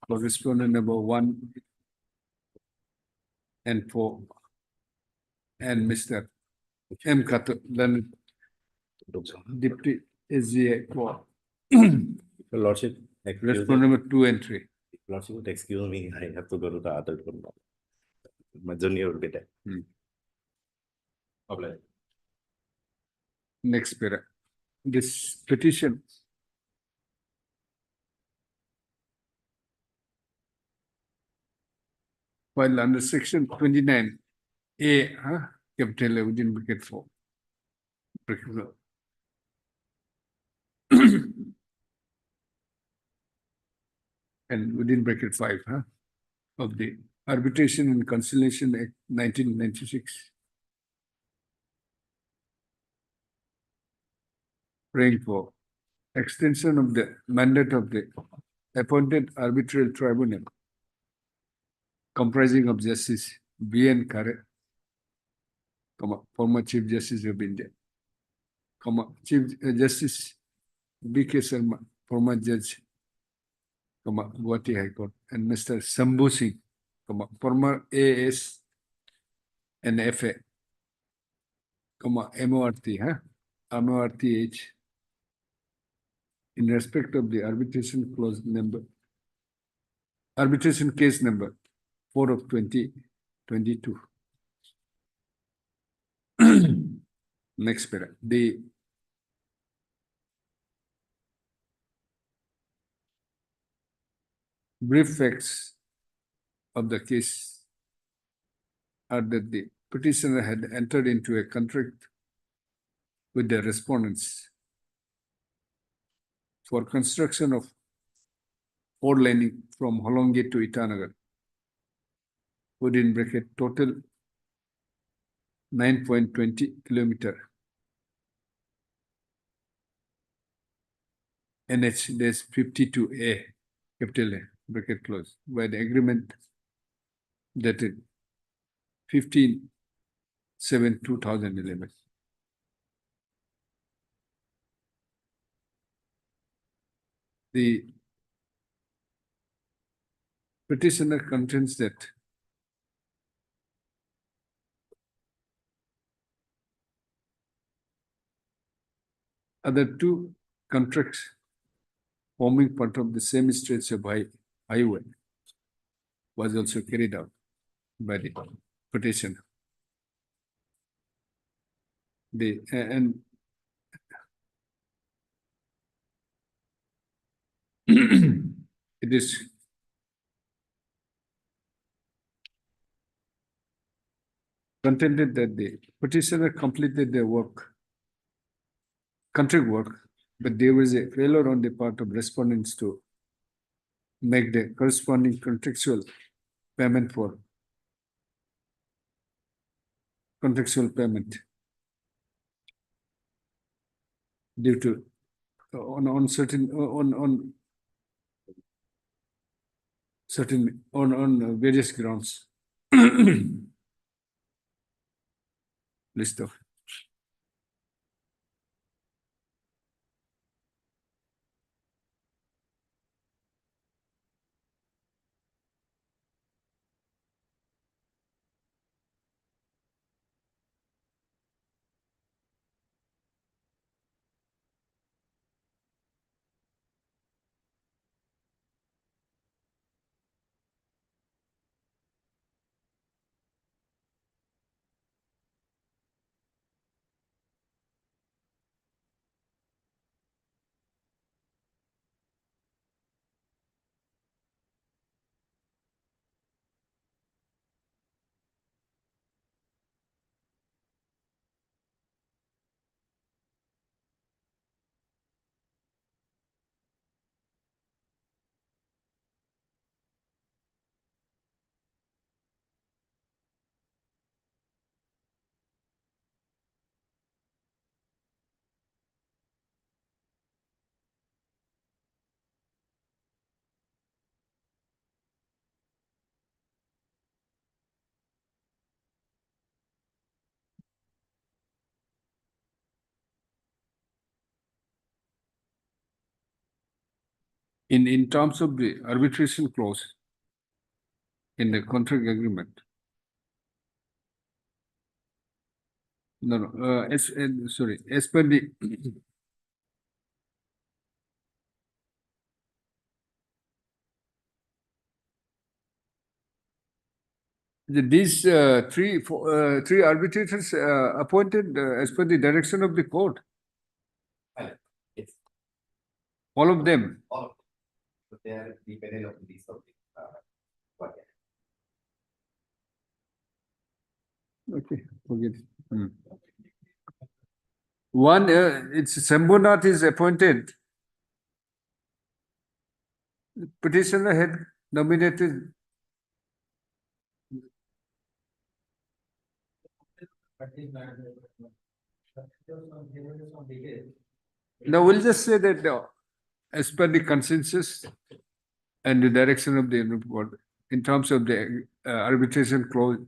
Speaker 2: for respondent number 1 and 4. And Mr. M. Kato, learned deputy SGA for
Speaker 16: Your Lordship, excuse
Speaker 2: respondent number 2 and 3.
Speaker 16: Lordship, would excuse me, I have to go to the other room. My junior will be there.
Speaker 2: Apply. Next para. This petition while under section 29A, capital A within bracket 4. And within bracket 5, of the Arbitration and Conciliation Act 1996. Praying for extension of the mandate of the appointed arbitral tribunal comprising of Justice B.N. Kare, former Chief Justice of India, Chief Justice B.K. Sharma, former Judge, Guwahati High Court, and Mr. Sambhu Singh, former AS and FA, MORTH, in respect of the arbitration clause number, arbitration case number 4 of 2022. Next para. The brief facts of the case are that the petitioner had entered into a contract with the respondents for construction of 4-laning from Holonge to Itanagar, within bracket total 9.20 kilometer. NH-52A, capital A, bracket close, by the agreement dated 15/7/2011. The petitioner contends that other two contracts forming part of the same stretch of highway was also carried out by the petitioner. And it is contended that the petitioner completed their work, contract work, but there was a failure on the part of respondents to make the corresponding contractual payment for contractual payment. due to on certain on various grounds. List of. In terms of the arbitration clause in the contract agreement. No, sorry, as per the these three arbitrators appointed as per the direction of the court.
Speaker 5: Yes.
Speaker 2: All of them.
Speaker 5: All. But they are dependent on this of the what?
Speaker 2: Okay, forget it. One, it's Sambhunath is appointed. Petitioner had nominated. Now we'll just say that as per the consensus and the direction of the court, in terms of the arbitration clause,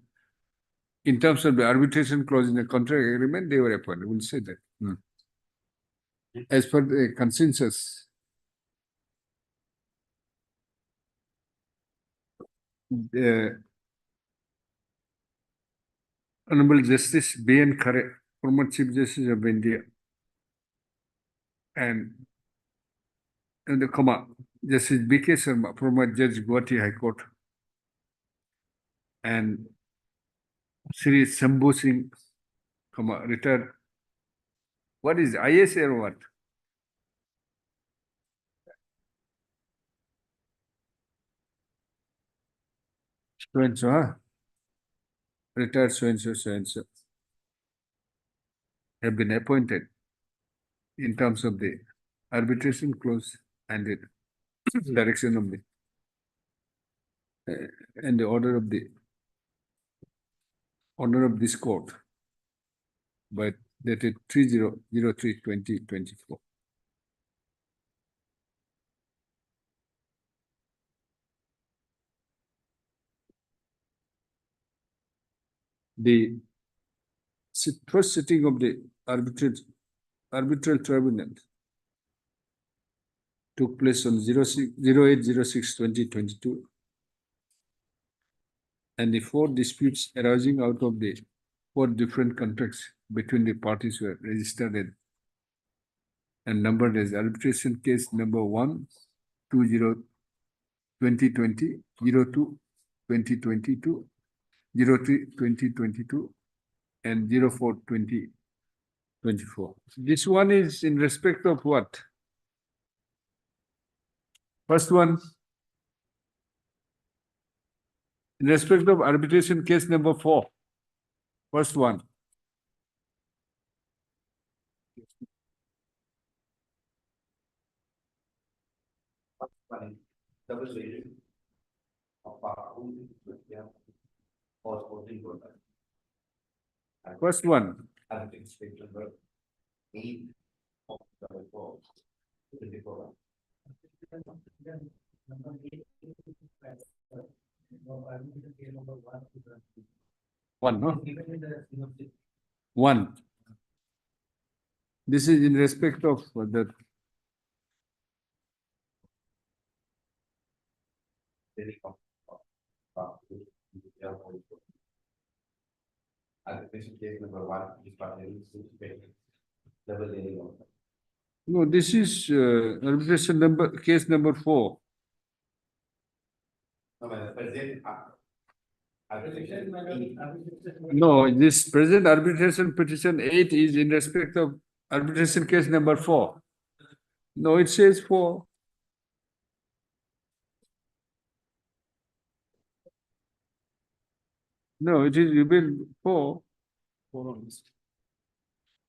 Speaker 2: in terms of the arbitration clause in the contract agreement, they were appointed. We'll say that. As per the consensus, the Honorable Justice B.N. Khare, former Chief Justice of India, and the comma, Justice B.K. Sharma, former Judge Guwahati High Court, and Sri Shambhu Singh, comma, retired. What is IS or what? So and so, huh? Retired so and so have been appointed in terms of the arbitration clause and the direction of the and the order of this court by dated 30/03/2024. The first sitting of the arbitral tribunal took place on 08/06/2022, and the 4 disputes arising out of the 4 different contracts between the parties were registered and numbered as arbitration case number 1, 2020, 02, 2022, 03, 2022, and 04, 2024. This one is in respect of what? First one, in respect of arbitration case number 4. First one. First one. One, no? One. This is in respect of the
Speaker 16: Arbitration case number 1 is double hearing of.
Speaker 2: no, this is arbitration number, case number 4.
Speaker 16: No, but present, arbitration.
Speaker 2: No, this present arbitration petition 8 is in respect of arbitration case number 4. No, it says 4. No, it is given 4.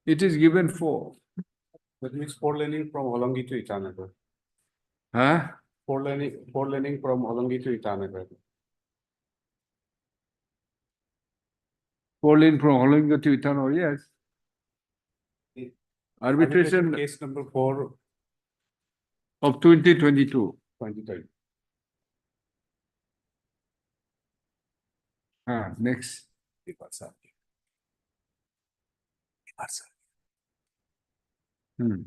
Speaker 2: It is given 4.
Speaker 9: That means four laning from Hollongi to Itanagar.
Speaker 2: Huh?
Speaker 9: Four laning from Hollongi to Itanagar.
Speaker 2: 4 lane from Hollongi to Itano, yes. Arbitration
Speaker 9: Case number 4,
Speaker 2: of 2022.
Speaker 9: 2030.
Speaker 2: Next. Hmm.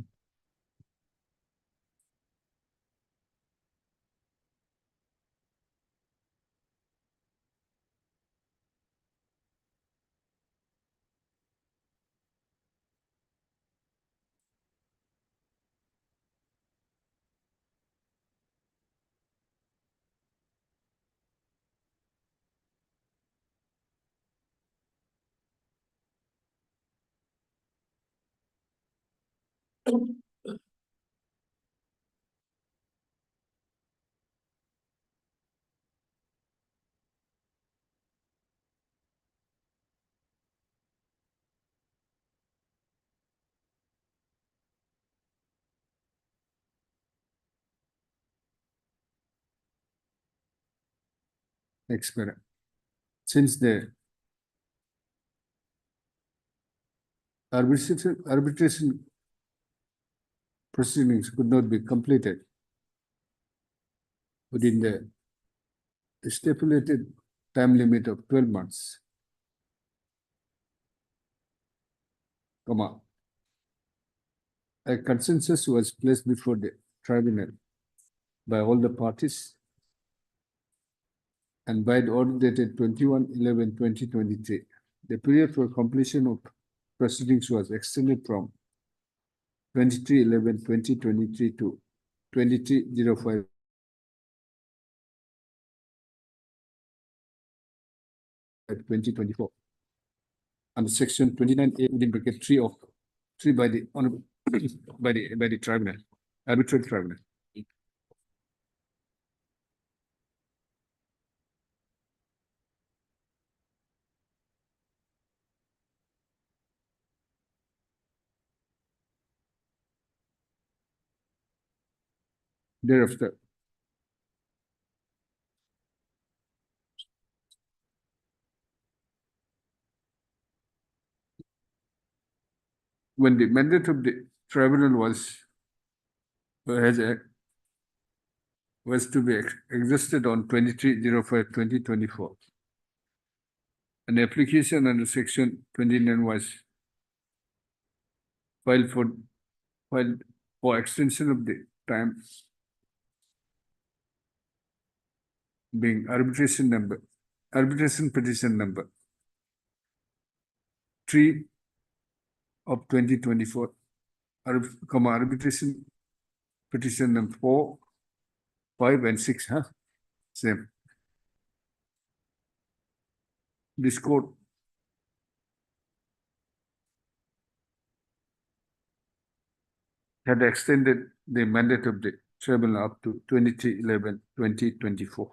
Speaker 2: Experiment. Since the arbitration proceedings could not be completed within the stipulated time limit of 12 months, a consensus was placed before the tribunal by all the parties, and by the order dated 21/11/2023, the period for completion of proceedings was extended from 23/11/2023 to 23/05. At 2024, under section 29A within bracket 3 of 3 by the honorable by the tribunal, arbitrary tribunal. Thereafter, when the mandate of the tribunal was to be exhausted on 23/05/2024, an application under section 29 was filed for extension of the time, being arbitration petition number 3 of 2024, arbitration petition number 4, 5, and 6, same. This court had extended the mandate of the tribunal up to 23/11/2024.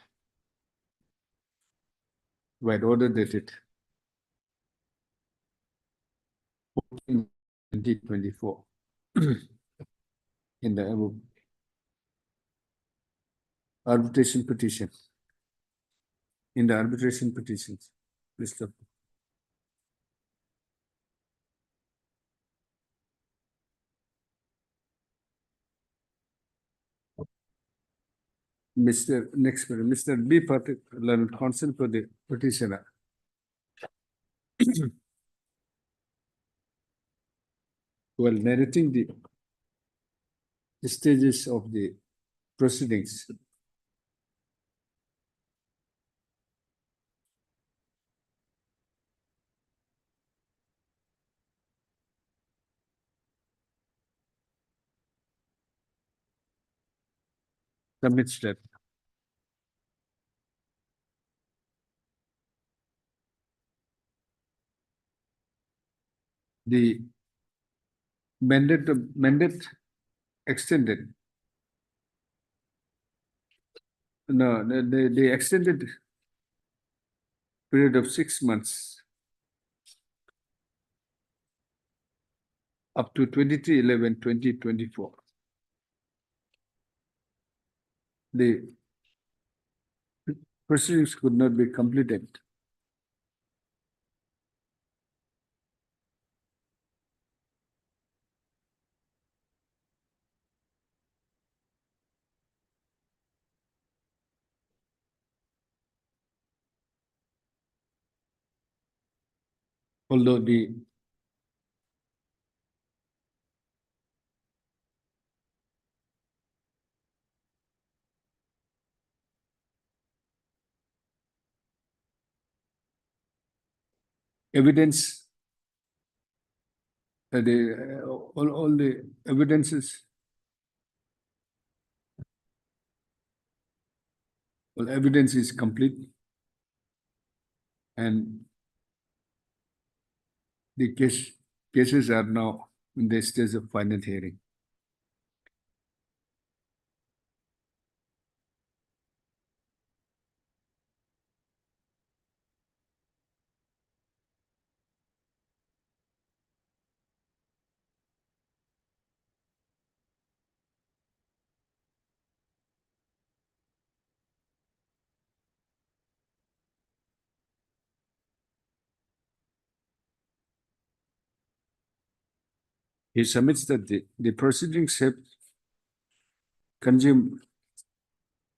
Speaker 2: By order dated 2024 in the above arbitration petition. In the arbitration petitions, list of Mr. B. Patrick, learned counsel for the petitioner. While narrating the stages of the proceedings, submits that the mandate extended. No, the extended period of 6 months up to 23/11/2024. The proceedings could not be completed. Although the evidence, all the evidences, well, evidence is complete, and the cases are now in the stage of final hearing. He submits that the proceedings have consumed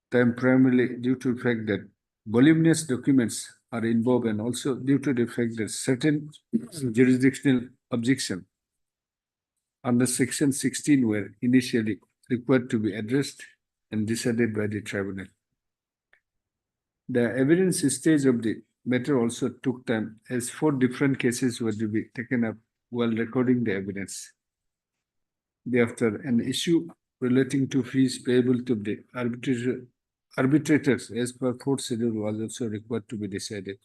Speaker 2: time primarily due to the fact that voluminous documents are involved, and also due to the fact that certain jurisdictional objections under Section 16 were initially required to be addressed and decided by the tribunal. The evidence stage of the matter also took time, as 4 different cases were to be taken up while recording the evidence. Thereafter, an issue relating to fees payable to the arbitrators as per court schedule was also required to be decided.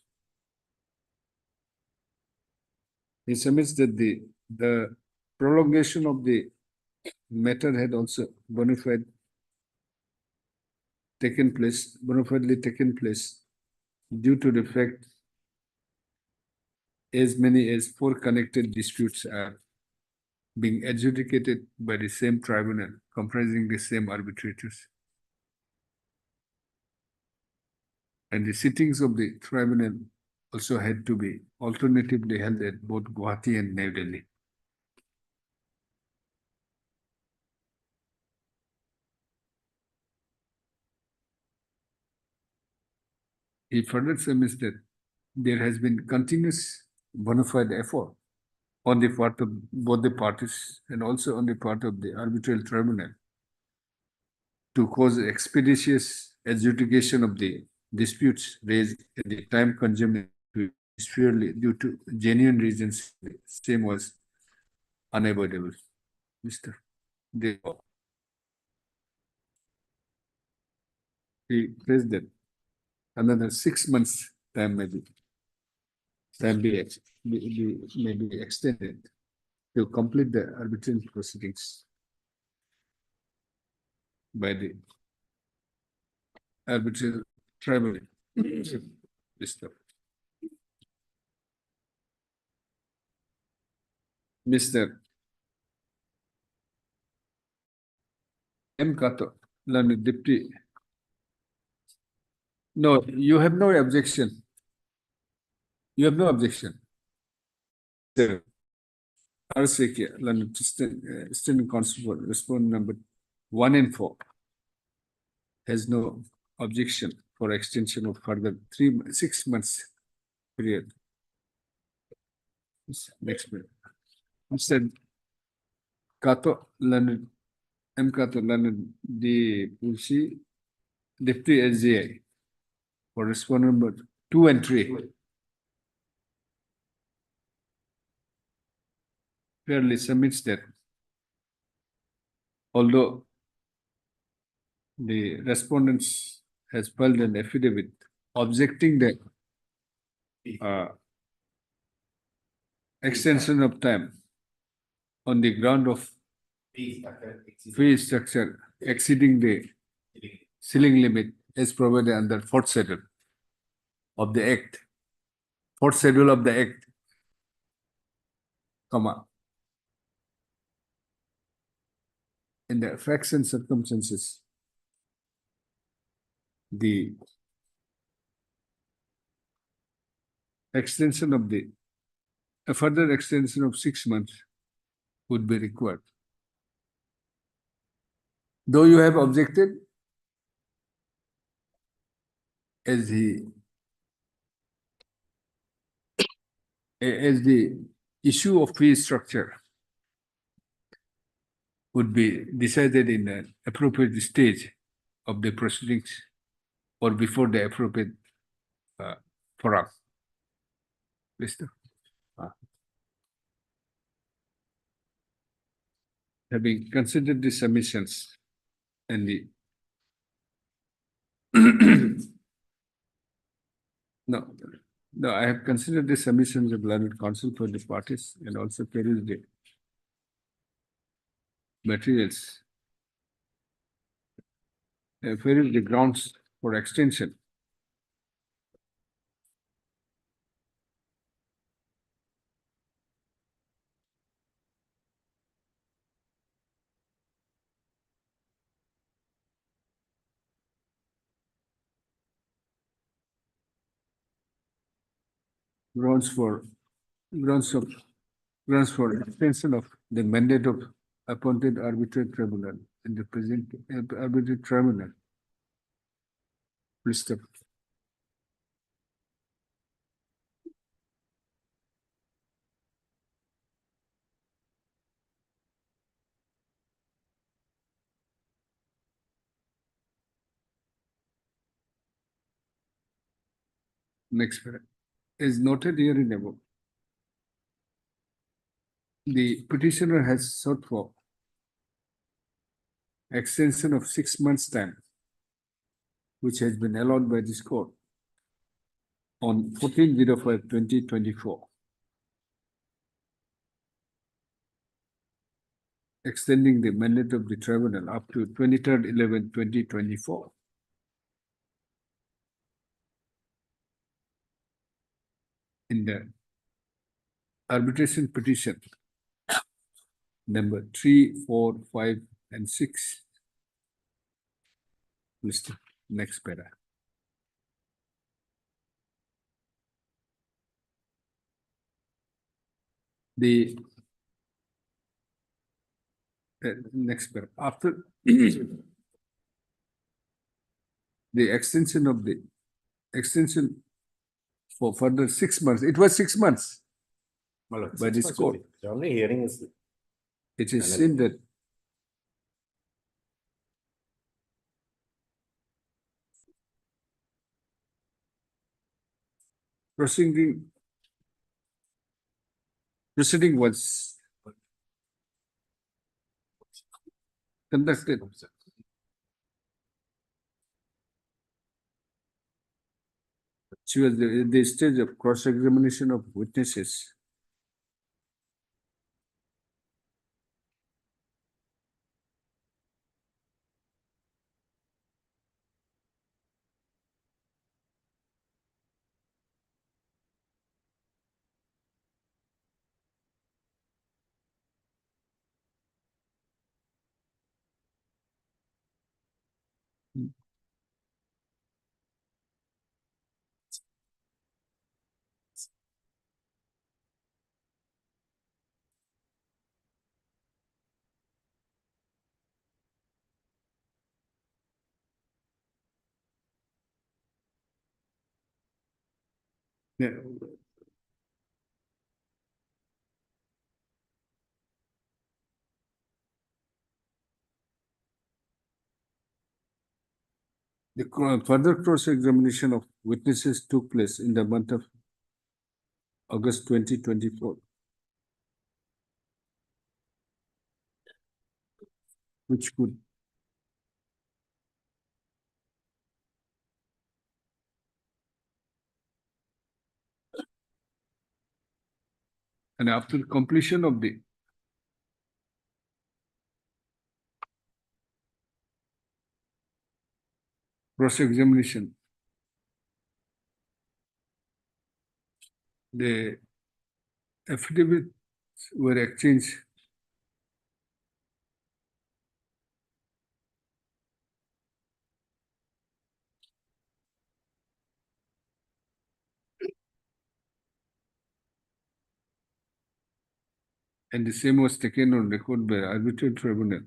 Speaker 2: He submits that the prolongation of the matter had also bona fidely taken place due to the fact as many as 4 connected disputes are being adjudicated by the same tribunal comprising the same arbitrators. And the sittings of the tribunal also had to be alternatively held at both Guwahati and New Delhi. He further submits that there has been continuous bona fide effort on the part of both the parties and also on the part of the arbitral tribunal to cause expeditious adjudication of the disputes raised at the time consuming purely due to genuine reasons. The same was unavoidable. Mr. He praised that another 6 months time may be extended to complete the arbitration proceedings by the arbitral tribunal. Mr. M. Kato, learned deputy. No, you have no objection. You have no objection. Sir, RCK, learned student constable, respondent number 1 and 4, has no objection for extension of further 6 months period. Next minute. Mr. Kato Leonard, M. Kato Leonard, the Pulsi, Deputy SGI, for respondent number 2 and 3. Clearly submits that although the respondents has filed an affidavit objecting the extension of time on the ground of fee structure exceeding the ceiling limit as provided under fourth schedule of the Act. Fourth schedule of the Act, comma. In the facts and circumstances, the extension of a further extension of 6 months would be required. Though you have objected, as the issue of fee structure would be decided in an appropriate stage of the proceedings or before the appropriate forum. Mr. Having considered the submissions and the no, I have considered the submissions of learned counsel for the parties and also perused the materials. Perused the grounds for extension. Grounds for extension of the mandate of appointed arbitrary tribunal in the present arbitrary tribunal. Please stop. Next paragraph. Is noted here in above. The petitioner has sought for extension of 6 months' time, which has been allowed by this court on 14/05/2024. Extending the mandate of the tribunal up to 23rd/11/2024. In the arbitration petition number 3, 4, 5, and 6. Mr. Next para. The next para. After the extension for further 6 months. It was 6 months by this court.
Speaker 16: The only hearing is.
Speaker 2: It is seen that proceeding was conducted she was the stage of cross-examination of witnesses. Yeah. Further cross-examination of witnesses took place in the month of August 2024, which could and after completion of the cross-examination, the affidavits were exchanged and the same was taken on record by Arbitration Tribunal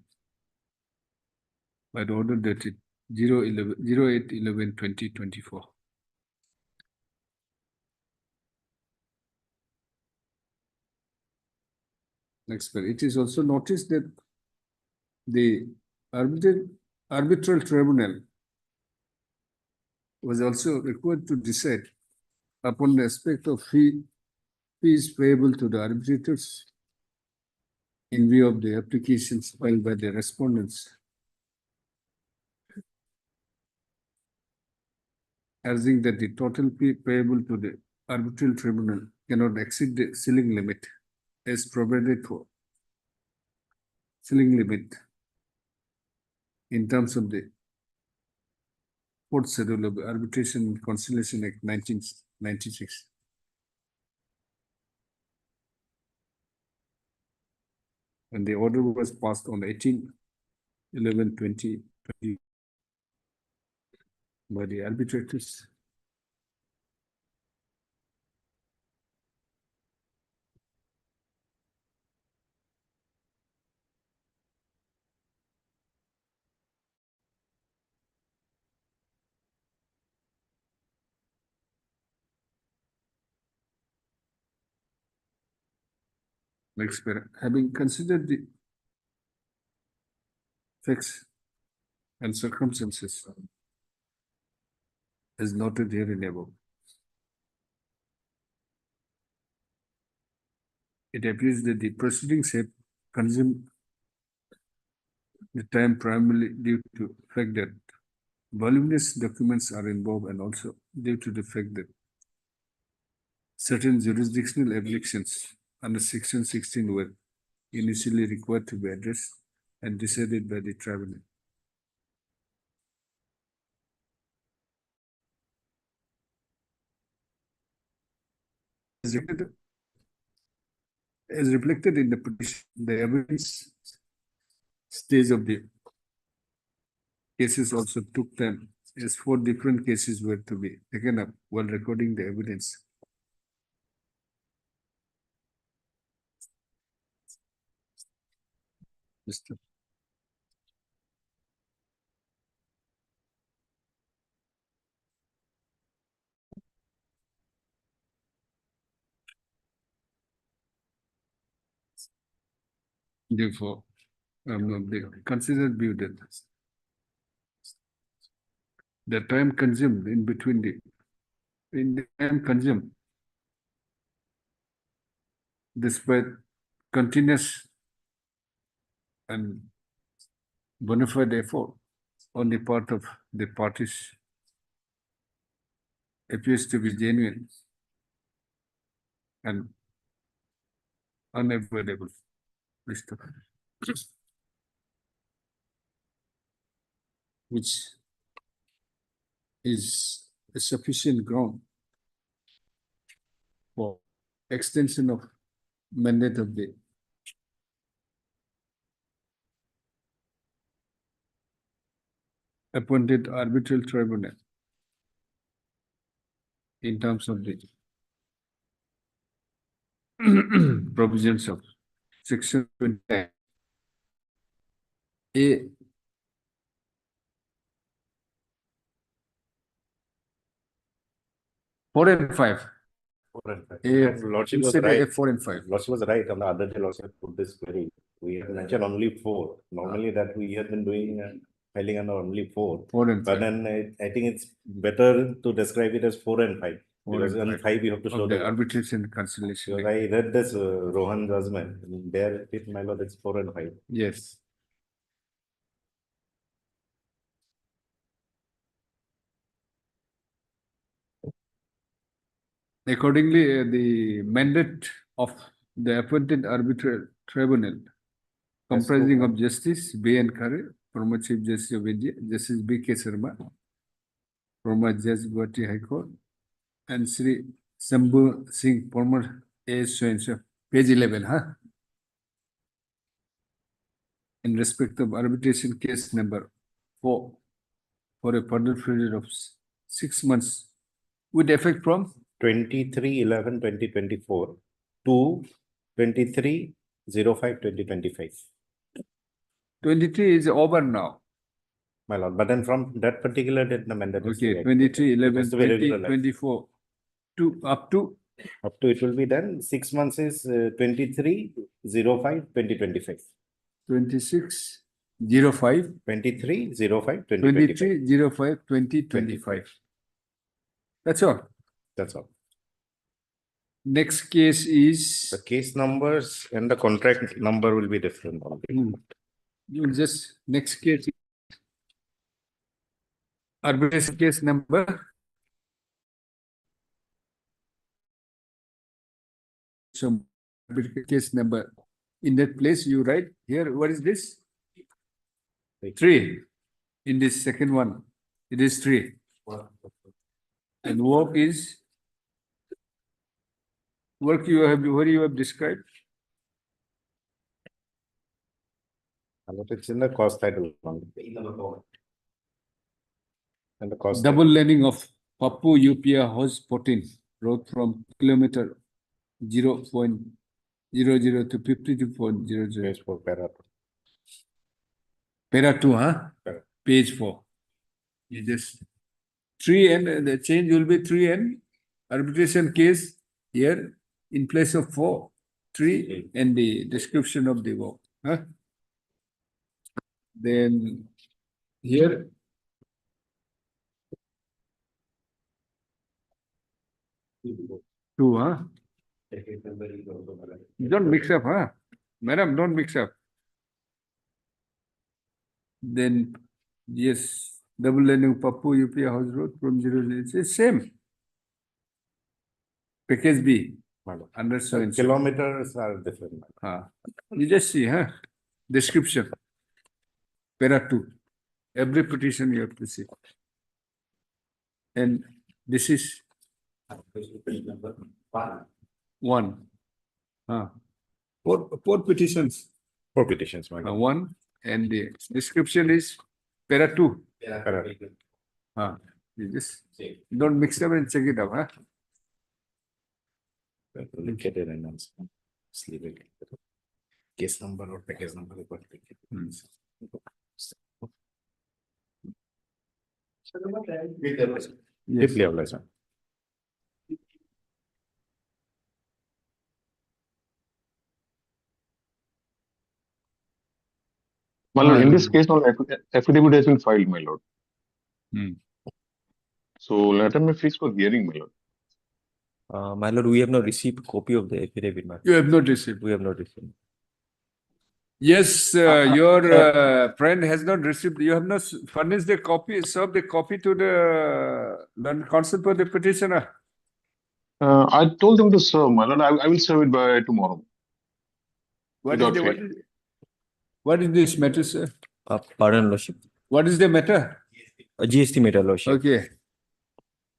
Speaker 2: by the order dated 08/11/2024. Next, but it is also noticed that the arbitral tribunal was also required to decide upon the aspect of fees payable to the arbitrators in view of the applications filed by the respondents, urging that the total fee payable to the arbitral tribunal cannot exceed the ceiling limit as provided for ceiling limit in terms of the fourth schedule of Arbitration and Conciliation Act 1996. And the order was passed on 18/11/2020 by the arbitrators. Next, having considered the facts and circumstances as noted here in above, it appears that the proceedings have consumed the time primarily due to the fact that voluminous documents are involved and also due to the fact that certain jurisdictional objections under Section 16 were initially required to be addressed and decided by the tribunal. As reflected in the petition, the evidence stage of the cases also took time, as 4 different cases were to be taken up while recording the evidence. Mr. Therefore, the considered view that the time consumed in between the time consumed despite continuous and bona fide effort on the part of the parties appears to be genuine and unavoidable. Mr. Which is a sufficient ground for extension of mandate of the appointed arbitral tribunal in terms of the provisions of Section 29 A 4 and 5
Speaker 16: Lordship was
Speaker 2: Instead
Speaker 16: right.
Speaker 2: of 4 and 5.
Speaker 16: Lordship was right on the other day. Lordship put this query. We have mentioned only 4. Normally that we have been doing filing under only 4.
Speaker 2: 4 and 5.
Speaker 16: But then I think it's better to describe it as 4 and 5.
Speaker 2: 4
Speaker 16: Because
Speaker 2: and
Speaker 16: on 5 you have to show
Speaker 2: of the
Speaker 16: the
Speaker 2: arbitration conciliation.
Speaker 16: Because I read this Rohan judgment. There, it my lord, it's 4 and 5.
Speaker 2: Yes. Accordingly, the mandate of the appointed arbitral tribunal comprising of Justice B. N. Khare, former Chief Justice of India, Justice B. K. Sharma, former Judge Guwahati High Court, and Sri Sambhu Singh, former A.S. So-and-so, page 11, huh? In respect of arbitration case number 4 for a further period of 6 months with effect from
Speaker 16: 23/11/2024 to 23/05/2025.
Speaker 2: 23 is over now.
Speaker 16: My lord, but then from that particular date, the mandate is
Speaker 2: Okay,
Speaker 16: to
Speaker 2: 23/11/2024 to up to
Speaker 16: it will be then 6 months is 23/05/2025.
Speaker 2: 26/05
Speaker 16: 23/05/2025.
Speaker 2: 23/05/2025. That's all.
Speaker 16: That's all.
Speaker 2: Next case is
Speaker 16: The case numbers and the contract number will be different.
Speaker 2: you will just next case arbitration case number. So case number in that place you write here. What is this? 3. In this second one, it is 3. And work is work you have where you have described.
Speaker 16: It's in the cost title. And the cost
Speaker 2: Double laning of Papu UPA House 14 road from kilometer 0.00 to 52.00.
Speaker 16: for para.
Speaker 2: Para 2, huh? Page 4. You just 3 and the change will be 3 and arbitration case here in place of 4, 3 and the description of the work. Huh? Then here 2, huh? Don't mix up, huh? Madam, don't mix up. Then, yes, double laning Papu UPA House Road from 00. It's same. Package B. Under so
Speaker 16: Kilometers are different.
Speaker 2: You just see, huh? Description. Para 2. Every petition you have to see. And this is 1. Four petitions.
Speaker 16: 4 petitions.
Speaker 2: 1 and the description is para 2. You just don't mix them and check it up, huh?
Speaker 16: Look at it and answer. Sleep it. Case number or package number.
Speaker 2: Yes.
Speaker 17: My lord, in this case, no affidavit has been filed, my lord. So letter may fix for hearing, my lord.
Speaker 5: My lord, we have not received copy of the affidavit.
Speaker 2: You have not received.
Speaker 5: We have not received.
Speaker 2: Yes, your friend has not received. You have not furnished the copy, served the copy to the counsel for the petitioner.
Speaker 17: I told them to serve, my lord. I will serve it by tomorrow.
Speaker 2: What is this matter, sir?
Speaker 5: Pardon, Lordship.
Speaker 2: What is the matter?
Speaker 5: A GST matter, Lordship.
Speaker 2: Okay.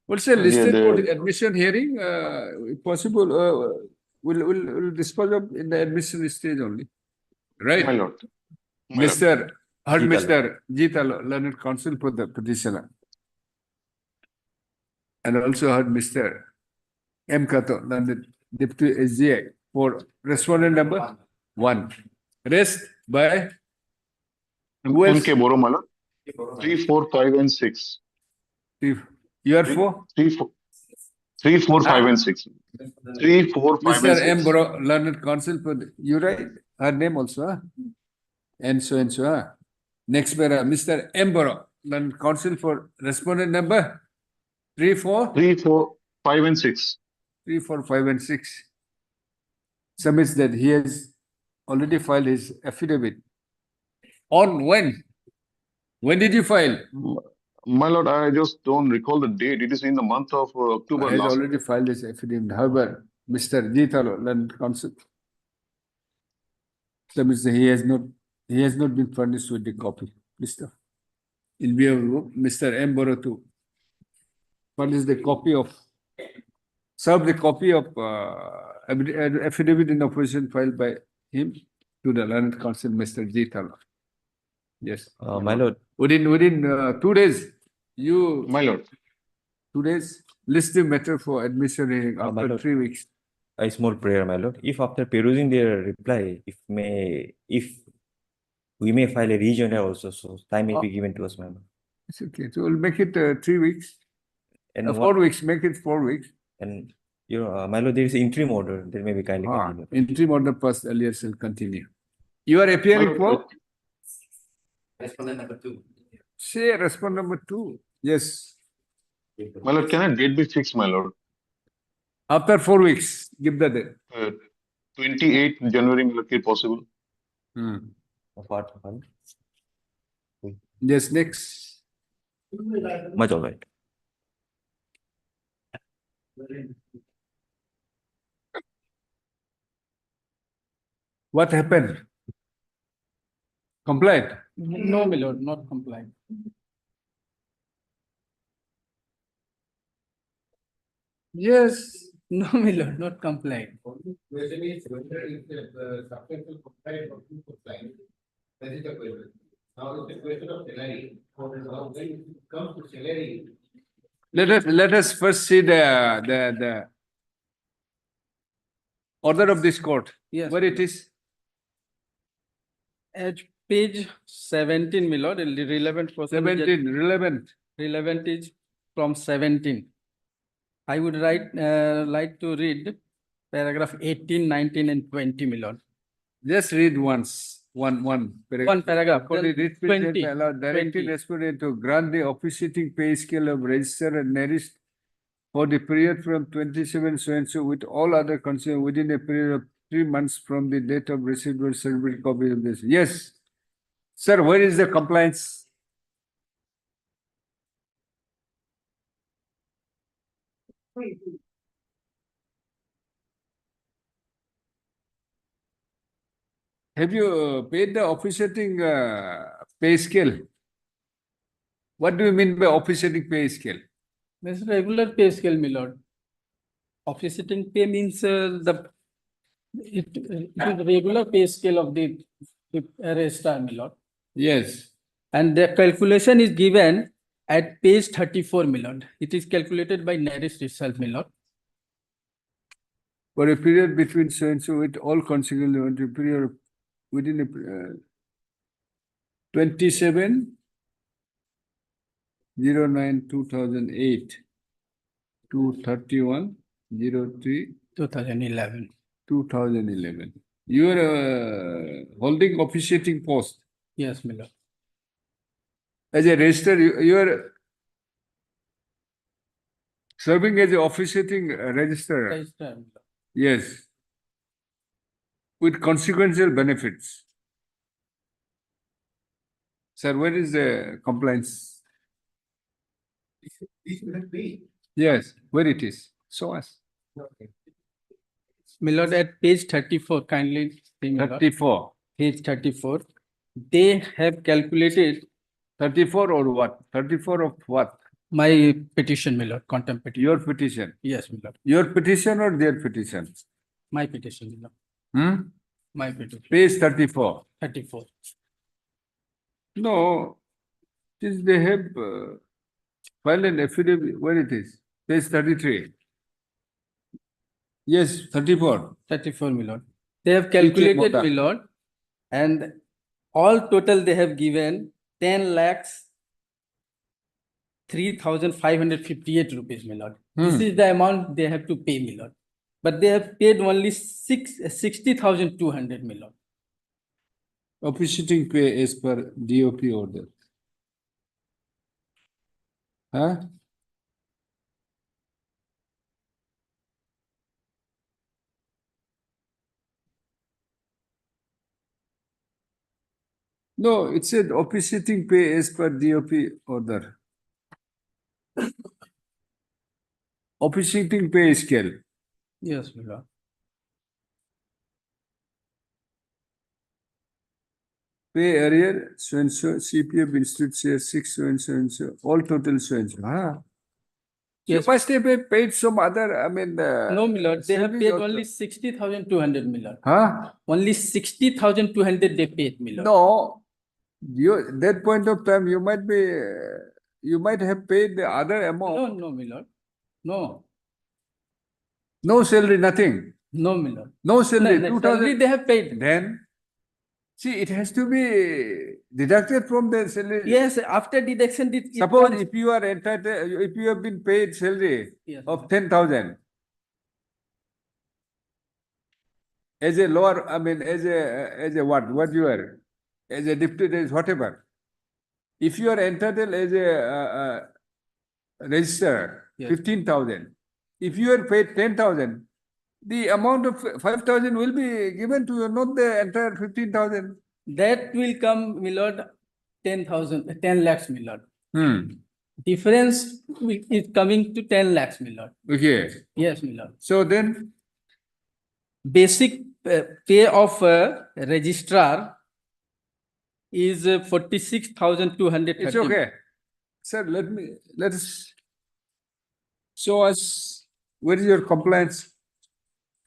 Speaker 2: What's the listed for the admission hearing? If possible, we'll dispose of in the admission stage only. Right?
Speaker 17: My lord.
Speaker 2: Mr. Jita, learned counsel for the petitioner. And also heard Mr. M. Kato, learned deputy SGI for respondent number 1. Rest by
Speaker 17: MK Boro, my lord. 3, 4, 5, and 6.
Speaker 2: You are 4?
Speaker 17: 3, 3, 4, 5, and 6. 3, 4, 5, and
Speaker 2: Mr.
Speaker 17: 6.
Speaker 2: Mboro, learned counsel for, you write her name also, huh? And so, huh? Next para, Mr. Mboro, learned counsel for respondent number 3, 4,
Speaker 17: 3, 4, 5, and 6.
Speaker 2: 3, 4, 5, and 6. Submits that he has already filed his affidavit. On when? When did you file?
Speaker 17: My lord, I just don't recall the date. It is in the month of October
Speaker 2: Has
Speaker 17: last.
Speaker 2: already filed his affidavit. However, Mr. Jitalo, learned counsel, submits that he has not been furnished with the copy. Mr. In view of Mr. Mboro to furnish the copy of, serve the copy of affidavit in opposition filed by him to the learned counsel, Mr. Jitalo. Yes.
Speaker 5: My lord,
Speaker 2: Within 2 days, you.
Speaker 17: My lord.
Speaker 2: 2 days, list the matter for admission hearing
Speaker 5: my
Speaker 2: after
Speaker 5: lord.
Speaker 2: 3 weeks.
Speaker 5: a small prayer, my lord. If after perusing their reply, if we may file a rejoinder also, so time may be given to us, my lord.
Speaker 2: It's okay. So we'll make it 3 weeks.
Speaker 5: And
Speaker 2: 4 weeks, make it 4 weeks.
Speaker 5: And my lord, there is an interim order that may be kindly continued.
Speaker 2: Interim order passed earlier shall continue. You are appearing for?
Speaker 5: Respondent number 2.
Speaker 2: Say respondent number 2. Yes.
Speaker 17: My lord, can a date be fixed, my lord?
Speaker 2: After 4 weeks, give the date.
Speaker 17: 28 January, will it be possible?
Speaker 5: Apart from
Speaker 2: Yes, next.
Speaker 5: much all right.
Speaker 2: What happened? Complaint?
Speaker 10: No, my lord, not compliant.
Speaker 2: Yes.
Speaker 10: No, my lord, not compliant.
Speaker 8: Question is whether if the substantial compliant or too compliant, that is the question. Now it's a question of salary. Now when it comes to salary,
Speaker 2: Let us first see the order of this court.
Speaker 10: Yes.
Speaker 2: Where it is?
Speaker 10: At page 17, my lord, the relevant portion.
Speaker 2: 17, relevant.
Speaker 10: Relevant is from 17. I would like to read paragraph 18, 19, and 20, my lord.
Speaker 2: Just read once, one paragraph.
Speaker 10: One paragraph,
Speaker 2: For the
Speaker 10: then
Speaker 2: recipient
Speaker 10: 20,
Speaker 2: allowed directing
Speaker 10: 20.
Speaker 2: respondent to grant the officiating pay scale of register and nearest for the period from 27 so and so with all other concerns within a period of 3 months from the date of receipt or certificate copy of this. Yes. Sir, where is the compliance? Have you paid the officiating pay scale? What do you mean by officiating pay scale?
Speaker 10: This is regular pay scale, my lord. Officiating pay means it is regular pay scale of the registrar, my lord.
Speaker 2: Yes.
Speaker 10: And the calculation is given at page 34, my lord. It is calculated by NARIS itself, my lord.
Speaker 2: For a period between so and so with all consequent period within a 27/09/2008 to 31/03
Speaker 10: 2011.
Speaker 2: 2011. You are holding officiating post.
Speaker 10: Yes, my lord.
Speaker 2: As a register, you are serving as a officiating registrar.
Speaker 10: Registrar, my lord.
Speaker 2: Yes. With consequential benefits. Sir, where is the compliance?
Speaker 8: this will be.
Speaker 2: Yes, where it is? Show us.
Speaker 10: My lord, at page 34, kindly see, my lord.
Speaker 2: 34.
Speaker 10: Page 34. They have calculated
Speaker 2: 34 or what? 34 of what?
Speaker 10: my petition, my lord, contempt petition.
Speaker 2: Your petition.
Speaker 10: Yes, my lord.
Speaker 2: Your petition or their petition?
Speaker 10: My petition, my lord.
Speaker 2: Hmm?
Speaker 10: My petition.
Speaker 2: Page 34.
Speaker 10: 34.
Speaker 2: No, since they have filed an affidavit, where it is? Page 33. Yes, 34.
Speaker 10: 34, my lord. They have calculated, my lord, and all total they have given 10 lakhs 3,558 rupees, my lord. This is the amount they have to pay, my lord. But they have paid only 60,200, my lord.
Speaker 2: Officiating pay as per DOP order. Huh? No, it said officiating pay as per DOP order. Officiating pay scale.
Speaker 10: Yes, my lord.
Speaker 2: Pay area, so and so, CPF Institute share 6, so and so, all total so and so. Huh?
Speaker 10: Yes.
Speaker 2: You must have paid some other, I mean.
Speaker 10: No, my lord, they have
Speaker 2: saving
Speaker 10: paid
Speaker 2: also.
Speaker 10: only 60,200, my lord.
Speaker 2: Huh?
Speaker 10: Only 60,200 they paid, my lord.
Speaker 2: No, you, that point of time, you might be, you might have paid the other amount.
Speaker 10: No, no, my lord. No,
Speaker 2: No salary, nothing.
Speaker 10: no, my lord.
Speaker 2: No salary,
Speaker 10: No,
Speaker 2: 2,000.
Speaker 10: salary they have paid.
Speaker 2: Then, see, it has to be deducted from the salary.
Speaker 10: Yes, after deduction, it
Speaker 2: Suppose
Speaker 10: comes-
Speaker 2: if you are entitled, if you have been paid salary
Speaker 10: Yes.
Speaker 2: of 10,000 as a lower, I mean, as a what you are, as a deputy, as whatever. If you are entitled as a register,
Speaker 10: Yes.
Speaker 2: 15,000. If you are paid 10,000, the amount of 5,000 will be given to you, not the entire 15,000.
Speaker 10: that will come, my lord, 10,000, 10 lakhs, my lord. Difference is coming to 10 lakhs, my lord.
Speaker 2: Okay.
Speaker 10: Yes, my lord.
Speaker 2: So then,
Speaker 10: Basic pay of registrar is 46,230.
Speaker 2: it's okay. Sir, let us show us, where is your compliance?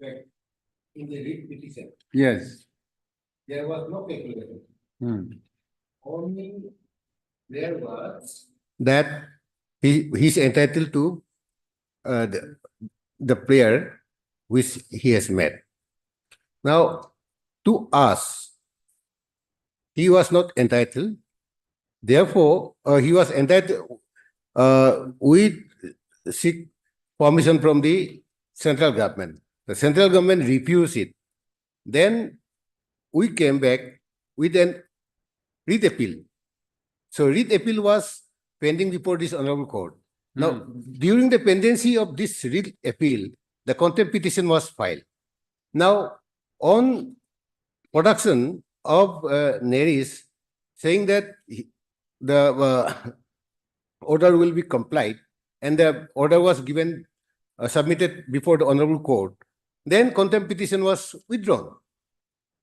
Speaker 8: In the writ petition,
Speaker 2: Yes.
Speaker 8: there was no calculation. Only there was that he's entitled to the player which he has met. Now, to us, he was not entitled. Therefore, he was entitled. We seek permission from the central government. The central government refused it. Then we came back with an writ appeal. So writ appeal was pending before this honorable court. Now, during the pendency of this writ appeal, the contempt petition was filed. Now, on production of Neris saying that the order will be complied and the order was given, submitted before the honorable court, then contempt petition was withdrawn.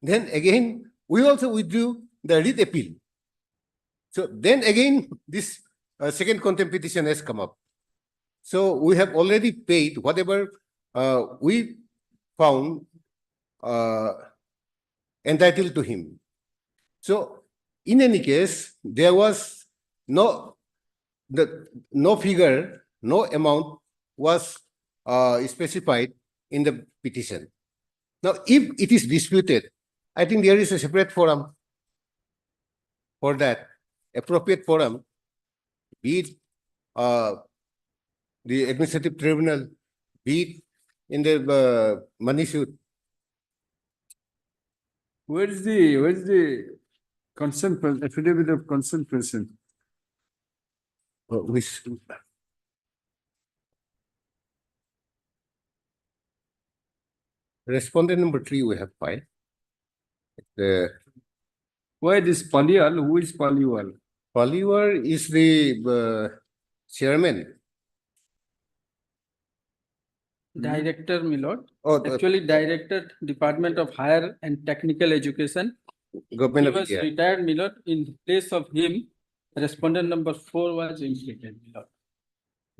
Speaker 8: Then again, we also withdrew the writ appeal. So then again, this second contempt petition has come up. So we have already paid whatever we found entitled to him. So in any case, there was no figure, no amount was specified in the petition. Now, if it is disputed, I think there is a separate forum for that, appropriate forum, be it the administrative tribunal, be it in the money suit.
Speaker 2: Where is the consent, affidavit of consent person?
Speaker 8: Which respondent number 3 we have filed.
Speaker 2: Why this Paliwal? Who is Paliwal?
Speaker 8: Paliwal is the chairman.
Speaker 10: Director, my lord.
Speaker 8: Oh,
Speaker 10: Actually, Director, Department of Higher and Technical Education.
Speaker 8: Government
Speaker 10: He
Speaker 8: of
Speaker 10: was
Speaker 8: India.
Speaker 10: retired, my lord. In place of him, respondent number 4 was implemented, my lord.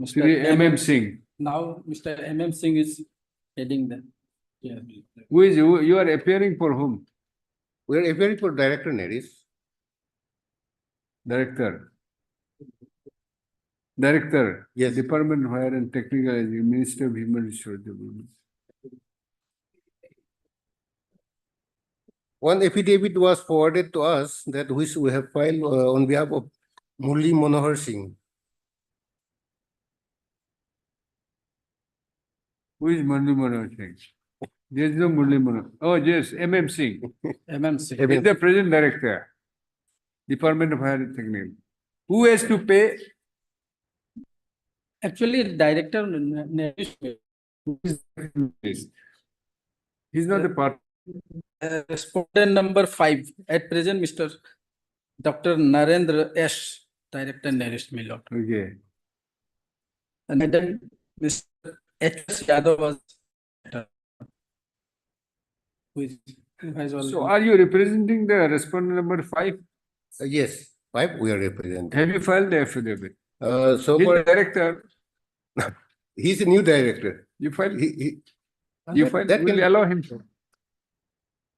Speaker 10: Mr.
Speaker 2: Shri M.M. Singh.
Speaker 10: Now, Mr. M.M. Singh is heading the. Yeah,
Speaker 2: Who is you are appearing for whom?
Speaker 8: We are appearing for Director Neris.
Speaker 2: Director. Director.
Speaker 8: Yes.
Speaker 2: Department of Higher and Technical Education, Minister of Human Resources.
Speaker 8: One affidavit was forwarded to us that which we have filed on behalf of Murli Manohar Singh.
Speaker 2: Who is Murli Manohar Singh? There is no Murli Manohar. Oh, yes, MM Singh.
Speaker 11: MMC.
Speaker 2: He is the present director, Department of Higher Technical. Who has to pay?
Speaker 11: Actually, director,
Speaker 2: He's not the part.
Speaker 11: respondent number 5, at present, Mr. Dr. Narendra S, Director Nearest Milot.
Speaker 2: Okay.
Speaker 11: And then Mr. H.S. Yadav was. Who has
Speaker 2: So
Speaker 11: already.
Speaker 2: are you representing the respondent number 5?
Speaker 8: Yes, 5 we are representing.
Speaker 2: Have you filed the affidavit?
Speaker 8: So
Speaker 2: He's
Speaker 8: for,
Speaker 2: the director.
Speaker 8: he's a new director.
Speaker 2: You filed?
Speaker 8: He,
Speaker 2: You find
Speaker 8: that
Speaker 2: will
Speaker 8: can-
Speaker 2: allow him to.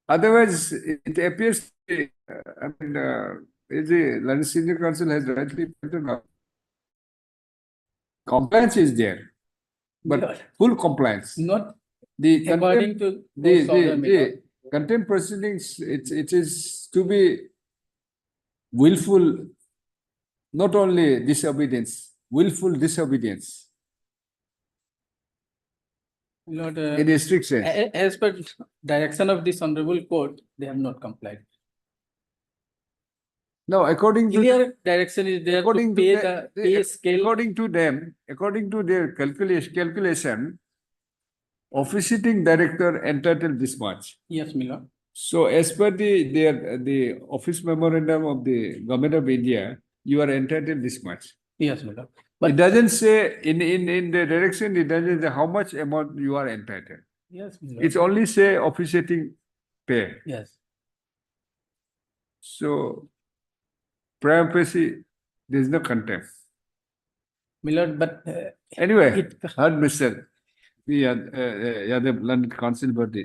Speaker 2: Otherwise, it appears, I mean, the London Senior Council has rightly pointed out. Compliance is there, but full compliance.
Speaker 11: Not
Speaker 2: The
Speaker 11: according
Speaker 2: contempt,
Speaker 11: to. those order method.
Speaker 2: the contempt proceedings, it is to be willful, not only disobedience, willful disobedience
Speaker 11: Lord,
Speaker 2: in a strict sense.
Speaker 11: as per direction of this honorable court, they have not complied.
Speaker 2: No, according to.
Speaker 11: Clear direction is there to
Speaker 2: According to
Speaker 11: pay
Speaker 2: the-
Speaker 11: the pay scale.
Speaker 2: According to them, according to their calculation, officiating director entitled this much.
Speaker 11: Yes, Milord.
Speaker 2: So as per the office memorandum of the Government of India, you are entitled this much.
Speaker 11: Yes, Milord.
Speaker 2: It doesn't say in the direction, it doesn't say how much amount you are entitled.
Speaker 11: Yes, Milord.
Speaker 2: It's only say officiating pay.
Speaker 11: Yes.
Speaker 2: So prima facie, there is no contempt.
Speaker 11: Milord, but
Speaker 2: Anyway,
Speaker 11: it-
Speaker 2: heard Mr. Yadav, London Council for the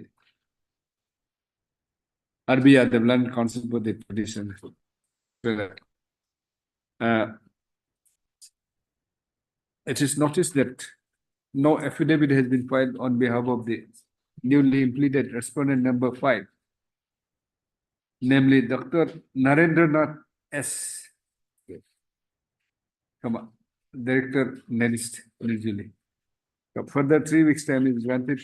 Speaker 2: RB Yadav, London Council for the petition. It is noticed that no affidavit has been filed on behalf of the newly implemented respondent number 5, namely Dr. Narendranath S. Come on, Director Nearest usually. Further 3 weeks time is granted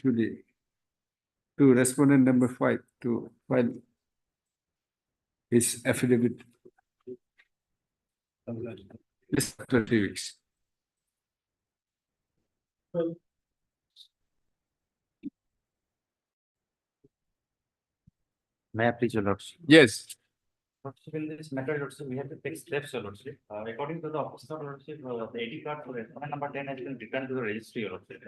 Speaker 2: to respondent number 5 to file his affidavit. This after 3 weeks.
Speaker 5: May I please, your lordship?
Speaker 2: Yes.
Speaker 5: Lordship, in this matter, lordship, we have to take steps, your lordship. According to the officer, lordship, the ID card for restaurant number 10 has been returned to the registry, your lordship.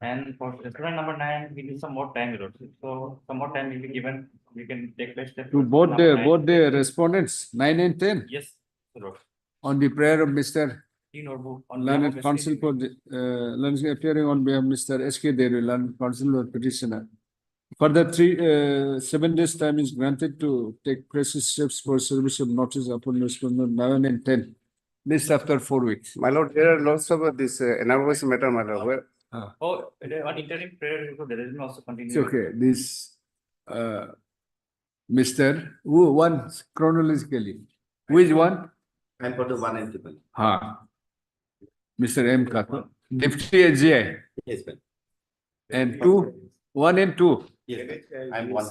Speaker 5: And for restaurant number 9, we need some more time, your lordship. So some more time will be given, we can take place step.
Speaker 2: To both the respondents, 9 and 10,
Speaker 5: Yes, your lordship.
Speaker 2: on the prayer of Mr.
Speaker 5: On
Speaker 2: Learned Counsel for the, Learned appearing on behalf of Mr. S.K. Devi, Learned Counsel or Petitioner. Further 7 days time is granted to take precise steps for service of notice upon respondent 9 and 10. This after 4 weeks.
Speaker 9: My lord, there are lots of this analogous matter, my lord, where
Speaker 5: Oh, on interim prayer, there is also continue.
Speaker 2: It's okay. This Mr. Who one chronologically? Which one?
Speaker 8: I'm for the 1 and 2.
Speaker 2: Mr. M. Kato. Deputy AGI.
Speaker 8: Yes, ma'am.
Speaker 2: And 2, 1 and 2.
Speaker 8: Yes, I'm 1.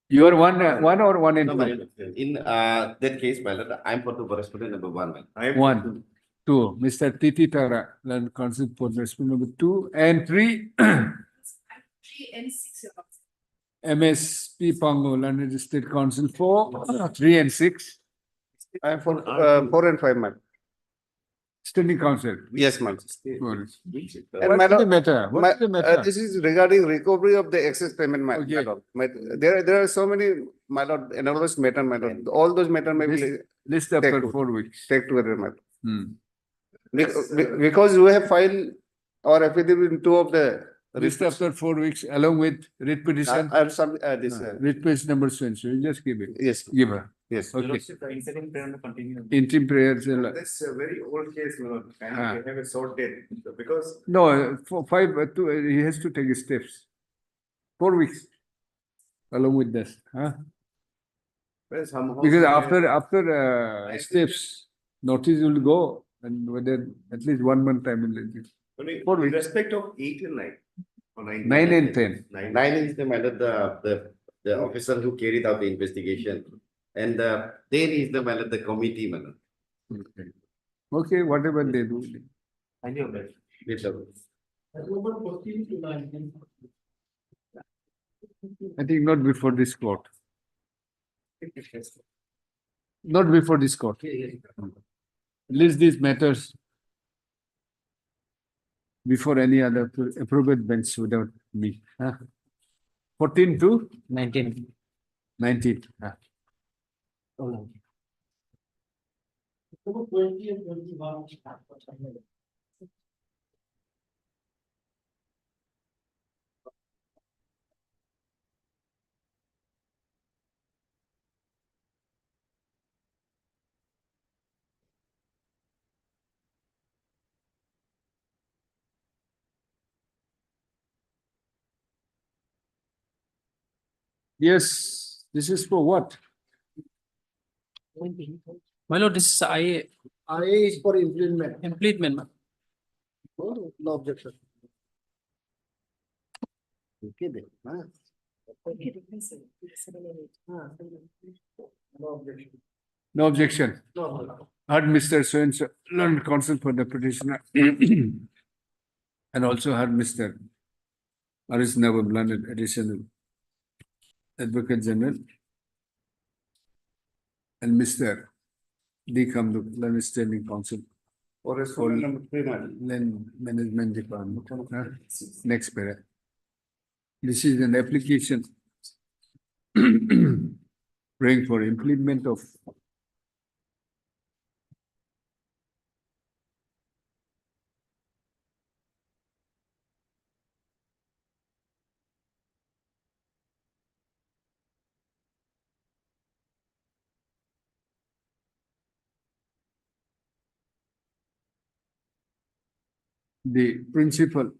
Speaker 2: You are one or 1 and
Speaker 8: No,
Speaker 2: 2?
Speaker 8: my lord, in that case, my lord, I'm for the correspondent number 1, ma'am. I am
Speaker 2: 1, 2. Mr. Titi Tara, Land Council for respondent number 2 and 3.
Speaker 13: 3 and 6.
Speaker 2: MSP Pango, London State Council 4, 3 and 6.
Speaker 9: I am for 4 and 5, ma'am.
Speaker 2: Standing Council.
Speaker 9: Yes, ma'am.
Speaker 2: What's
Speaker 9: the
Speaker 2: matter? What's the matter?
Speaker 9: This is regarding recovery of the excess payment, my lord. There are so many, my lord, analogous matter, my lord. All those matter may be
Speaker 2: List after 4 weeks.
Speaker 9: take together, my lord.
Speaker 2: Hmm.
Speaker 9: Because we have filed our affidavit in 2 of the.
Speaker 2: List after 4 weeks along with writ petition.
Speaker 9: I have some, this,
Speaker 2: Writ petition number so you just give it.
Speaker 9: yes,
Speaker 2: Give her.
Speaker 9: yes.
Speaker 5: Your
Speaker 2: Okay.
Speaker 5: lordship, the interim prayer will continue.
Speaker 2: Interim prayers.
Speaker 9: That's a very old case, my lord.
Speaker 2: Ah.
Speaker 9: And we have a short date because.
Speaker 2: No, for 5, 2, he has to take steps. 4 weeks. Along with this, huh?
Speaker 9: Well, somehow-
Speaker 2: Because after steps, notice will go and whether at least 1 month time will.
Speaker 9: Only
Speaker 2: 4
Speaker 9: in
Speaker 2: weeks.
Speaker 9: respect of 8 and 9,
Speaker 2: 9 and 10.
Speaker 8: Nine is the matter, the officer who carried out the investigation. And the 10 is the matter, the committee matter.
Speaker 2: Okay, whatever they do.
Speaker 8: With the-
Speaker 2: I think not before this court. Not before this court. List these matters before any other appropriate bench without me. 14 to
Speaker 11: 19.
Speaker 2: 19. Yes, this is for what?
Speaker 11: My lord, this is IA.
Speaker 1: IA is for implement.
Speaker 11: Impleadment, ma'am.
Speaker 1: No objection. Okay then. No objection.
Speaker 2: No objection. Heard Mr. So-and-so, learned counsel for the petitioner. And also heard Mr. Aris Nawab, learned additional Advocate General. And Mr. D. Kamduk, learned standing counsel.
Speaker 9: For
Speaker 2: number 3, Land Management Department. Next para. This is an application praying for implement of the principal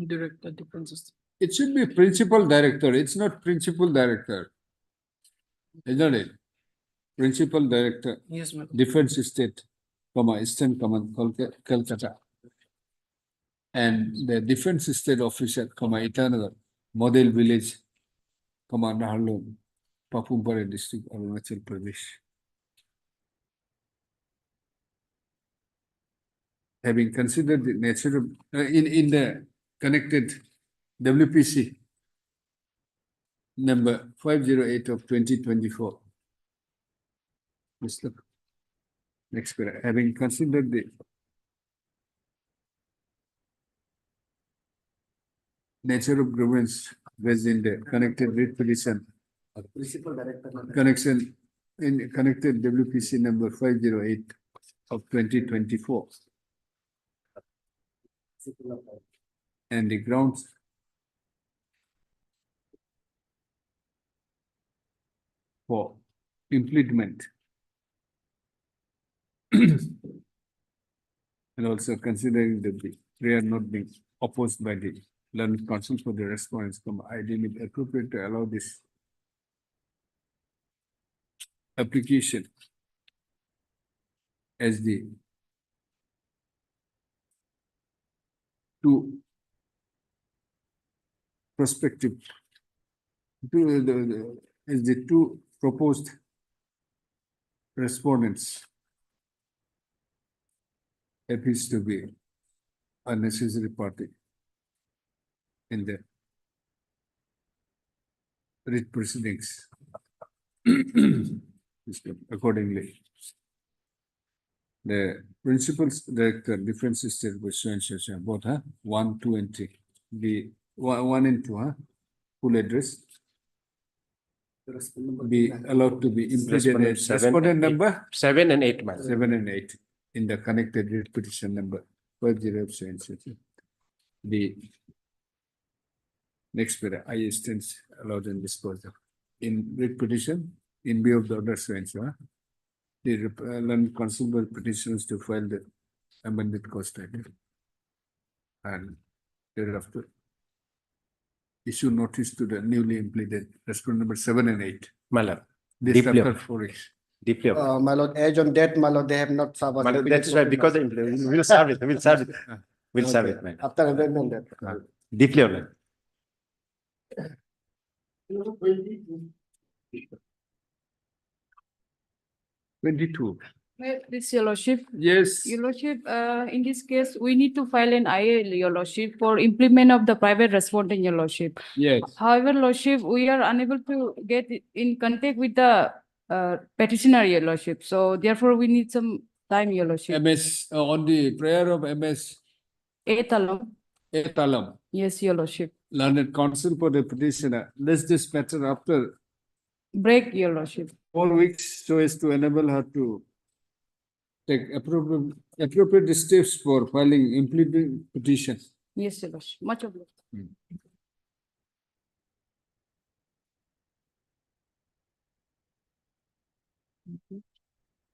Speaker 11: Director differences.
Speaker 2: it should be principal director. It's not principal director. Isn't it? Principal director,
Speaker 11: Yes, ma'am.
Speaker 2: Defense State, Eastern Command, Calcutta. And the Defense State Officer, Eternal, Model Village, Naharlung, Papumpare District, Arunachal Pradesh. Having considered the nature of, in the connected WPC number 508 of 2024. Let's look. Next paragraph. Having considered the nature of grievance based in the connected writ petition
Speaker 1: Principal Director.
Speaker 2: connection in connected WPC number 508 of 2024 and the grounds for impleadment and also considering that the prayer not being opposed by the learned counsel for the response, ideally appropriate to allow this application as the two prospective as the two proposed respondents appears to be a necessary party in the writ proceedings. Accordingly, the principal director, Defense State was so both, 1, 2, and 3. The 1 and 2, full address. Be allowed to be implemented as respondent number
Speaker 5: 7 and 8, ma'am.
Speaker 2: 7 and 8 in the connected writ petition number 507. The next para, I stands allowed and disposed of. In writ petition, in view of the order so the learned counsel petitions to file the amended cost title and thereafter issue notice to the newly implemented respondent number 7 and 8.
Speaker 5: Malam.
Speaker 2: This
Speaker 5: Deeply,
Speaker 2: after 4 weeks.
Speaker 1: Deeply aware.
Speaker 18: My lord, as on that, my lord, they have not served.
Speaker 1: My lord, that's right, because we'll serve it, we'll serve it. We'll serve it, man.
Speaker 18: After amendment that.
Speaker 1: Deeply aware.
Speaker 2: Twenty-two.
Speaker 15: This, your lordship.
Speaker 2: Yes.
Speaker 15: Your lordship, in this case, we need to file an IA, your lordship, for implement of the private respondent, your lordship.
Speaker 2: Yes.
Speaker 15: However, lordship, we are unable to get in contact with the petitioner, your lordship. So therefore, we need some time, your lordship.
Speaker 2: MS, on the prayer of MS
Speaker 15: Etalam.
Speaker 2: Etalam,
Speaker 15: Yes, your lordship.
Speaker 2: learned counsel for the petitioner. Let's this matter after
Speaker 15: Break, your lordship.
Speaker 2: 4 weeks so as to enable her to take appropriate steps for filing impleadment petition.
Speaker 15: Yes, your lordship. Much obliged.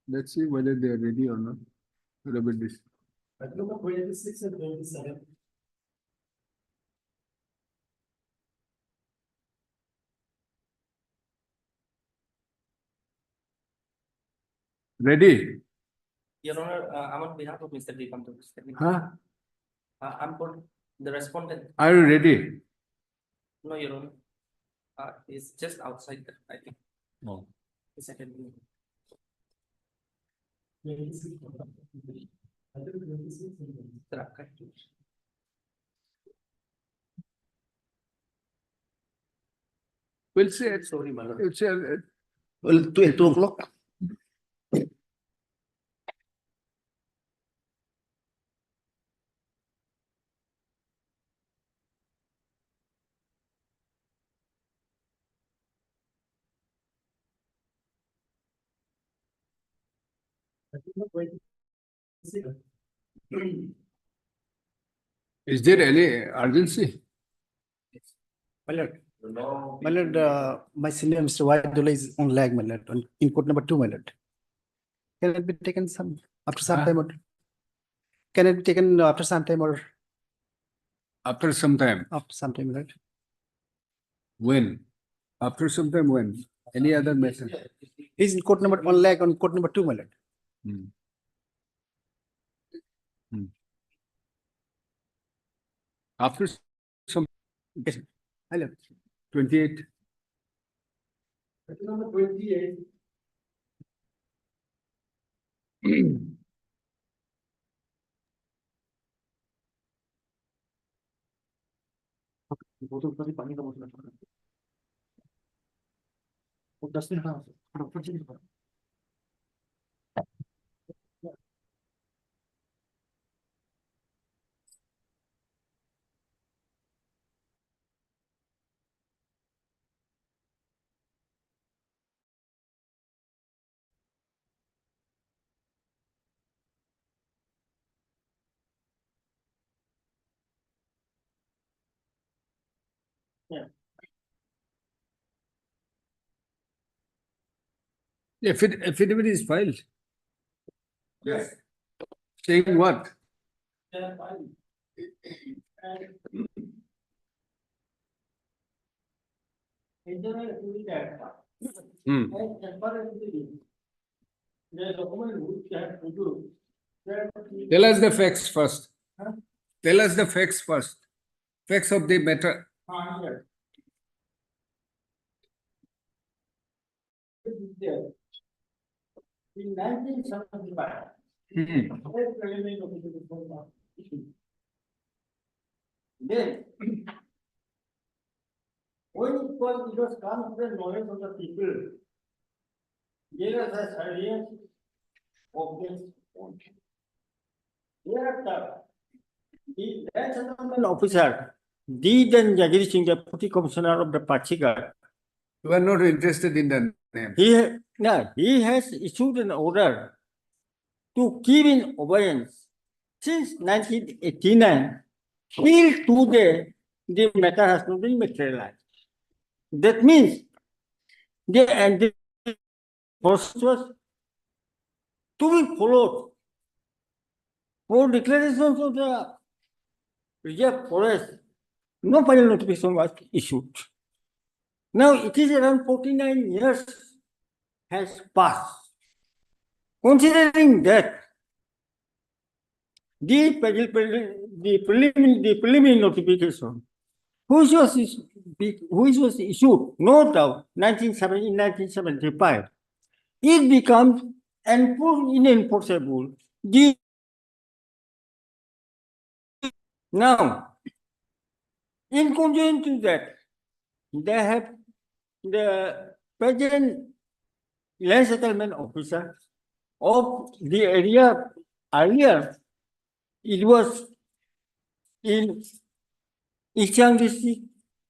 Speaker 2: Let's see whether they are ready or not. What about this? Ready?
Speaker 11: Your Honor, I'm on behalf of Mr. Refund.
Speaker 2: Huh?
Speaker 11: I'm for the respondent.
Speaker 2: Are you ready?
Speaker 11: No, Your Honor. It's just outside, I think.
Speaker 2: No.
Speaker 11: The second room.
Speaker 2: We'll see it.
Speaker 11: Sorry, my lord.
Speaker 2: We'll see it.
Speaker 18: Well, 2 o'clock.
Speaker 2: Is there any urgency?
Speaker 18: My lord, my senior Mr. Waidula is on lag, my lord, in court number 2, my lord. Can it be taken after some time or? Can it be taken after some time or
Speaker 2: After some time.
Speaker 18: after some time, my lord?
Speaker 2: When? After some time when? Any other matter?
Speaker 18: He's in court number on lag on court number 2, my lord.
Speaker 2: Hmm. Hmm. After some
Speaker 18: Yes, my lord.
Speaker 2: 28.
Speaker 18: Number 28.
Speaker 2: Yeah. Affidavit is filed. Yes. Saying what? Hmm. Tell us the facts first. Tell us the facts first. Facts of the matter.
Speaker 18: In 1975. Then, when it was come to the knowledge of the people, there was a surveillance of this point. Thereafter, the land settlement officer did engage in the deputy commissioner of the Pachigar.
Speaker 2: You are not interested in the name.
Speaker 18: He has issued an order to keep in abeyance since 1989 till today. The matter has not been materialized. That means the process was to be followed. For declarations of the reserve forest, no final notification was issued. Now it is around 49 years has passed.
Speaker 19: Considering that the preliminary notification, which was issued, no doubt, 1975, it becomes unenforceable. Now, in conjunction to that, they have the present land settlement officer of the area earlier. It was in Eastern District.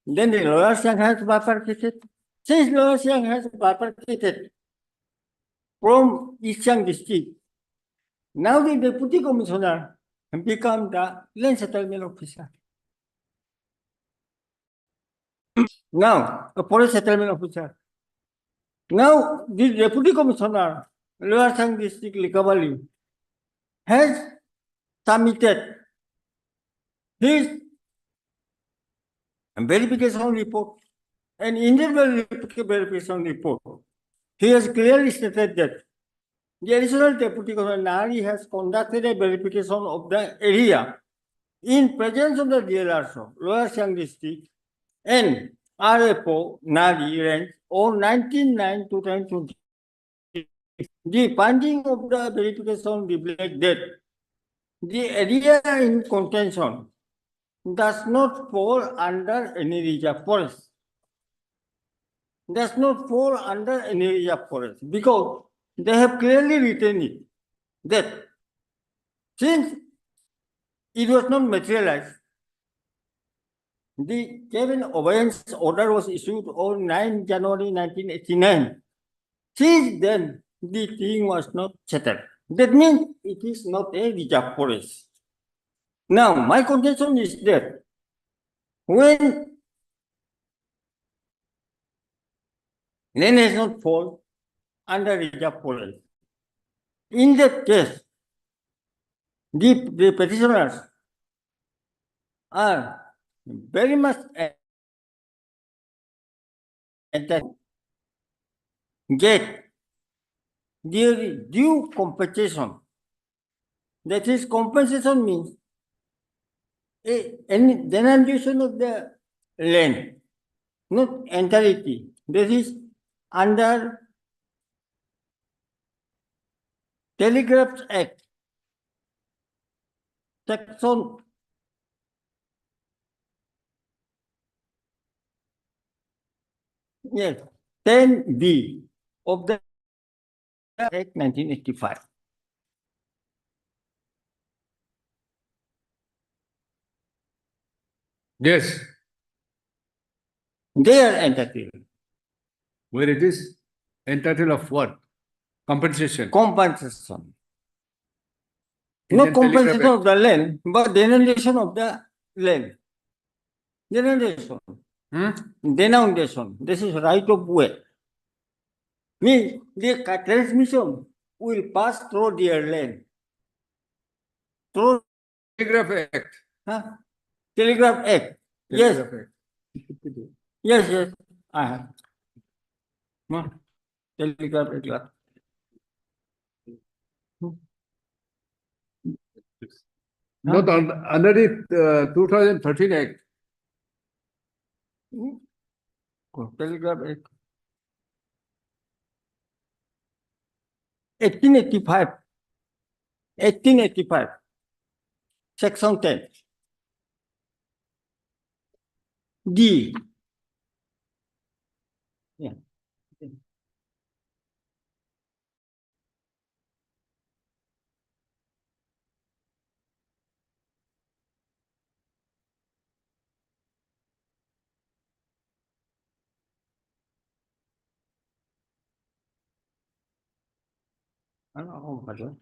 Speaker 19: Then the Lower Siang has bifurcated. Since Lower Siang has bifurcated from Eastern District, now the Deputy Commissioner become the land settlement officer. Now, a forest settlement officer. Now, the Deputy Commissioner, Lower Siang District Recovery, has submitted his verification report, and in the verification report, he has clearly stated that the additional Deputy Commissioner Nari has conducted a verification of the area in presence of the DLRSO, Lower Siang District, and RFO Nari range on 19/9/2020. The finding of the verification reflects that the area in contention does not fall under any reserve forest. Does not fall under any reserve forest because they have clearly written it that since it was not materialized, the Kevin Obeyance order was issued on 9 January 1989. Since then, the thing was not settled. That means it is not a reserve forest. Now, my contention is that when land has not fall under reserve forest, in that case, the petitioners are very much entitled get their due compensation. That is, compensation means any denunciation of the land, not entirety. That is under Telegraphs Act, section 10B of the Act 1985.
Speaker 2: Yes.
Speaker 19: They are entitled.
Speaker 2: Where it is entitled of what? Compensation.
Speaker 19: Compensation.
Speaker 2: Indian
Speaker 19: Not compensation
Speaker 2: Telegraph
Speaker 19: of the land, but denunciation of the land. Denunciation. Denunciation. This is right of way. Means the transmission will pass through their land. Through
Speaker 2: Telegraph Act.
Speaker 19: Huh? Telegraph Act. Yes.
Speaker 2: Telegraph Act.
Speaker 19: Yes, yes. I have. No. Telegraph Act.
Speaker 2: Not under the 2013 Act.
Speaker 19: Telegraph Act. 1885. 1885. Section 10. D. Yeah. Oh, pardon.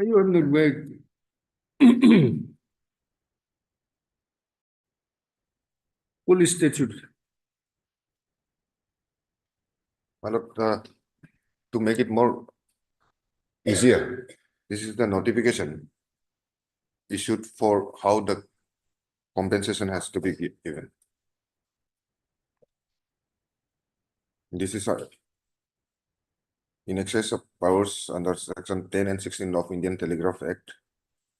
Speaker 2: You have not made. Full statute.
Speaker 4: My lord, to make it more easier, this is the notification issued for how the compensation has to be given. This is in excess of powers under section 10 and 16 of Indian Telegraph Act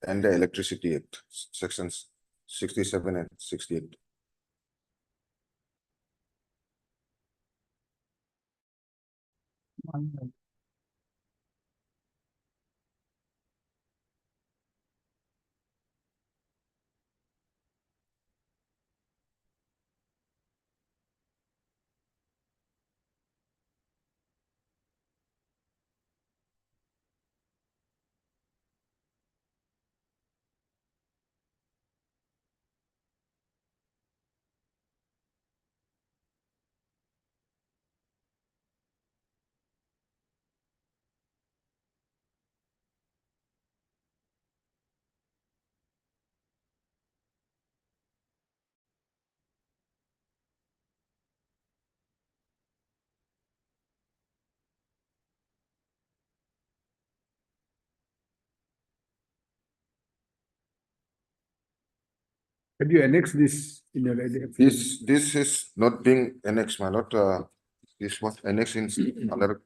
Speaker 4: and the Electricity Act, sections 67 and 68.
Speaker 2: Have you annexed this in your?
Speaker 4: This is not being annexed, my lord. This was annexed in another.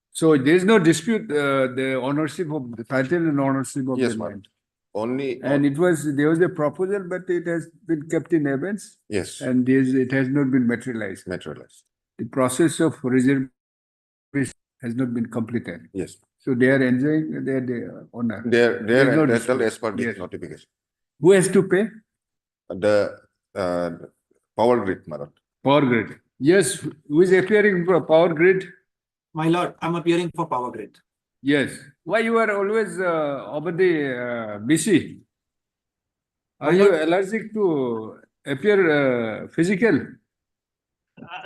Speaker 2: So there is no dispute, the ownership of the title and ownership of
Speaker 4: Yes,
Speaker 2: the
Speaker 4: ma'am.
Speaker 2: land.
Speaker 4: Only.
Speaker 2: And there was a proposal, but it has been kept in abeyance.
Speaker 4: Yes.
Speaker 2: And it has not been materialized. The process of reservation has not been completed.
Speaker 4: Yes.
Speaker 2: So they are enjoying their owner.
Speaker 4: They're
Speaker 2: There is no
Speaker 4: entitled
Speaker 2: dispute.
Speaker 4: as per this
Speaker 2: Yes.
Speaker 4: notification.
Speaker 2: Who has to pay?
Speaker 4: The power grid, my lord.
Speaker 2: Power grid. Yes, who is appearing for power grid?
Speaker 20: My lord, I'm appearing for power grid.
Speaker 2: Yes. Why you are always over the BC? Are
Speaker 20: My
Speaker 2: you
Speaker 20: lord-
Speaker 2: allergic to appear physical?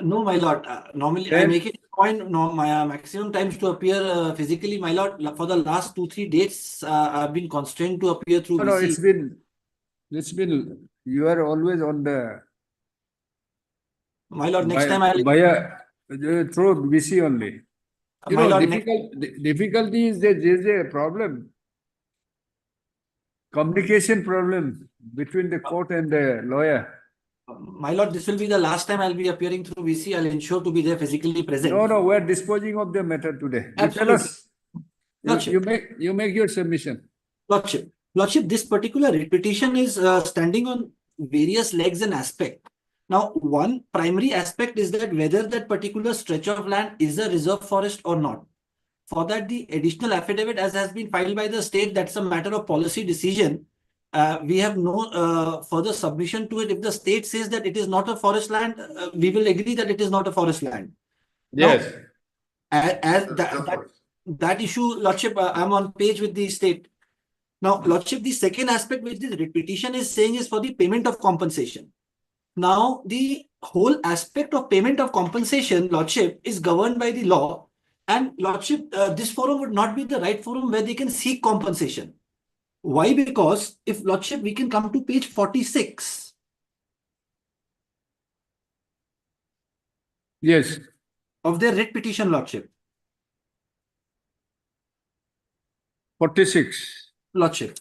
Speaker 20: No, my lord. Normally, I
Speaker 2: Then-
Speaker 20: make it a point. No, my maximum times to appear physically, my lord. For the last 2-3 dates, I've been constrained to appear through
Speaker 2: No,
Speaker 20: VC.
Speaker 2: it's been, you are always on the.
Speaker 20: My lord, next time
Speaker 2: Through BC only. You
Speaker 20: My
Speaker 2: know,
Speaker 20: lord,
Speaker 2: difficulty is that there is a problem. Communication problem between the court and the lawyer.
Speaker 20: My lord, this will be the last time I'll be appearing through VC. I'll ensure to be there physically present.
Speaker 2: No, we are disposing of the matter today. You tell us. You make your submission.
Speaker 20: Lordship, this particular petition is standing on various legs and aspects. Now, one primary aspect is that whether that particular stretch of land is a reserve forest or not. For that, the additional affidavit, as has been filed by the state, that's a matter of policy decision. We have no further submission to it. If the state says that it is not a forest land, we will agree that it is not a forest land.
Speaker 2: Yes.
Speaker 20: Now, that issue, Lordship, I'm on page with the state. Now, Lordship, the second aspect which this petition is saying is for the payment of compensation. Now, the whole aspect of payment of compensation, Lordship, is governed by the law. And Lordship, this forum would not be the right forum where they can seek compensation. Why? Because if Lordship, we can come to page 46.
Speaker 2: Yes.
Speaker 20: Of their writ petition, Lordship.
Speaker 2: 46.
Speaker 20: Lordship.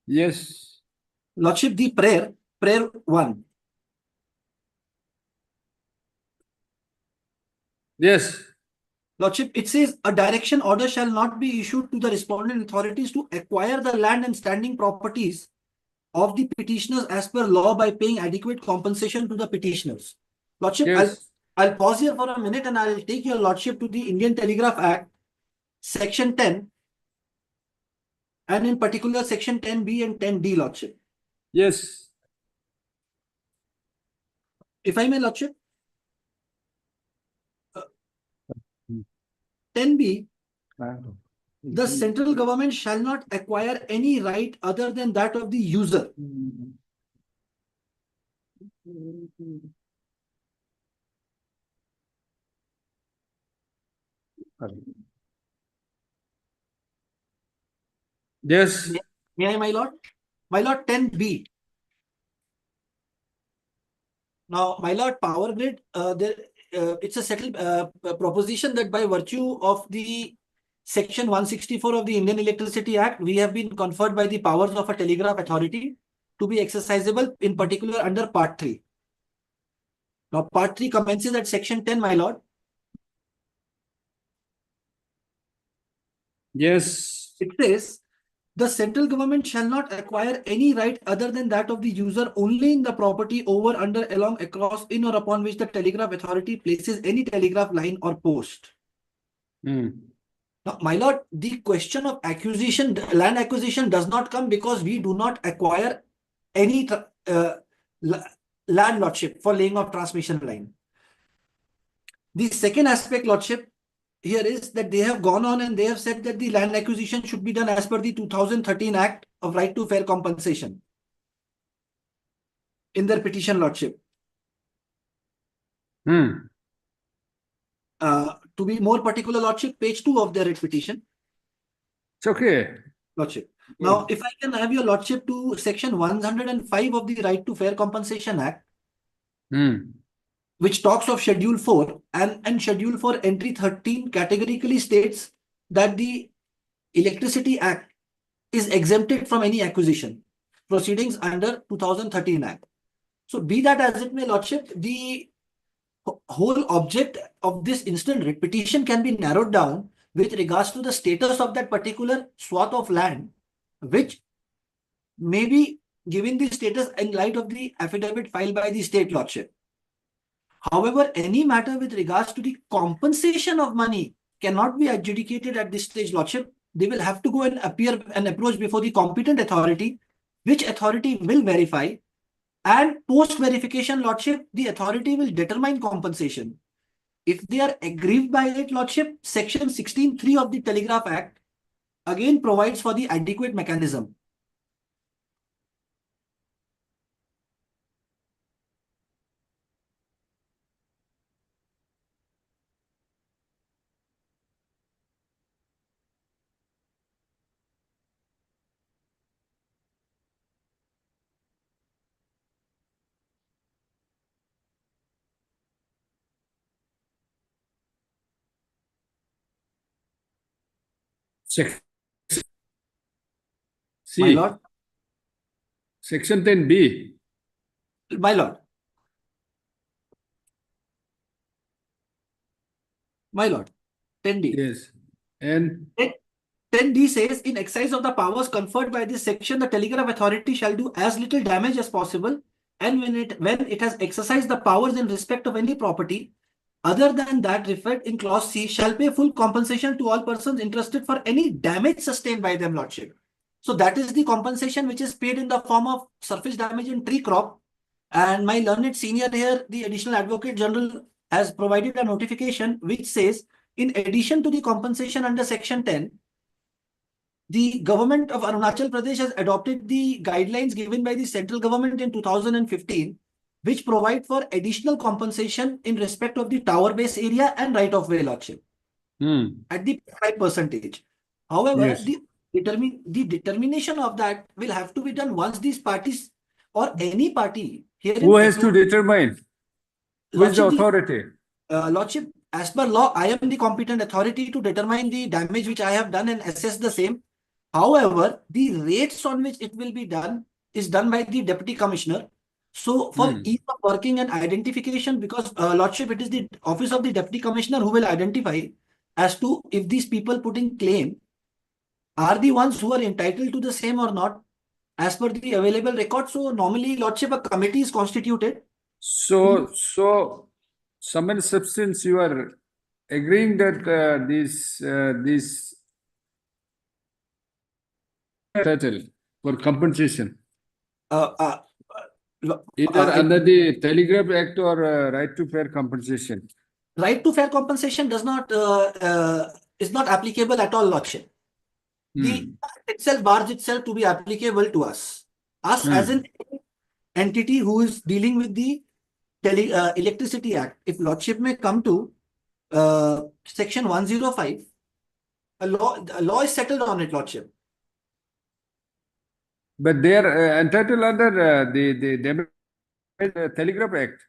Speaker 2: Yes.
Speaker 20: Lordship, the prayer 1.
Speaker 2: Yes.
Speaker 20: Lordship, it says a direction order shall not be issued to the respondent authorities to acquire the land and standing properties of the petitioners as per law by paying adequate compensation to the petitioners. Lordship,
Speaker 2: Yes.
Speaker 20: I'll pause here for a minute and I'll take your Lordship to the Indian Telegraph Act, Section 10, and in particular Section 10B and 10D, Lordship.
Speaker 2: Yes.
Speaker 20: If I may, Lordship. 10B, the central government shall not acquire any right other than that of the user.
Speaker 2: Yes.
Speaker 20: May I, my lord? My lord, 10B. Now, my lord, power grid, it's a settled proposition that by virtue of the Section 164 of the Indian Electricity Act, we have been conferred by the powers of a telegraph authority to be exercisable, in particular under Part 3. Now, Part 3 commences at Section 10, my lord.
Speaker 2: Yes.
Speaker 20: It says, the central government shall not acquire any right other than that of the user only in the property over, under, along, across, in or upon which the telegraph authority places any telegraph line or post. Now, my lord, the question of acquisition, land acquisition does not come because we do not acquire any land lordship for laying of transmission line. The second aspect, lordship, here is that they have gone on and they have said that the land acquisition should be done as per the 2013 Act of Right to Fair Compensation in their petition, lordship. To be more particular, lordship, page 2 of their writ petition.
Speaker 2: It's okay.
Speaker 20: Lordship. Now, if I can have your lordship to Section 105 of the Right to Fair Compensation Act, which talks of Schedule 4, and Schedule 4 entry 13 categorically states that the Electricity Act is exempted from any acquisition proceedings under 2013 Act. So be that as it may, lordship, the whole object of this instant writ petition can be narrowed down with regards to the status of that particular swath of land, which may be given the status in light of the affidavit filed by the state, lordship. However, any matter with regards to the compensation of money cannot be adjudicated at this stage, lordship. They will have to go and appear and approach before the competent authority, which authority will verify, and post verification, lordship, the authority will determine compensation. If they are aggrieved by it, lordship, Section 16(3) of the Telegraph Act again provides for the adequate mechanism. My lord.
Speaker 2: Section 10B.
Speaker 20: My lord. My lord. 10D.
Speaker 2: Yes. And
Speaker 20: 10D says, in exercise of the powers conferred by this section, the telegraph authority shall do as little damage as possible, and when it has exercised the powers in respect of any property other than that referred in clause C, shall pay full compensation to all persons interested for any damage sustained by them, lordship. So that is the compensation which is paid in the form of surface damage in tree crop. And my learned senior here, the additional advocate general, has provided a notification which says, in addition to the compensation under Section 10, the government of Arunachal Pradesh has adopted the guidelines given by the central government in 2015, which provide for additional compensation in respect of the tower base area and right of way, lordship, at the 5%. However,
Speaker 2: Yes.
Speaker 20: the determination of that will have to be done once these parties or any party here.
Speaker 2: Who has to determine? Who is the authority?
Speaker 20: Lordship, as per law, I am the competent authority to determine the damage which I have done and assess the same. However, the rates on which it will be done is done by the deputy commissioner. So for ease of working and identification, because lordship, it is the office of the deputy commissioner who will identify as to if these people putting claim are the ones who are entitled to the same or not, as per the available record. So normally, lordship, a committee is constituted.
Speaker 2: So some in substance, you are agreeing that this title for compensation, either under the Telegraph Act or right to fair compensation.
Speaker 20: Right to fair compensation does not is not applicable at all, lordship. The act itself bars itself to be applicable to us. Us as an entity who is dealing with the Electricity Act. If lordship may come to section 105, a law is settled on it, Lordship.
Speaker 2: But they are entitled under the Damage Telegraph Act.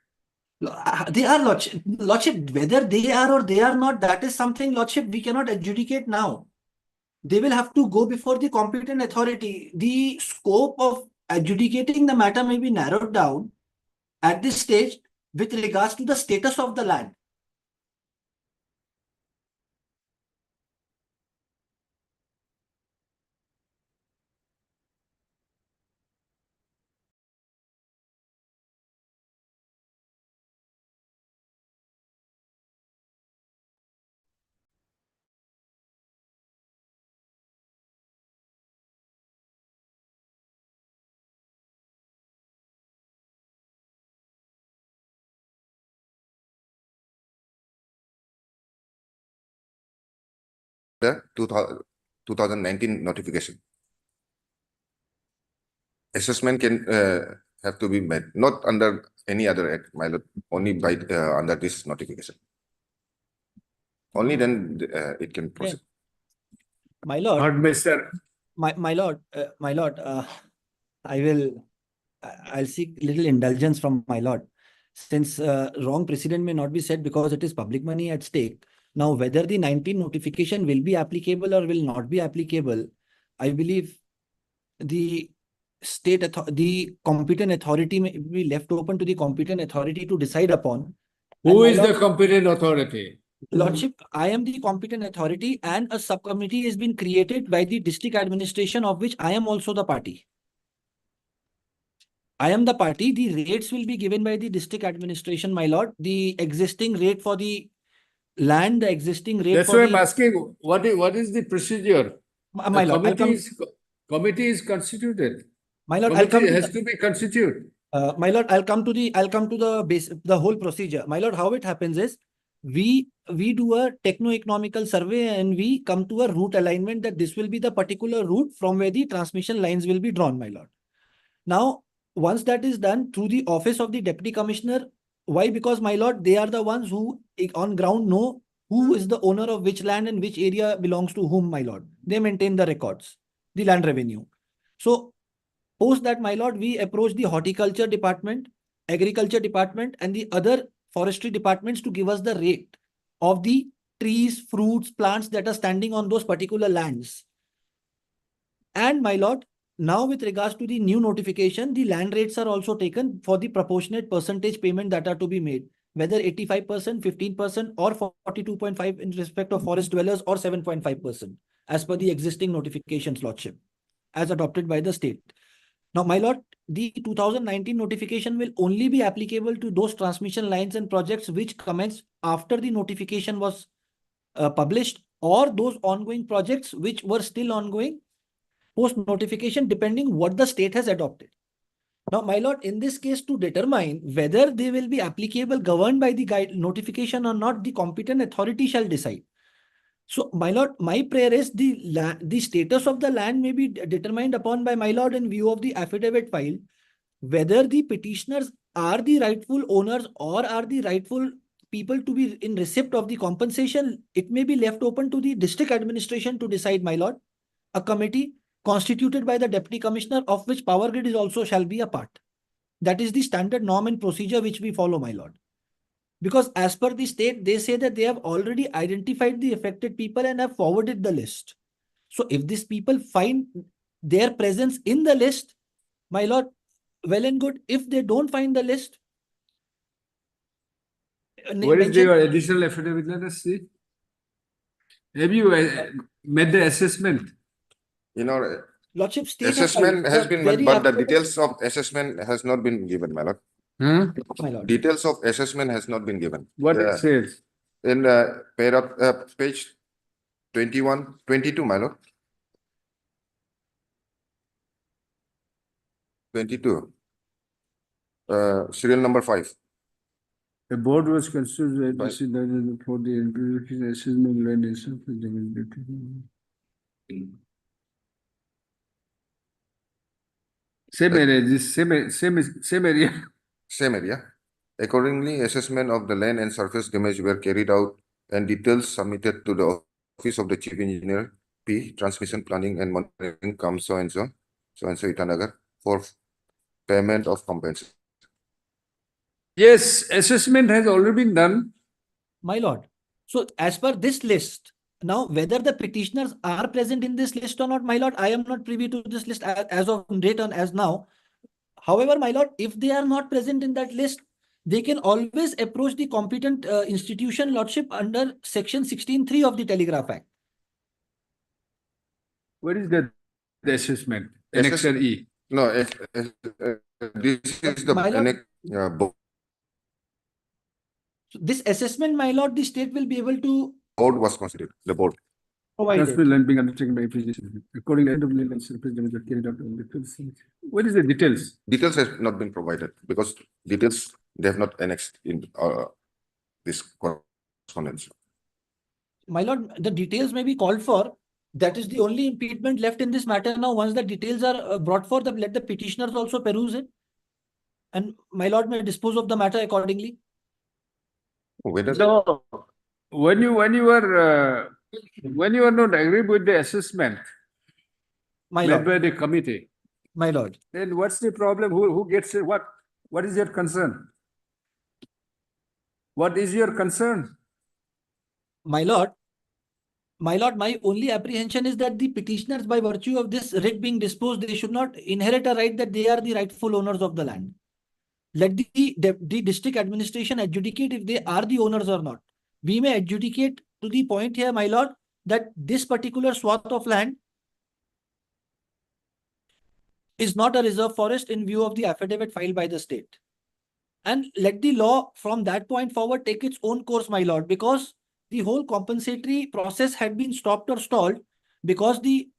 Speaker 20: They are, Lordship, whether they are or they are not, that is something, Lordship, we cannot adjudicate now. They will have to go before the competent authority. The scope of adjudicating the matter may be narrowed down at this stage with regards to the status of the land.
Speaker 4: The 2019 notification. Assessment can have to be made, not under any other act, my lord, only by under this notification. Only then it can proceed.
Speaker 20: My lord, my lord, I'll seek little indulgence from my lord. Since wrong precedent may not be set because it is public money at stake. Now, whether the 19 notification will be applicable or will not be applicable, I believe the the competent authority may be left open to the competent authority to decide upon.
Speaker 2: Who is the competent authority?
Speaker 20: Lordship, I am the competent authority and a subcommittee has been created by the district administration of which I am also the party. I am the party. The rates will be given by the district administration, my lord. The existing rate for the land, the existing rate
Speaker 2: That's
Speaker 20: for
Speaker 2: why
Speaker 20: the...
Speaker 2: I'm asking, what is the procedure?
Speaker 20: My lord,
Speaker 2: committee is constituted.
Speaker 20: My lord,
Speaker 2: Committee has to be constituted.
Speaker 20: My lord, I'll come to the whole procedure. My lord, how it happens is we do a techno-economical survey and we come to a route alignment that this will be the particular route from where the transmission lines will be drawn, my lord. Now, once that is done through the office of the deputy commissioner, why? Because, my lord, they are the ones who on ground know who is the owner of which land and which area belongs to whom, my lord. They maintain the records, the land revenue. So, post that, my lord, we approach the horticulture department, agriculture department, and the other forestry departments to give us the rate of the trees, fruits, plants that are standing on those particular lands. And, my lord, now with regards to the new notification, the land rates are also taken for the proportionate percentage payment that are to be made, whether 85%, 15%, or 42.5% in respect of forest dwellers, or 7.5%, as per the existing notifications, lordship, as adopted by the state. Now, my lord, the 2019 notification will only be applicable to those transmission lines and projects which commenced after the notification was published, or those ongoing projects which were still ongoing post notification, depending what the state has adopted. Now, my lord, in this case, to determine whether they will be applicable, governed by the notification or not, the competent authority shall decide. So, my lord, my prayer is the status of the land may be determined upon by my lord in view of the affidavit filed, whether the petitioners are the rightful owners or are the rightful people to be in receipt of the compensation. It may be left open to the district administration to decide, my lord. A committee constituted by the deputy commissioner, of which Power Grid is also shall be a part. That is the standard norm and procedure which we follow, my lord. Because as per the state, they say that they have already identified the affected people and have forwarded the list. So if these people find their presence in the list, my lord, well and good. If they don't find the list,
Speaker 2: What is your additional affidavit? Let us see. Have you made the assessment?
Speaker 4: You know,
Speaker 20: lordship, state
Speaker 4: assessment has been made, but the details of assessment has not been given, my lord.
Speaker 20: My lord.
Speaker 4: Details of assessment has not been given.
Speaker 2: What it says?
Speaker 4: In page 21, 22, my lord. 22. Serial number 5.
Speaker 2: The board was constituted for the implementation assessment land and same area, this same area.
Speaker 4: Same area. Accordingly, assessment of the land and surface damage were carried out and details submitted to the Office of the Chief Engineer, P, Transmission Planning and Monitoring, comes so and so Itanagar, for payment of compensation.
Speaker 2: Yes, assessment has already been done.
Speaker 20: My lord, so as per this list, now whether the petitioners are present in this list or not, my lord, I am not privy to this list as of date and as now. However, my lord, if they are not present in that list, they can always approach the competent institution lordship under section 16(3) of the Telegraph Act.
Speaker 2: Where is the assessment? Annexure E.
Speaker 4: No, this is the
Speaker 20: My lord,
Speaker 4: annex,
Speaker 20: so this assessment, my lord, the state will be able to
Speaker 4: board was considered, the board.
Speaker 20: provide it.
Speaker 2: Transfer land being undertaken by physician, according to NW that carried out on the 26th. What is the details?
Speaker 4: Details has not been provided because details they have not annexed in this correspondence.
Speaker 20: My lord, the details may be called for. That is the only impediment left in this matter now. Once the details are brought forth, let the petitioners also peruse it. And my lord may dispose of the matter accordingly.
Speaker 4: Whether
Speaker 2: So, when you were not agree with the assessment
Speaker 20: My
Speaker 2: made
Speaker 20: lord,
Speaker 2: by the committee,
Speaker 20: my lord,
Speaker 2: then what's the problem? Who gets it? What is your concern? What is your concern?
Speaker 20: my lord, my only apprehension is that the petitioners, by virtue of this writ being disposed, they should not inherit a right that they are the rightful owners of the land. Let the district administration adjudicate if they are the owners or not. We may adjudicate to the point here, my lord, that this particular swath of land is not a reserve forest in view of the affidavit filed by the state. And let the law from that point forward take its own course, my lord, because the whole compensatory process had been stopped or stalled because the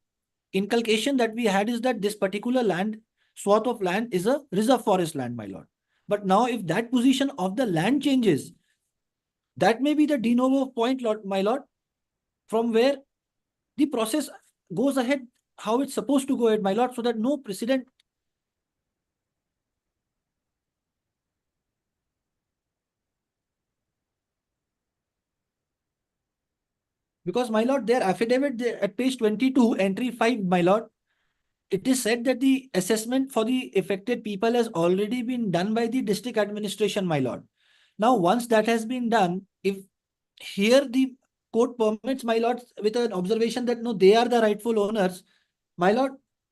Speaker 20: inculcation that we had is that this particular land, swath of land, is a reserve forest land, my lord. But now if that position of the land changes, that may be the de novo point, lord, my lord, from where the process goes ahead how it's supposed to go ahead, my lord, so that no precedent. Because, my lord, their affidavit at page 22, entry 5, my lord, it is said that the assessment for the affected people has already been done by the district administration, my lord. Now, once that has been done, if here the court permits, my lord, with an observation that no, they are the rightful owners, my lord,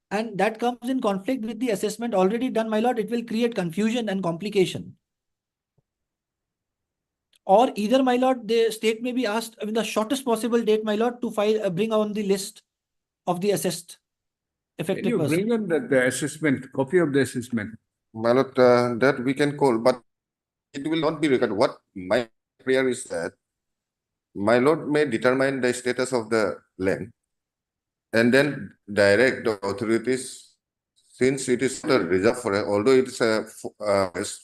Speaker 20: and that comes in conflict with the assessment already done, my lord, it will create confusion and complication. Or either, my lord, the state may be asked in the shortest possible date, my lord, to file bring on the list of the assessed
Speaker 2: Can
Speaker 20: affected
Speaker 2: you
Speaker 20: person.
Speaker 2: bring on the assessment, copy of the assessment?
Speaker 4: My lord, that we can call, but it will not be recorded. What my prayer is that my lord may determine the status of the land and then direct the authorities, since it is not a reserve forest, although it is a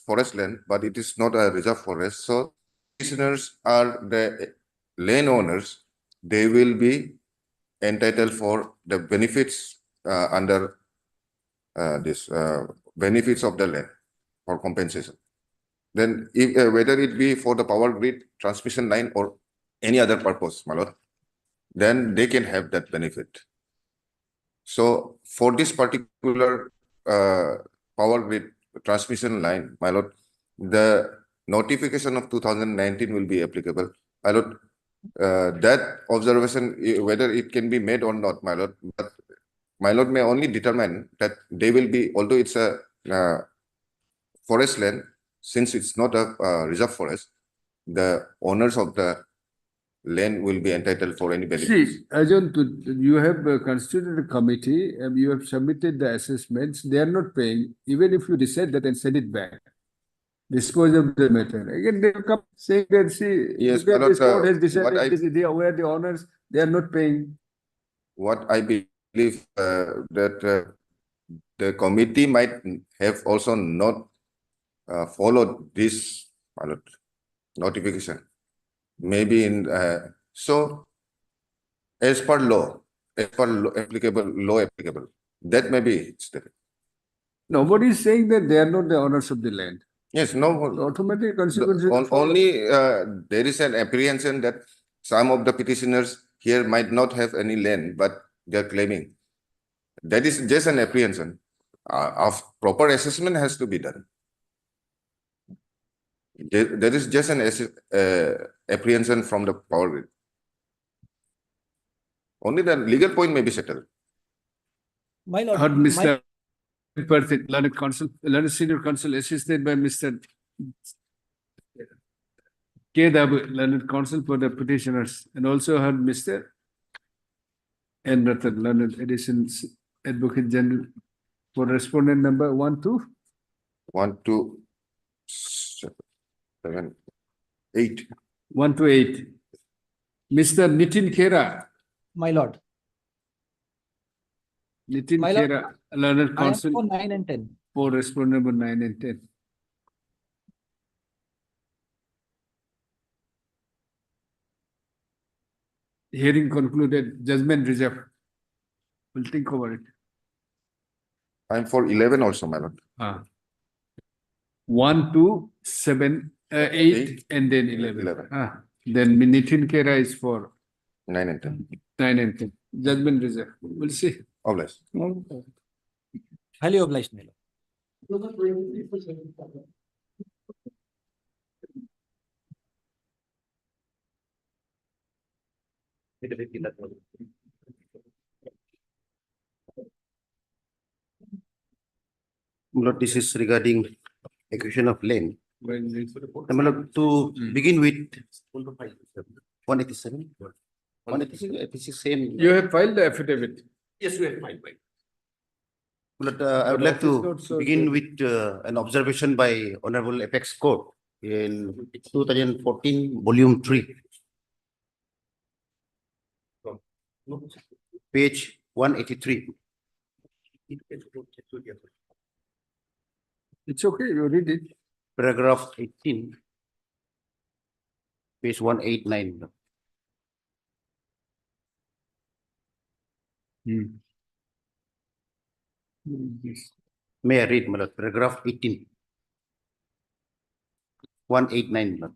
Speaker 4: forest land, but it is not a reserve forest. So listeners are the landowners, they will be entitled for the benefits under this benefits of the land for compensation. Then if, whether it be for the power grid transmission line or any other purpose, my lord, then they can have that benefit. So for this particular power grid transmission line, my lord, the notification of 2019 will be applicable. My lord, that observation, whether it can be made or not, my lord, but my lord may only determine that they will be, although it's a forest land, since it's not a reserve forest, the owners of the land will be entitled for any benefits.
Speaker 2: See, Ajahn, you have constituted a committee, and you have submitted the assessments. They are not paying, even if you decide that and send it back. Dispose of the matter. Again, they come saying that, see,
Speaker 4: Yes,
Speaker 2: that
Speaker 4: my
Speaker 2: this
Speaker 4: lord,
Speaker 2: court has
Speaker 4: what I-
Speaker 2: decided, they are aware the owners, they are not paying.
Speaker 4: What I believe that the committee might have also not followed this notification. Maybe in so as per law, applicable, that may be it's there.
Speaker 2: Nobody is saying that they are not the owners of the land.
Speaker 4: Yes, no.
Speaker 2: Automatic consequences.
Speaker 4: Only there is an apprehension that some of the petitioners here might not have any land, but they're claiming. That is just an apprehension. Of proper assessment has to be done. There is just an apprehension from the power grid. Only the legal point may be settled.
Speaker 20: My lord,
Speaker 2: Heard Mr. Perthet, learned counsel, learned senior counsel assisted by Mr. K. Dabu, learned counsel for the petitioners, and also heard Mr. N. Ratan, learned additional advocate general for respondent number 1 to
Speaker 4: 1 to 7, 8.
Speaker 2: 1 to 8. Mr. Nitin Khera,
Speaker 20: my lord,
Speaker 2: Nitin
Speaker 20: My lord,
Speaker 2: Khera, learned
Speaker 20: I am
Speaker 2: counsel
Speaker 20: for 9 and 10.
Speaker 2: for respondent number 9 and 10. Hearing concluded, judgment reserved. We'll think over it.
Speaker 4: I'm for 11 also, my lord.
Speaker 2: 1 to 7, 8, and then 11. Then Nitin Khera is for
Speaker 4: 9 and 10.
Speaker 2: 9 and 10. Judgment reserved. We'll see.
Speaker 4: Obliged.
Speaker 20: Highly obliged, my lord.
Speaker 6: Lord, this is regarding acquisition of land. To begin with 187. 186 same.
Speaker 2: You have filed the affidavit.
Speaker 20: Yes, we have filed.
Speaker 6: But I would like to begin with an observation by Honorable Apex Court in 2014, Volume 3. Page 183.
Speaker 2: It's okay, you read it.
Speaker 6: Paragraph 18. Page 189. May I read, my lord? Paragraph 18. 189. my lord.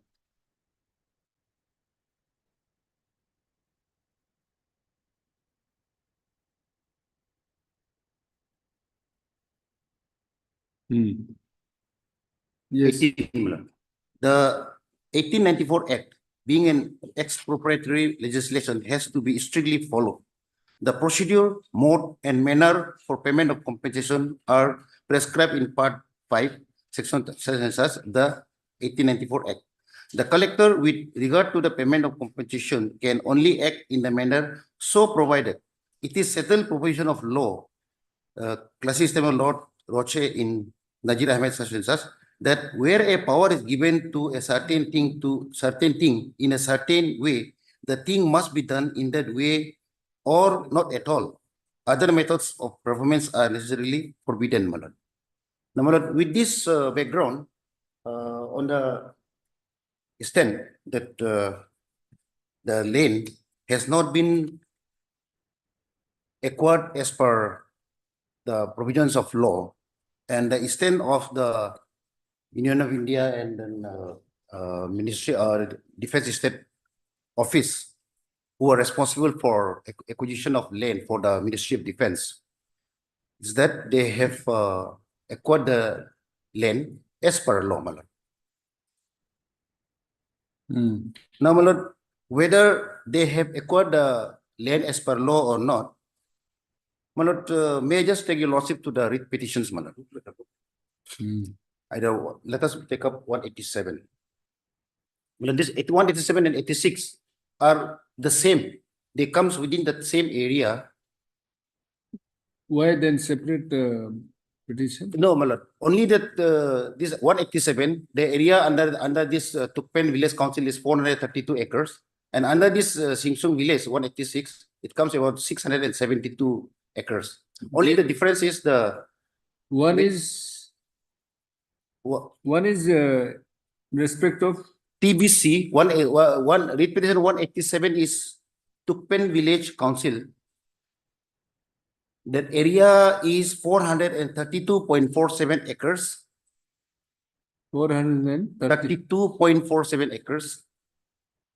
Speaker 2: Yes.
Speaker 6: 18, my lord. The 1894 Act, being an expropriatory legislation, has to be strictly followed. The procedure, mode, and manner for payment of compensation are prescribed in Part 5, Section such the 1894 Act. The collector, with regard to the payment of compensation, can only act in the manner so provided. It is settled provision of law, Classic System of Law, Roche in Najir Ahmed such that where a power is given to a certain thing in a certain way, the thing must be done in that way or not at all. Other methods of performance are necessarily forbidden, my lord. Now, my lord, with this background, on the stand that the land has not been acquired as per the provisions of law, and the extent of the Union of India and then Ministry or Defense State Office, who are responsible for acquisition of land for the Ministry of Defense, is that they have acquired the land as per law, my lord. Now, my lord, whether they have acquired the land as per law or not, my lord, may I just take your lordship to the writ petitions, my lord? Either let us take up 187. Well, this 187 and 86 are the same. They comes within the same area.
Speaker 2: Why then separate petition?
Speaker 6: No, my lord. Only that this 187, the area under this Tukpen Village Council is 432 acres, and under this Singsung Village 186, it comes about 672 acres. Only the difference is the
Speaker 2: one is respect of
Speaker 6: TBC. One writ petition 187 is Tukpen Village Council. That area is 432.47 acres.
Speaker 2: 432.47
Speaker 6: acres.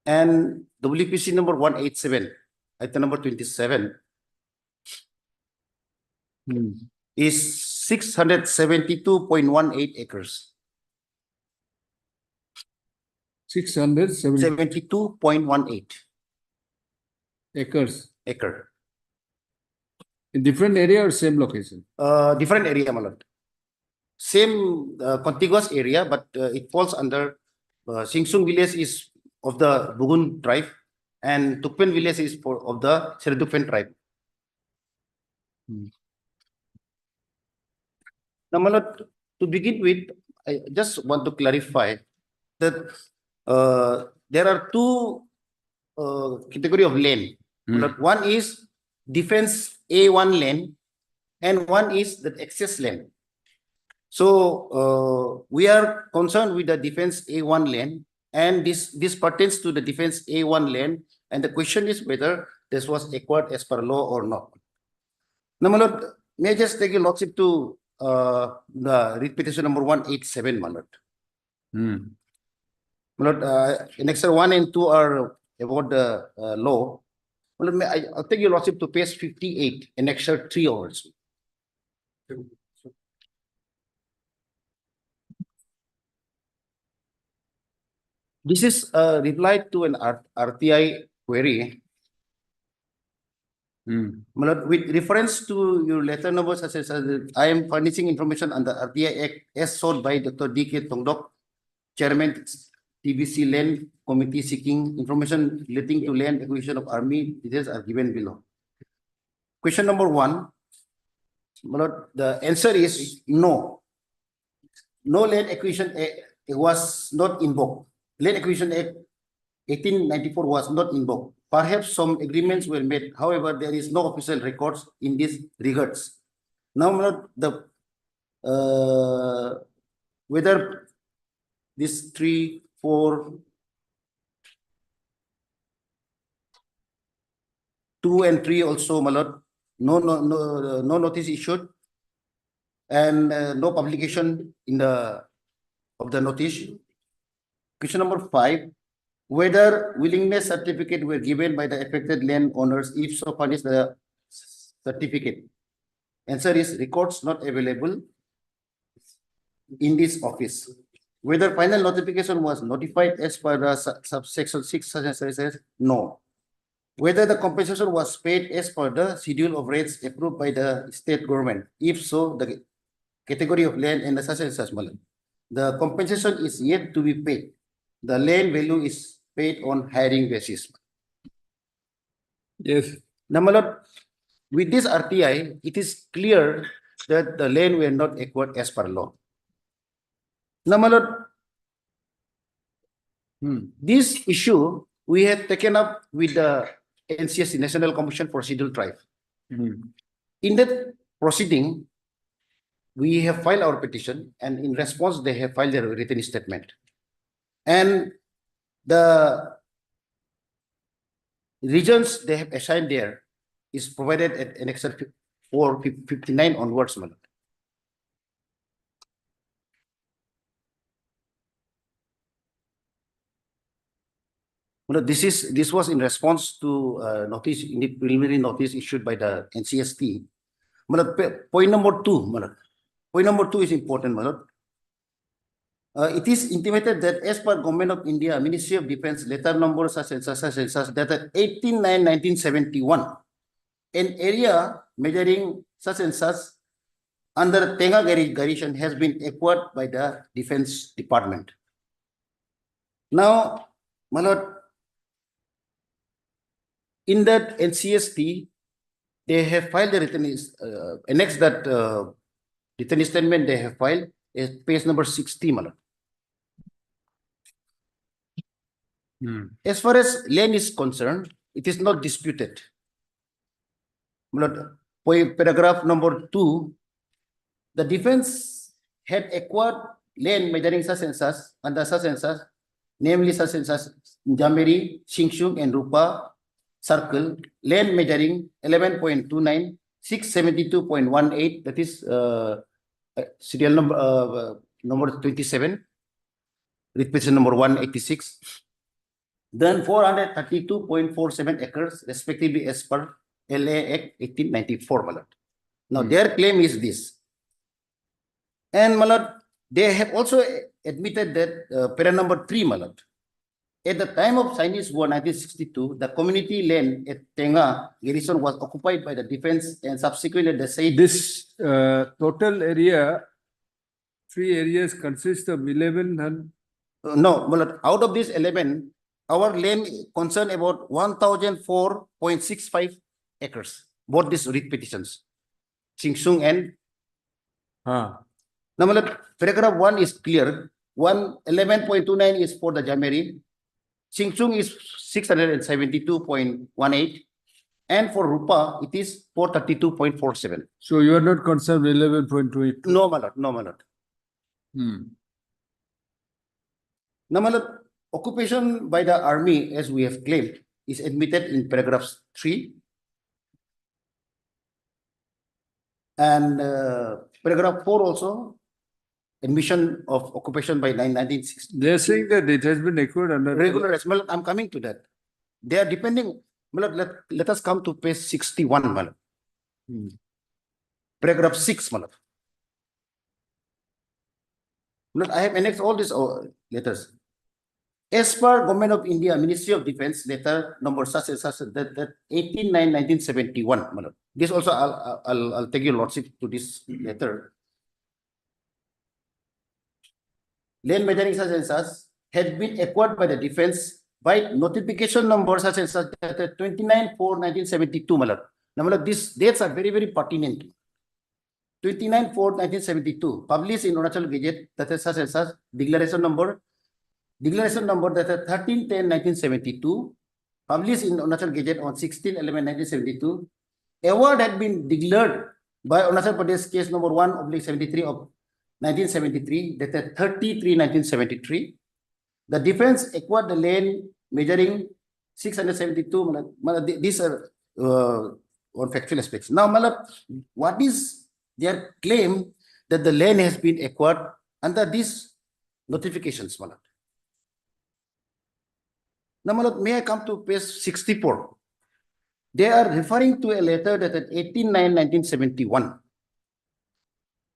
Speaker 1: And WPC number 187, item number 27, is 672.18 acres.
Speaker 2: 672
Speaker 1: 72.18
Speaker 2: acres
Speaker 1: acre.
Speaker 2: in different area or same location?
Speaker 1: Different area, my lord. Same contiguous area, but it falls under Singsung village is of the Bugun tribe, and Tukpen village is of the Seredukpen tribe. Now, my lord, to begin with, I just want to clarify that there are two category of land. One is defense A1 land, and one is the excess land. So we are concerned with the defense A1 land, and this pertains to the defense A1 land, and the question is whether this was acquired as per law or not. Now, my lord, may I just take a lordship to the writ petition number 187, my lord. My lord, annexure 1 and 2 are about the law. Well, I'll take your lordship to page 58, annexure 3 also. This is a reply to an RTI query. My lord, with reference to your letter number such as I am furnishing information under RTI Act as sought by Dr. D.K. Tongdok, Chairman TBC Land Committee, seeking information relating to land acquisition of Army. Details are given below. Question number 1, my lord, the answer is no. No land acquisition was not invoked. Land Acquisition Act 1894 was not invoked. Perhaps some agreements were made. However, there is no official records in this regards. Now, the whether this 3, 4, 2 and 3 also, my lord, no notice issued, and no publication in the of the notice. Question number 5, whether willingness certificate were given by the affected landowners, if so, furnish the certificate. Answer is records not available in this office. Whether final notification was notified as per the subsection 6, says no. Whether the compensation was paid as per the schedule of rates approved by the state government. If so, the category of land and the such and such. The compensation is yet to be paid. The land value is paid on hiring basis.
Speaker 2: Yes.
Speaker 1: Now, my lord, with this RTI, it is clear that the land were not acquired as per law. Now, my lord, this issue we have taken up with the NCST, National Commission for Scheduled Tribe. In that proceeding, we have filed our petition, and in response, they have filed their written statement. And the regions they have assigned there is provided at annexure 459 onwards, my lord. Well, this was in response to notice in the preliminary notice issued by the NCST. Point number 2, point number 2 is important, my lord. It is intimated that as per Government of India, Ministry of Defense letter number such and such dated 18/9/1971, an area measuring such and such under Tenga garrison has been acquired by the Defense Department. Now, my lord, in that NCST, they have filed the written annex that written statement they have filed is page number 60, my lord. As far as land is concerned, it is not disputed. Paragraph number 2, the defense had acquired land measuring such and such under such and such, namely such and such Jamiri, Singsung, and Rupa circle, land measuring 11.29, 672.18, that is serial number number 27, writ petition number 186.
Speaker 21: then 432.47 acres respectively as per LA Act 1894, my lord. Now, their claim is this. And, my lord, they have also admitted that para number 3, my lord. At the time of Chinese War 1962, the community land at Tenga garrison was occupied by the defense, and subsequently the said
Speaker 2: This total area, 3 areas consist of 1100.
Speaker 21: no, my lord, out of this 11, our land concern about 1,004.65 acres. Both these writ petitions, Chingsung and now, my lord, paragraph 1 is clear. 11.29 is for the Jameri. Chingsung is 672.18. And for Rupa, it is 432.47.
Speaker 2: So you are not concerned with 11.28?
Speaker 21: No, my lord. No, my lord. Now, my lord, occupation by the army, as we have claimed, is admitted in paragraphs 3 and paragraph 4 also. Admission of occupation by 1960.
Speaker 2: They are saying that it has been acquired under
Speaker 21: regular. Well, I'm coming to that. They are depending. Well, let us come to page 61, Malab. Paragraph 6, Malab. I have annexed all these letters. As per Government of India, Ministry of Defense, letter number such and such, that 18/9/1971, Malab. This also I'll take your lordship to this letter. Land measuring such and such had been acquired by the defense by notification number such and such, 29/4/1972, Malad. Now, Malad, these dates are very, very pertinent. 29/4/1972, published in Arunachal Gazette, that is such and such, declaration number that is 13/10/1972, published in Arunachal Gazette on 16/11/1972. Award had been declared by Arunachal Pradesh case number 1/73 of 1973, dated 30/3/1973. The defense acquired the land measuring 672. These are on factual aspects. Now, Malab, what is their claim that the land has been acquired under these notifications, Malab? Now, Malab, may I come to page 64? They are referring to a letter dated 18/9/1971.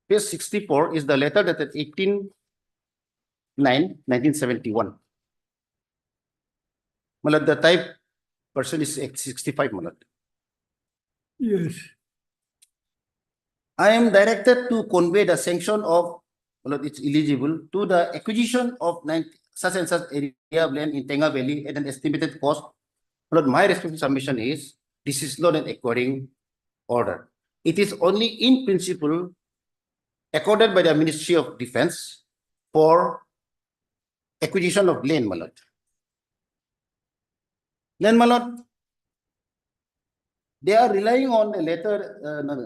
Speaker 21: Page 64 is the letter dated 18/9/1971. Malad, the type person is 65, Malad.
Speaker 2: Yes.
Speaker 21: I am directed to convey the sanction of, Malad, it's eligible, to the acquisition of such and such area of land in Tenga Valley at an estimated cost. Malad, my respective submission is, this is not an acquiring order. It is only in principle accorded by the Ministry of Defense for acquisition of land, Malad. Land, Malad, they are relying on a letter,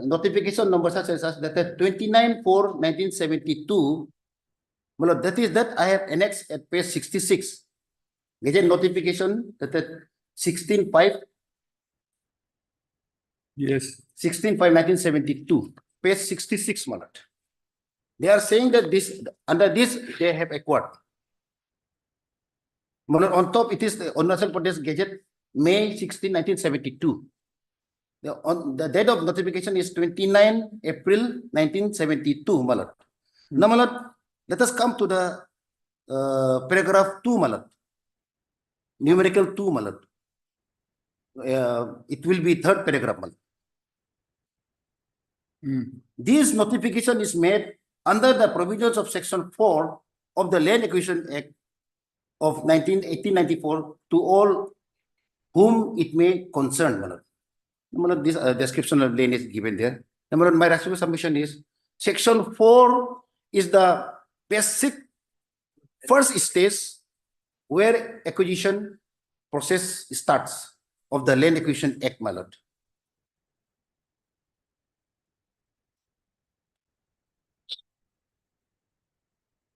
Speaker 21: notification number such and such, that is 29/4/1972. Malad, that I have annexed at page 66. Gazette notification, that is 16/5.
Speaker 2: Yes.
Speaker 21: 16/5/1972. Page 66, Malad. They are saying that under this they have acquired. On top, it is the Arunachal Pradesh Gazette, May 16, 1972. The date of notification is 29 April 1972, Malad. Now, Malad, let us come to the paragraph 2, Malad. Numerical 2, Malad. It will be third paragraph, Malad. This notification is made under the provisions of Section 4 of the Land Acquisition Act of 1894 to all whom it may concern. This description of land is given there. My rational submission is Section 4 is the basic first stage where acquisition process starts of the Land Acquisition Act, my lord.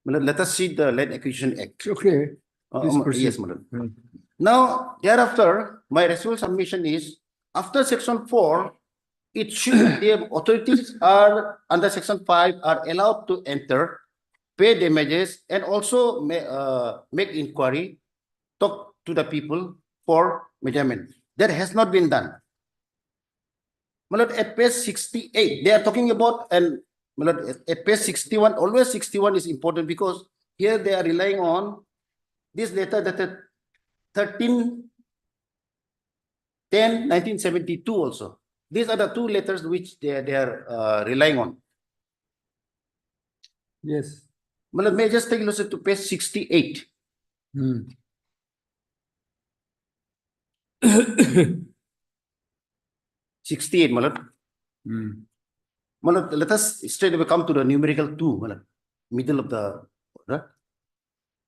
Speaker 21: Let us see the Land Acquisition Act.
Speaker 2: Okay.
Speaker 21: Yes, madam. Now, thereafter, my rational submission is, after Section 4, it should the authorities are under Section 5 are allowed to enter, pay damages, and also make inquiry to to the people for measurement. That has not been done. At page 68, they are talking about, and at page 61, always 61 is important because here they are relying on this letter that 13/10/1972 also. These are the two letters which they are relying on.
Speaker 2: Yes.
Speaker 21: May I just take a look to page 68. 68, let us straight away come to the numerical 2, middle of the order.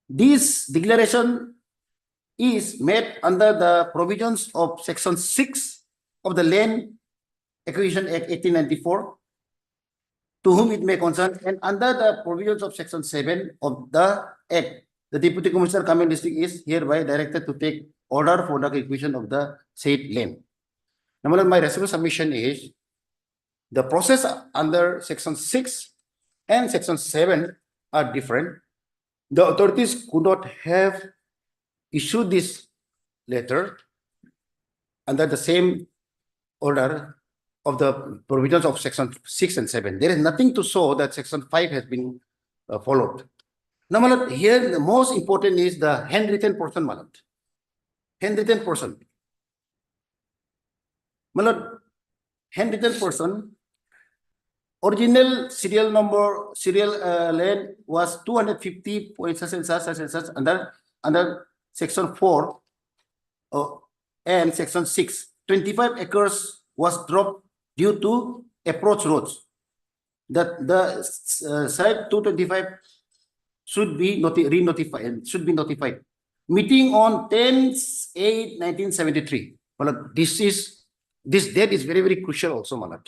Speaker 21: This declaration is made under the provisions of section 6 of the Land Acquisition Act 1894, to whom it may concern, and under the provisions of section 7 of the Act, the Deputy Commissioner Kamen District is hereby directed to take order for the acquisition of the said land. Now, my resolution submission is the process under section 6 and section 7 are different. The authorities could not have issued this letter under the same order of the provisions of section 6 and 7. There is nothing to show that section 5 has been followed. Now, here the most important is the handwritten portion, handwritten portion. Handwritten portion, original serial number, land was 250 point such and such under section 4 and section 6. 25 acres was dropped due to approach roads. That the site 225 should be notified. Meeting on 10/8/1973. This date is very, very crucial also, Malat.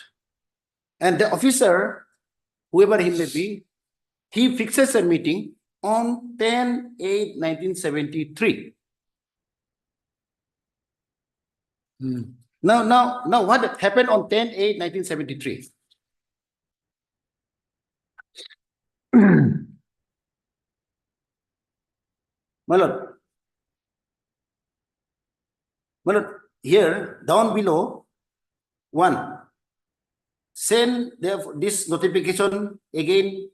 Speaker 21: And the officer, whoever he may be, he fixes a meeting on 10/8/1973. Now, what happened on 10/8/1973? Malad, here down below, 1, send this notification again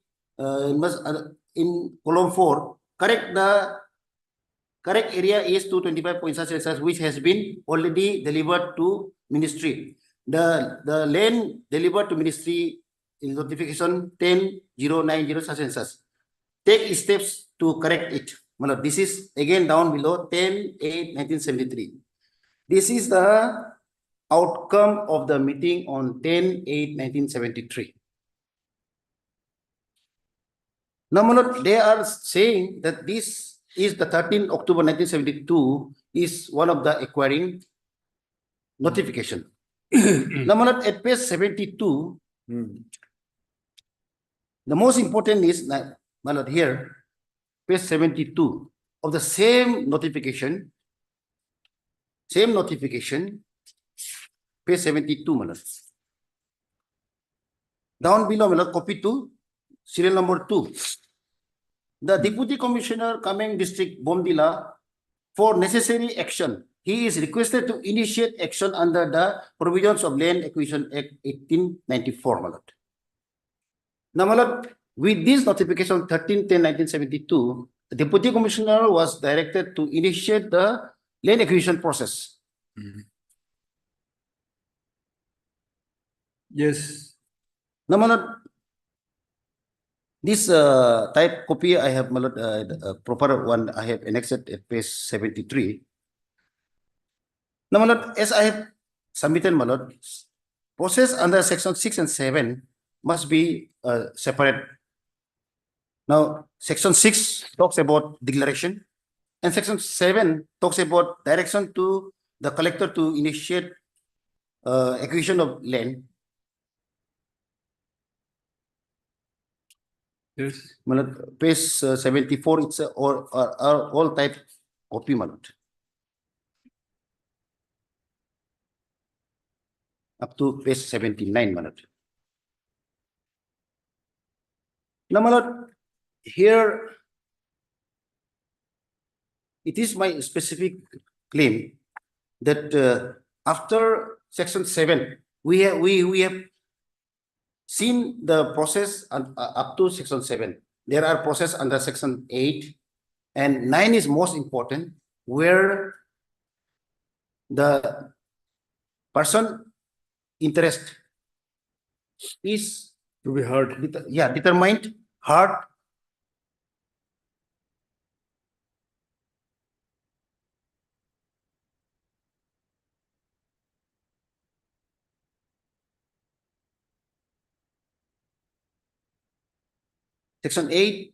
Speaker 21: in column 4. Correct area is 225 point such and such, which has been already delivered to ministry. The land delivered to ministry in notification 10/090 such and such. Take steps to correct it. This is again down below 10/8/1973. This is the outcome of the meeting on 10/8/1973. Now, they are saying that this is the 13 October 1972 is one of the acquiring notification. Now, at page 72, the most important is here, page 72 of the same notification, page 72, down below, copy 2, serial number 2. The Deputy Commissioner Kameng District, Bomdila, for necessary action, he is requested to initiate action under the provisions of Land Acquisition Act 1894. Now, with this notification 13/10/1972, the Deputy Commissioner was directed to initiate the land acquisition process.
Speaker 2: Yes.
Speaker 21: Now, this type copy I have, proper one I have annexed at page 73. Now, as I have submitted, process under section 6 and 7 must be separate. Now, section 6 talks about declaration, and section 7 talks about direction to the collector to initiate acquisition of land.
Speaker 2: Yes.
Speaker 21: Page 74, it's all type copy, up to page 79, Now, here it is my specific claim that after section 7, we have seen the process up to section 7. There are process under section 8 and 9 is most important, where the person interest is
Speaker 2: To be heard.
Speaker 21: determined, heard. Section 8,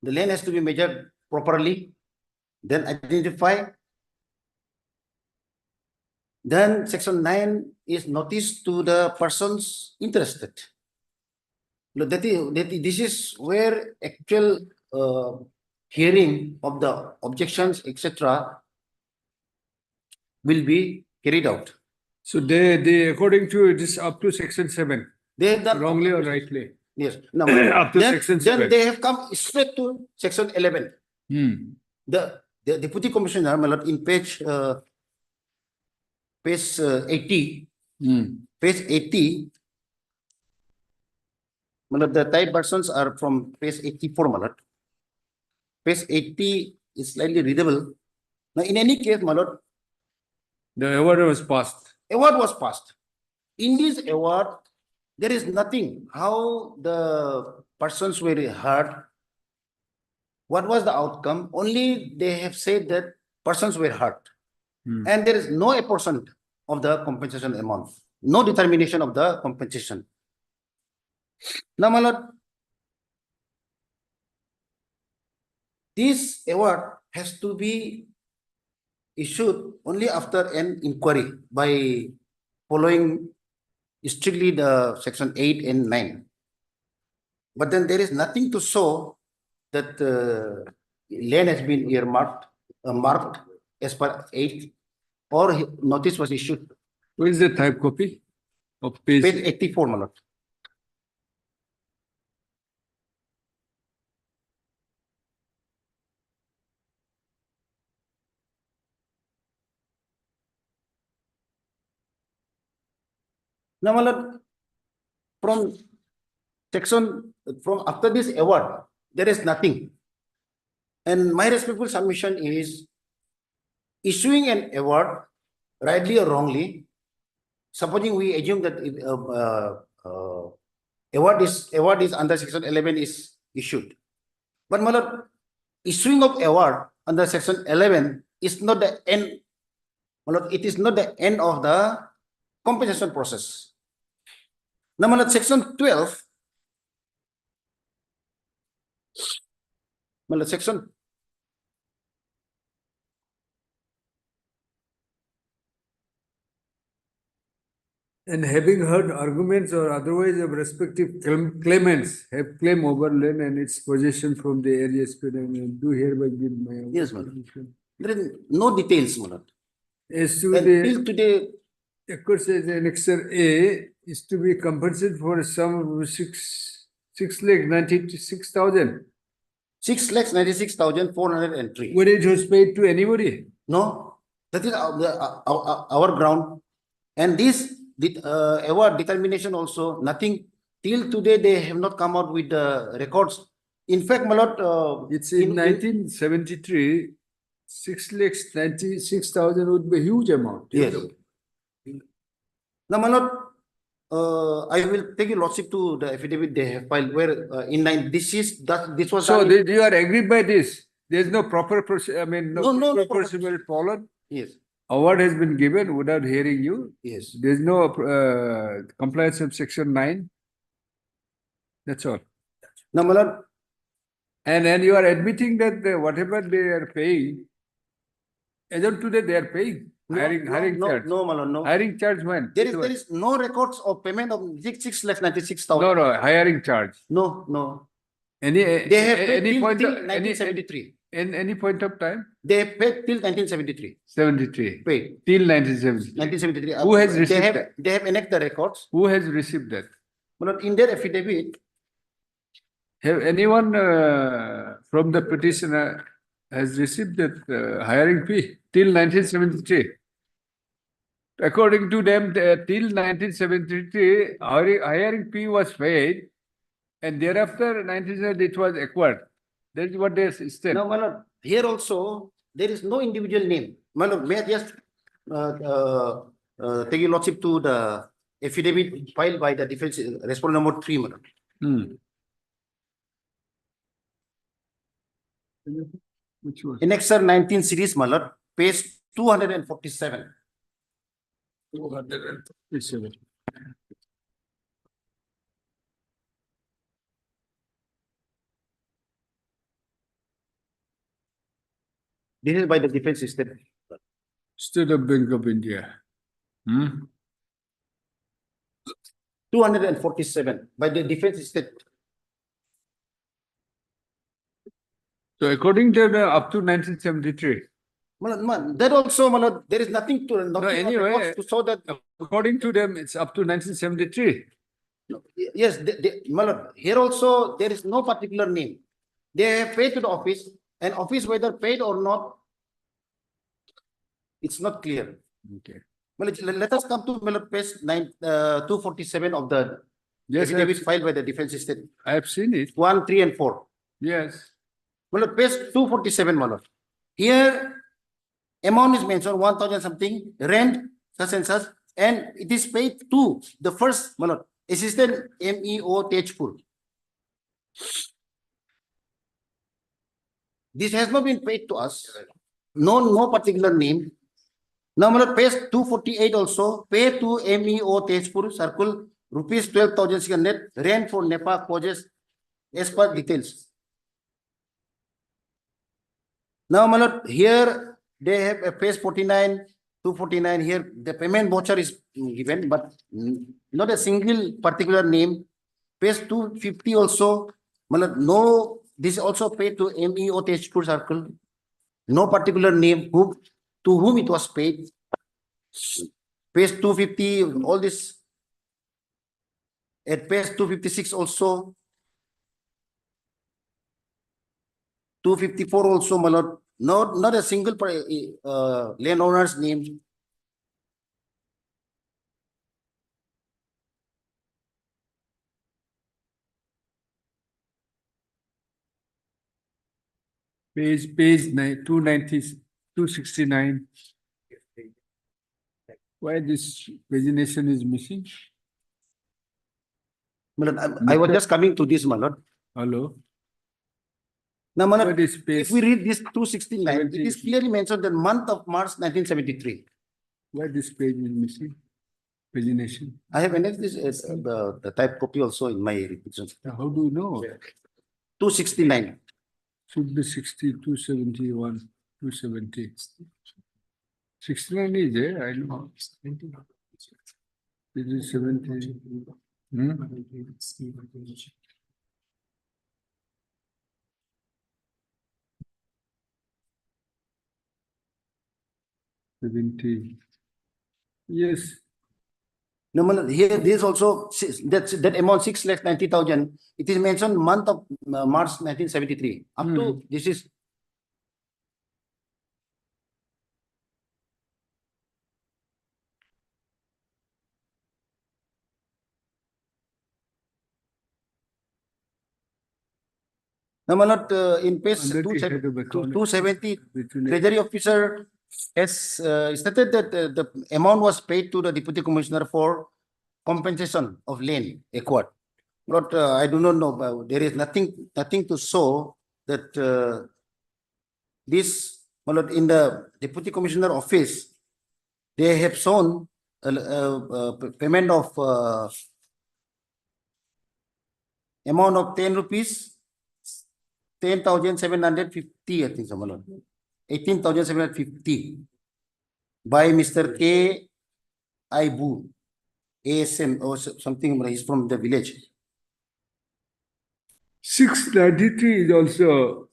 Speaker 21: the land has to be measured properly, then identify. Then section 9 is notice to the persons interested. Look, this is where actual hearing of the objections, etc., will be carried out.
Speaker 2: So they according to this up to section 7,
Speaker 21: They have done
Speaker 2: wrongly or rightly?
Speaker 21: Yes. No,
Speaker 2: Up to
Speaker 21: then,
Speaker 2: section
Speaker 21: then
Speaker 2: 7.
Speaker 21: they have come straight to section 11. The deputy commissioner, my lord, in page 80, page 80, my lord, the type persons are from page 84, my lord. Page 80 is slightly readable. Now, in any case, my lord,
Speaker 2: The award was passed.
Speaker 21: award was passed. In this award, there is nothing how the persons were heard. What was the outcome? Only they have said that persons were hurt. And there is no apportionment of the compensation amount, no determination of the compensation. Now, my lord, this award has to be issued only after an inquiry by following strictly the section 8 and 9. But then there is nothing to show that land has been earmarked, marked as per 8, or notice was issued.
Speaker 2: Where is the type copy of page?
Speaker 21: Page 84, my lord. Now, my lord, from section, from after this award, there is nothing. And my respectful submission is issuing an award, rightly or wrongly, supposing we assume that award is under section 11 is issued. But my lord, issuing of award under section 11 is not the end. My lord, it is not the end of the compensation process. Now, my lord, section 12, my lord, section
Speaker 2: And having heard arguments or otherwise of respective claimants have claim over land and its possession from the area and do hereby give my.
Speaker 21: Yes, madam. There is no details, my lord.
Speaker 2: As to
Speaker 21: And till today,
Speaker 2: occurs as Annexure A is to be compensated for a sum of 6,96,000.
Speaker 21: 6,96,403.
Speaker 2: Whether it was paid to anybody?
Speaker 21: No, that is our ground. And this award determination also, nothing till today they have not come out with the records. In fact, my lord,
Speaker 2: it's in 1973, 6,96,000 would be a huge amount.
Speaker 21: Yes. Now, my lord, I will take your lordship to the affidavit they have filed where this was
Speaker 2: So
Speaker 21: done
Speaker 2: you are agreed by this? There is no proper
Speaker 21: No
Speaker 2: procedure followed?
Speaker 21: Yes.
Speaker 2: Award has been given without hearing you?
Speaker 21: Yes.
Speaker 2: There is no compliance of section 9? That's all.
Speaker 21: Now, my lord,
Speaker 2: and you are admitting that whatever they are paying, as of today they are paying. Hiring charge.
Speaker 21: No, my lord, no.
Speaker 2: Hiring charge when?
Speaker 21: There is no records of payment of 6,96,000.
Speaker 2: No, hiring charge.
Speaker 21: No.
Speaker 2: They
Speaker 21: have paid
Speaker 2: any
Speaker 21: till
Speaker 2: point of
Speaker 21: 1973.
Speaker 2: In any point of time?
Speaker 21: They have paid till 1973.
Speaker 2: 73.
Speaker 21: Paid.
Speaker 2: Till 1973.
Speaker 21: 1973.
Speaker 2: Who has received that?
Speaker 21: They have enacted the records.
Speaker 2: Who has received that?
Speaker 21: But in their affidavit,
Speaker 2: Have anyone from the petitioner has received that hiring fee till 1973. According to them, till 1973, hiring fee was paid, and thereafter 1970 it was acquired. That is what they said.
Speaker 21: Now, my lord, here also, there is no individual name. My lord, may I just take your lordship to the affidavit filed by the defense respondent number 3, my lord.
Speaker 2: Which was?
Speaker 21: In Excer 19 series, my lord, page 247.
Speaker 2: 247.
Speaker 21: This is by the defense system.
Speaker 2: State of Bank of India.
Speaker 21: 247 by the defense state.
Speaker 2: So according to them, up to 1973.
Speaker 21: That also, my lord, there is nothing to,
Speaker 2: No, anyway,
Speaker 21: to show that.
Speaker 2: According to them, it's up to 1973.
Speaker 21: Yes, my lord, here also, there is no particular name. They have paid to the office, and office whether paid or not, it's not clear.
Speaker 2: Okay.
Speaker 21: Well, let us come to page 247 of the
Speaker 2: Yes,
Speaker 21: affidavit filed by the defense state.
Speaker 2: I have seen it.
Speaker 21: 1, 3, and 4.
Speaker 2: Yes.
Speaker 21: Well, page 247, my lord. Here, amount is mentioned 1,000 something, rent, such and such, and it is paid to the first, my lord, assistant MEO Tejpur. This has not been paid to us. No particular name. Now, my lord, page 248 also, pay to MEO Tejpur Circle, rupees 12,600, rent for NEPA causes as per details. Now, my lord, here they have a page 49, 249 here, the payment voucher is given, but not a single particular name. Page 250 also, my lord, no, this is also paid to MEO Tejpur Circle. No particular name, to whom it was paid. Page 250, all this. At page 256 also. 254 also, my lord. Not a single landowner's name.
Speaker 2: Page 290, 269. Why this pagination is missing?
Speaker 21: My lord, I was just coming to this, my lord.
Speaker 2: Hello.
Speaker 21: Now, my lord,
Speaker 2: If
Speaker 21: we read this 269, it is clearly mentioned the month of March 1973.
Speaker 2: Why this page is missing? Pagination.
Speaker 21: I have annexed this the type copy also in my revision.
Speaker 2: How do you know?
Speaker 21: 269.
Speaker 2: Should be 60, 271, 270. 69 is there, I know. This is 70. 70. Yes.
Speaker 21: No, here this also that amount 6,90,000. It is mentioned month of March 1973. Up to this is. No, in page 270, Treasury Officer has stated that the amount was paid to the Deputy Commissioner for compensation of land acquired. But I do not know, there is nothing to show that this, in the Deputy Commissioner office, they have shown payment of amount of 10 rupees. 10,750, I think, 18,750 by Mr. K. Ibu, ASM or something. He's from the village.
Speaker 2: 693 is also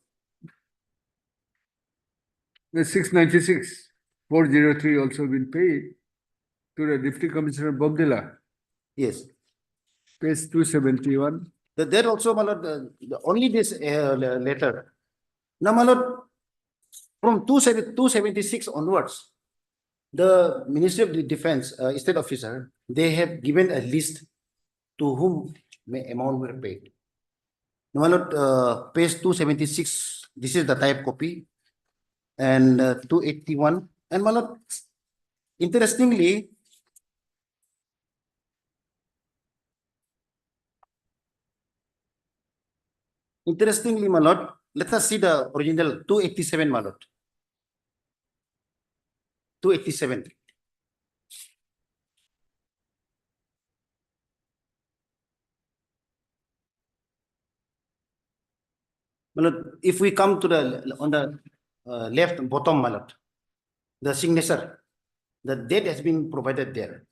Speaker 2: the 696, 403 also been paid to the Deputy Commissioner Bomdila.
Speaker 21: Yes.
Speaker 2: Page 271.
Speaker 21: There also, my lord, only this letter. Now, my lord, from 276 onwards, the Ministry of the Defense, state officer, they have given a list to whom may amount were paid. Now, my lord, page 276, this is the type copy, and 281, and my lord, interestingly, my lord, let us see the original 287, my lord. 287. My lord, if we come to the on the left bottom, my lord, the signature, the date has been provided there.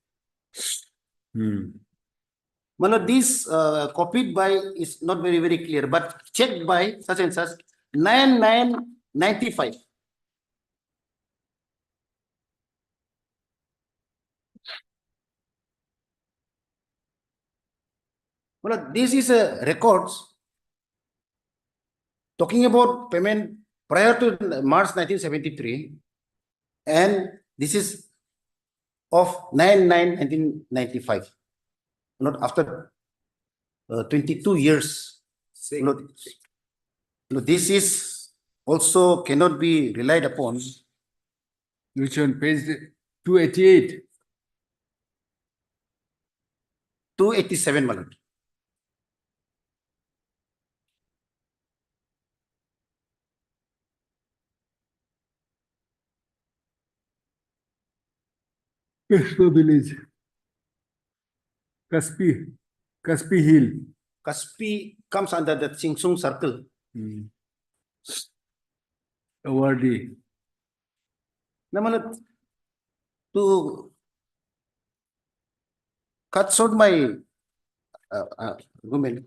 Speaker 21: My lord, this copied by is not very clear, but checked by such and such 9995. Well, this is a records talking about payment prior to March 1973, and this is of 9/9/1995, not after 22 years. This is also cannot be relied upon.
Speaker 2: Which one, page 288?
Speaker 21: 287, my lord.
Speaker 2: Kaspa village. Kaspi Hill.
Speaker 21: Kaspi comes under the Chingsung circle.
Speaker 2: Awardee.
Speaker 21: Now, my lord, to cut short my argument,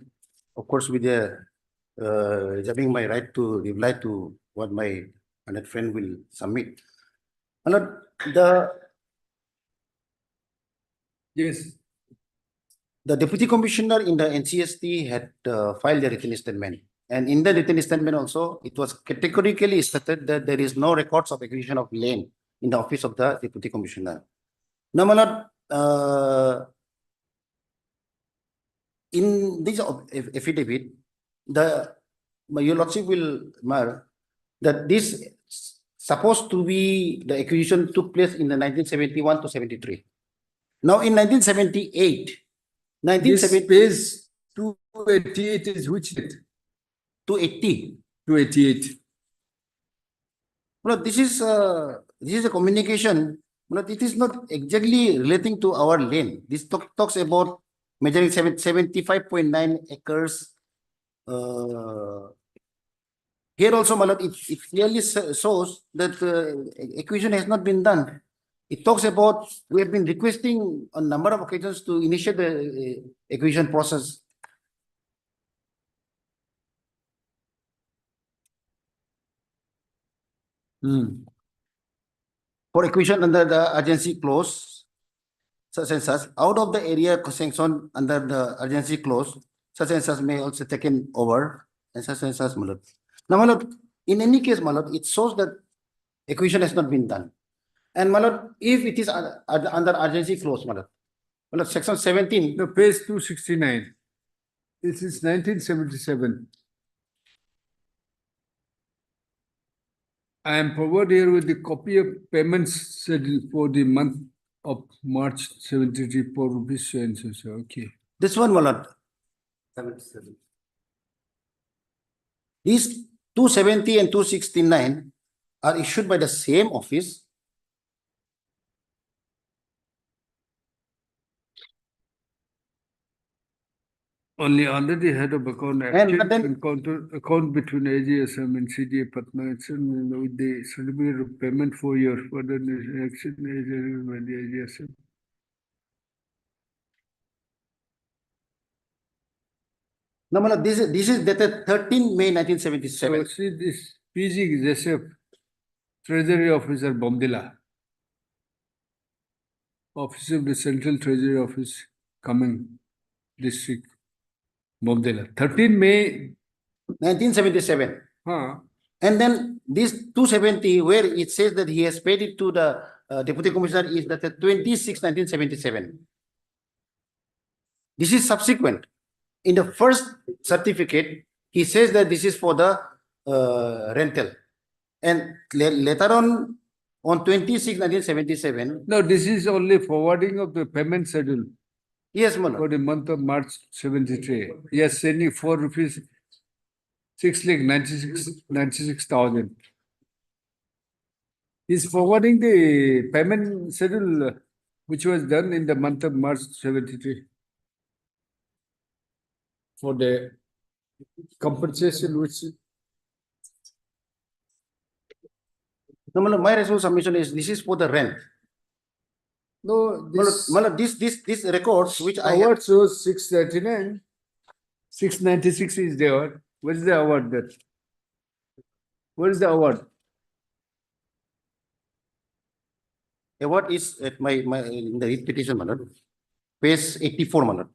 Speaker 21: of course, with the reserving my right to reply to what my honored friend will submit. My lord, the deputy commissioner in the NCST had filed a written statement, and in the written statement also, it was categorically stated that there is no records of acquisition of land in the office of the deputy commissioner. Now, my lord, in this affidavit, your lordship will mark that this supposed to be the acquisition took place in the 1971 to 73. Now, in 1978,
Speaker 2: This page 288 is which date?
Speaker 21: 280.
Speaker 2: 288.
Speaker 21: Well, this is a communication, but it is not exactly relating to our land. This talks about measuring 75.9 acres. Here also, my lord, it clearly shows that acquisition has not been done. It talks about we have been requesting on a number of occasions to initiate the acquisition process. For acquisition under the urgency clause, such and such, out of the area sanctioned under the urgency clause, such and such may also taken over, and such, my lord. Now, my lord, in any case, my lord, it shows that acquisition has not been done. And my lord, if it is under urgency clause, my lord, section 17.
Speaker 2: The page 269. This is 1977. I am provided here with the copy of payments schedule for the month of March 73 for rupees and so. Okay.
Speaker 21: This one, my lord. 77. These 270 and 269 are issued by the same office.
Speaker 2: Only under the head of account account between AGSM and CDA Patna with the certificate of payment for your further action by the AGSM.
Speaker 21: No, my lord, this is dated 13 May 1977.
Speaker 2: So see this PG Joseph, Treasury Officer Bomdila, Officer of the Central Treasury Office, Coming District. Bomdila, 13 May
Speaker 21: 1977.
Speaker 2: Huh.
Speaker 21: And then this 270, where it says that he has paid it to the Deputy Commissioner, is that the 26/1977. This is subsequent. In the first certificate, he says that this is for the rental. And later on 26/1977.
Speaker 2: No, this is only forwarding of the payment schedule
Speaker 21: Yes, my
Speaker 2: for
Speaker 21: lord.
Speaker 2: the month of March 73. Yes, sending 4 rupees, 6,96,000. He's forwarding the payment schedule which was done in the month of March 73 for the compensation which.
Speaker 21: No, my lord, my resolution submission is this is for the rent.
Speaker 2: No,
Speaker 21: My lord, this records which I have.
Speaker 2: Award shows 639, 696 is there. What is the award there? What is the award?
Speaker 21: Award is at my in the writ petition, my lord. Page 84, my lord.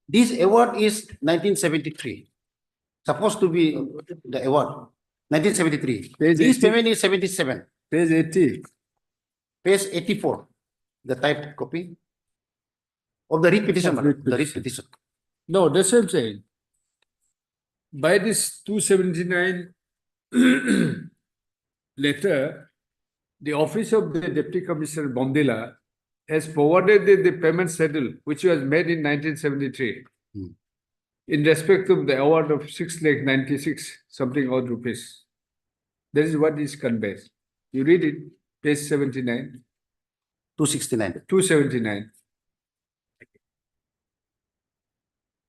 Speaker 21: This award is 1973. Supposed to be the award. 1973.
Speaker 2: Page
Speaker 21: This
Speaker 2: 80.
Speaker 21: payment is 77.
Speaker 2: Page 80.
Speaker 21: Page 84. The typed copy of the writ petition, my lord. The writ petition.
Speaker 2: No, that's what I'm saying. By this 279 letter, the office of the Deputy Commissioner Bomdila has forwarded the payment schedule which was made in 1973 in respect of the award of 6,96,000 something odd rupees. That is what is conveyed. You read it, page 79.
Speaker 21: 269.
Speaker 2: 279.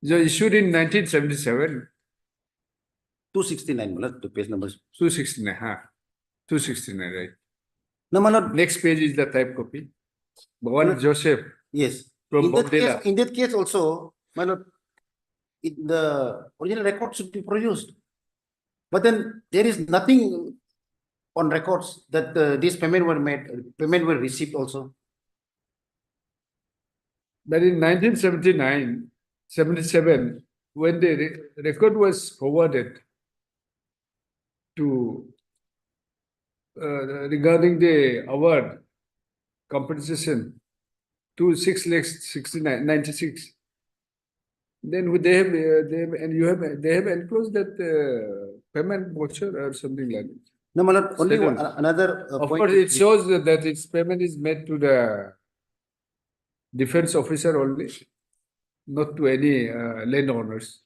Speaker 2: So issued in 1977.
Speaker 21: 269, my lord, the page numbers.
Speaker 2: 269, 269, right.
Speaker 21: No, my lord.
Speaker 2: Next page is the type copy. Bhawan Joseph.
Speaker 21: Yes.
Speaker 2: From
Speaker 21: In that
Speaker 2: Bomdila.
Speaker 21: case, in that case also, my lord, the original record should be produced. But then there is nothing on records that this payment were made, payment were received also.
Speaker 2: But in 1979, 77, when the record was forwarded to regarding the award compensation to 6,69,96, then they have they have enclosed that payment voucher or something like that.
Speaker 21: No, my lord, only
Speaker 2: Schedule.
Speaker 21: another
Speaker 2: Of
Speaker 21: point.
Speaker 2: course, it shows that its payment is made to the defense officer only, not to any landowners.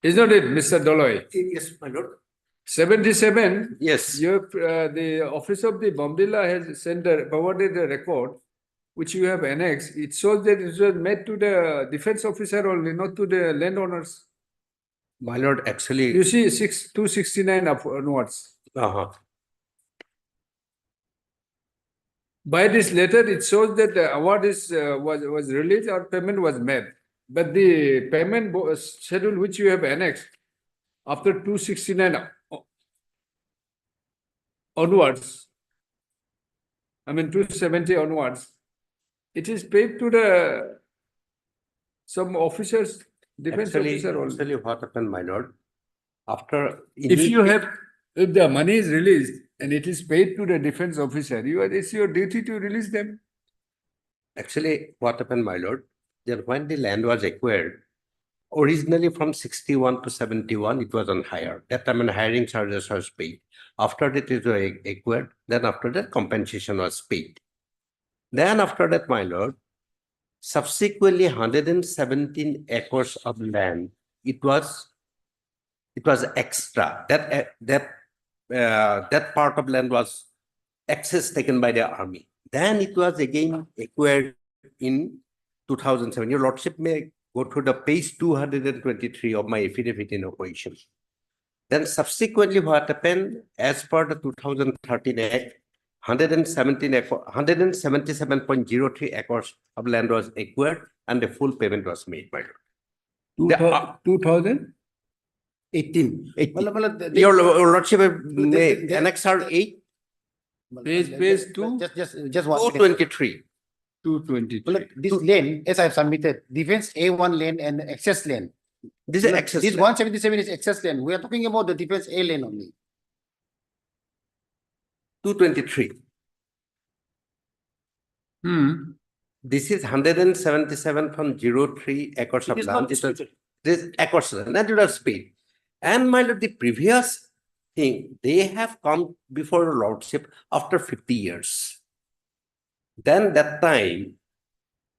Speaker 2: Is not it, Mr. Doloy?
Speaker 21: Yes, my lord.
Speaker 2: 77.
Speaker 21: Yes.
Speaker 2: You have, the office of the Bomdila has forwarded a record which you have annexed. It shows that it was made to the defense officer only, not to the landowners.
Speaker 7: My lord, actually.
Speaker 2: You see, 269 onwards. By this letter, it shows that the award is was released or payment was made. But the payment schedule which you have annexed after 269 onwards, I mean 270 onwards, it is paid to the some officers, defense officer only.
Speaker 7: Actually, what happened, my lord? After.
Speaker 2: If the money is released and it is paid to the defense officer, it's your duty to release them.
Speaker 7: Actually, what happened, my lord? That when the land was acquired, originally from 61 to 71, it was on hire. That time when hiring charges was paid. After that it was acquired, then after that compensation was paid. Then after that, my lord, subsequently 117 acres of land, it was extra. That part of land was excess taken by the army. Then it was again acquired in 2007. Your lordship may go to the page 223 of my affidavit in operation. Then subsequently what happened, as per the 2013 Act, 177.03 acres of land was acquired and the full payment was made, my lord.
Speaker 21: 2018.
Speaker 7: Your lordship, Annexure 8,
Speaker 2: Page two,
Speaker 21: Just one second.
Speaker 7: 223.
Speaker 2: 223.
Speaker 21: Look, this lane, as I've submitted, defense A1 lane and access lane.
Speaker 7: This is
Speaker 21: Look,
Speaker 7: access
Speaker 21: This
Speaker 7: lane.
Speaker 21: 177 is access lane. We are talking about the defense A lane only.
Speaker 7: 223. This is 177.03 acres of
Speaker 21: It is
Speaker 7: land.
Speaker 21: not disputed.
Speaker 7: This acres land, natural speed. And my lord, the previous thing, they have come before your lordship after 50 years. Then that time,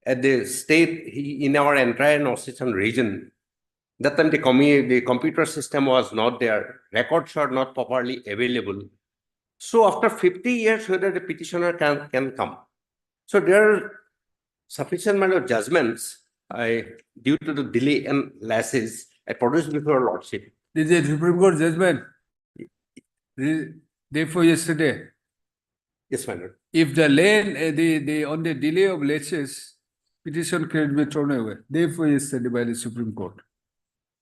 Speaker 7: at the state, in our entire northeastern region, that time the computer system was not there, records are not properly available. So after 50 years, whether the petitioner can come. So there are sufficient amount of judgments due to the delay and lapses I produced before your lordship.
Speaker 2: This is a Supreme Court judgment. Day for yesterday.
Speaker 7: Yes, my lord.
Speaker 2: If the lane, on the delay of lapses, petition can be thrown away. Day for yesterday by the Supreme Court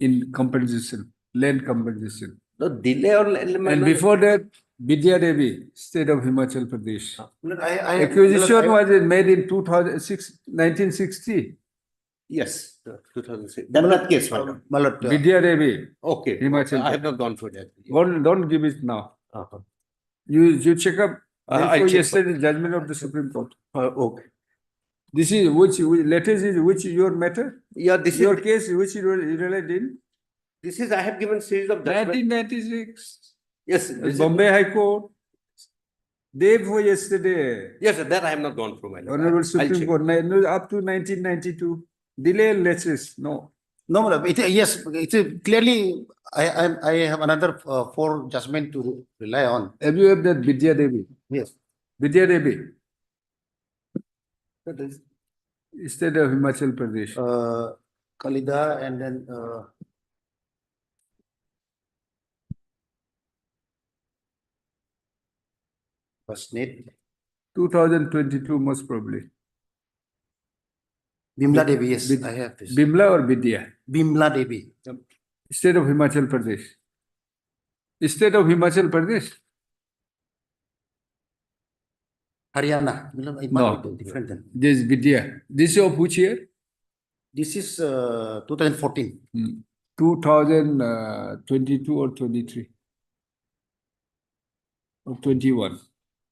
Speaker 2: in compensation, land compensation.
Speaker 7: The delay or
Speaker 2: And before that, Vidya Devi, state of Himachal Pradesh. Acquisition was made in 1960.
Speaker 7: Yes, 2006. That case, my lord.
Speaker 2: Vidya Devi.
Speaker 7: Okay.
Speaker 2: Himachal.
Speaker 7: I have not gone for that.
Speaker 2: Don't give it now. You check up
Speaker 7: I'll
Speaker 2: before
Speaker 7: check.
Speaker 2: yesterday's judgment of the Supreme Court.
Speaker 7: Okay.
Speaker 2: This is which latest is which your matter?
Speaker 7: Yeah, this
Speaker 2: Your
Speaker 7: is
Speaker 2: case which you relied in?
Speaker 7: this is I have given series of judgments.
Speaker 2: 1996.
Speaker 7: Yes, this is-
Speaker 2: Bombay High Court. Day before yesterday.
Speaker 7: yes, that I have not gone through, my lord.
Speaker 2: Honorable
Speaker 7: I'll
Speaker 2: Supreme
Speaker 7: check.
Speaker 2: Court, up to 1992. Delay and lapses, no.
Speaker 21: No, madam, yes, it's clearly, I have another 4 judgment to rely on.
Speaker 2: Have you have that Vidya Devi?
Speaker 21: Yes.
Speaker 2: Vidya Devi. State of Himachal Pradesh.
Speaker 21: Kalida and then first net,
Speaker 2: 2022 most probably.
Speaker 21: Bimla Devi, yes,
Speaker 2: Vid-
Speaker 21: I have this.
Speaker 2: Bimla or Vidya?
Speaker 21: Bimla Devi.
Speaker 2: State of Himachal Pradesh. State of Himachal Pradesh?
Speaker 21: Haryana. It
Speaker 2: No.
Speaker 21: might be different then.
Speaker 2: This is Vidya. This is of which year?
Speaker 21: This is 2014.
Speaker 2: 2022 or 23? Or 21?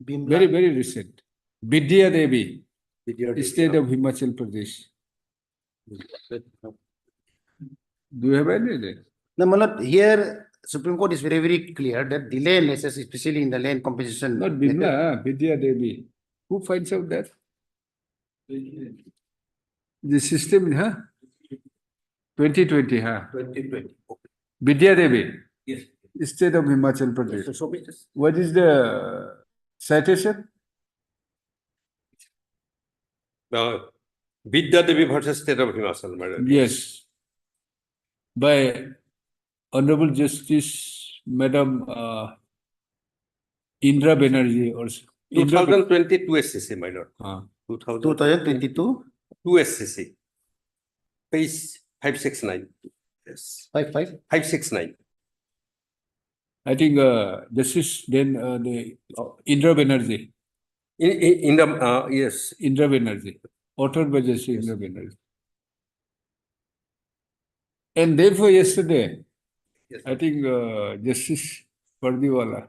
Speaker 21: Bimla.
Speaker 2: Very, very recent. Vidya Devi,
Speaker 21: Vidya Devi.
Speaker 2: State of Himachal Pradesh. Do you have any?
Speaker 21: No, my lord, here Supreme Court is very, very clear that delay and lapses, especially in the land compensation.
Speaker 2: Not
Speaker 21: matter-
Speaker 2: Bimla, Vidya Devi. Who finds out that? The system, huh? 2020, huh?
Speaker 21: 2020.
Speaker 2: Vidya Devi,
Speaker 21: Yes.
Speaker 2: State of Himachal Pradesh.
Speaker 21: So show me this.
Speaker 2: What is the citation?
Speaker 7: Vidya Devi versus State of Himachal, my lord.
Speaker 2: Yes. By Honorable Justice Madam Indra Banerjee or Indra
Speaker 7: 2022 SCC, my lord.
Speaker 21: 2022,
Speaker 7: 2 SCC. Page 569. Yes.
Speaker 21: 55.
Speaker 7: 569.
Speaker 2: I think Justice then the Indra Banerjee.
Speaker 7: In the yes.
Speaker 2: Indra Banerjee. Authored by Justice Indra Banerjee. And therefore yesterday, I think Justice Pardiwala,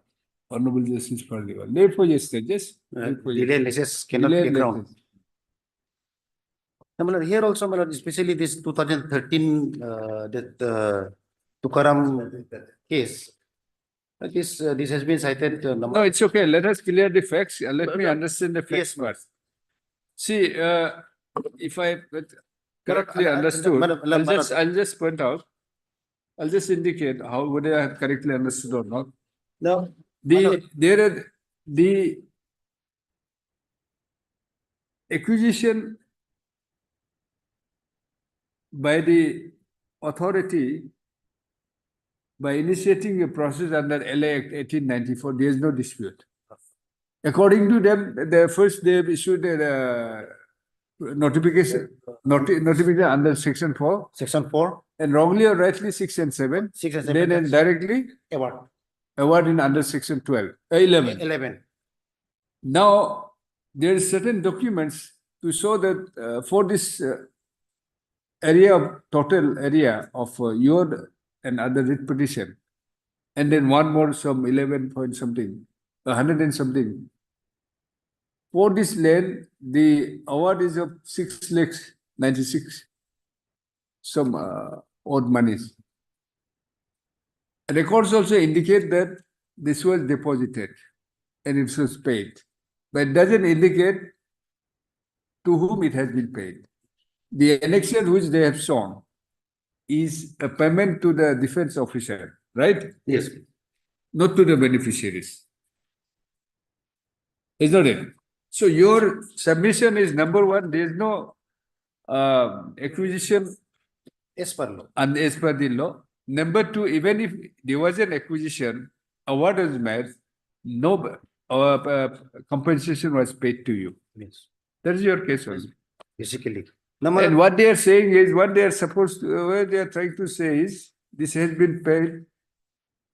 Speaker 2: Honorable Justice Pardiwala, therefore yesterday, just
Speaker 21: delay and lapses cannot be ground. Now, my lord, here also, my lord, especially this 2013 that Tukaram case. This has been cited.
Speaker 2: No, it's okay. Let us clear the facts. Let me understand the facts first. See, if I correctly understood, I'll just point out, I'll just indicate how whether I have correctly understood or not.
Speaker 21: No.
Speaker 2: The acquisition by the authority by initiating a process under LA Act 1894, there is no dispute. According to them, they have issued a notification under Section 4.
Speaker 21: Section 4.
Speaker 2: And wrongly or rightly 6 and 7.
Speaker 21: 6 and 7.
Speaker 2: Then directly
Speaker 21: award.
Speaker 2: Award in under Section 12, 11.
Speaker 21: 11.
Speaker 2: Now, there are certain documents to show that for this area of total area of your and other writ petition, and then one more some 11 point something, 100 and something. For this land, the award is of 6 lakhs 96, some odd monies. Records also indicate that this was deposited and it was paid, but it doesn't indicate to whom it has been paid. The annexure which they have shown is a payment to the defense officer, right?
Speaker 7: Yes.
Speaker 2: Not to the beneficiaries. Is not it? So your submission is number one, there is no acquisition
Speaker 21: As per law.
Speaker 2: and as per the law. Number two, even if there was an acquisition, award was made, no compensation was paid to you.
Speaker 21: Yes.
Speaker 2: That is your case also.
Speaker 21: Basically.
Speaker 2: And what they are saying is, what they are supposed to, what they are trying to say is, this has been paid.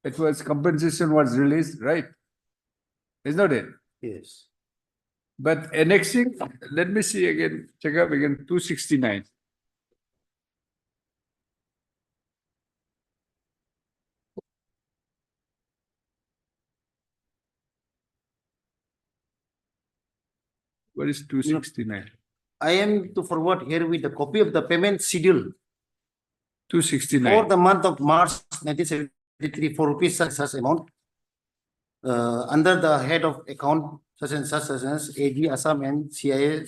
Speaker 2: It was compensation was released, right? Is not it?
Speaker 21: Yes.
Speaker 2: But annexing, let me see again, check up again, 269. What is 269?
Speaker 21: I am to forward here with the copy of the payment schedule
Speaker 2: 269.
Speaker 21: for the month of March 1973 for rupees such amount. Under the head of account such and such AG Assam and CIA,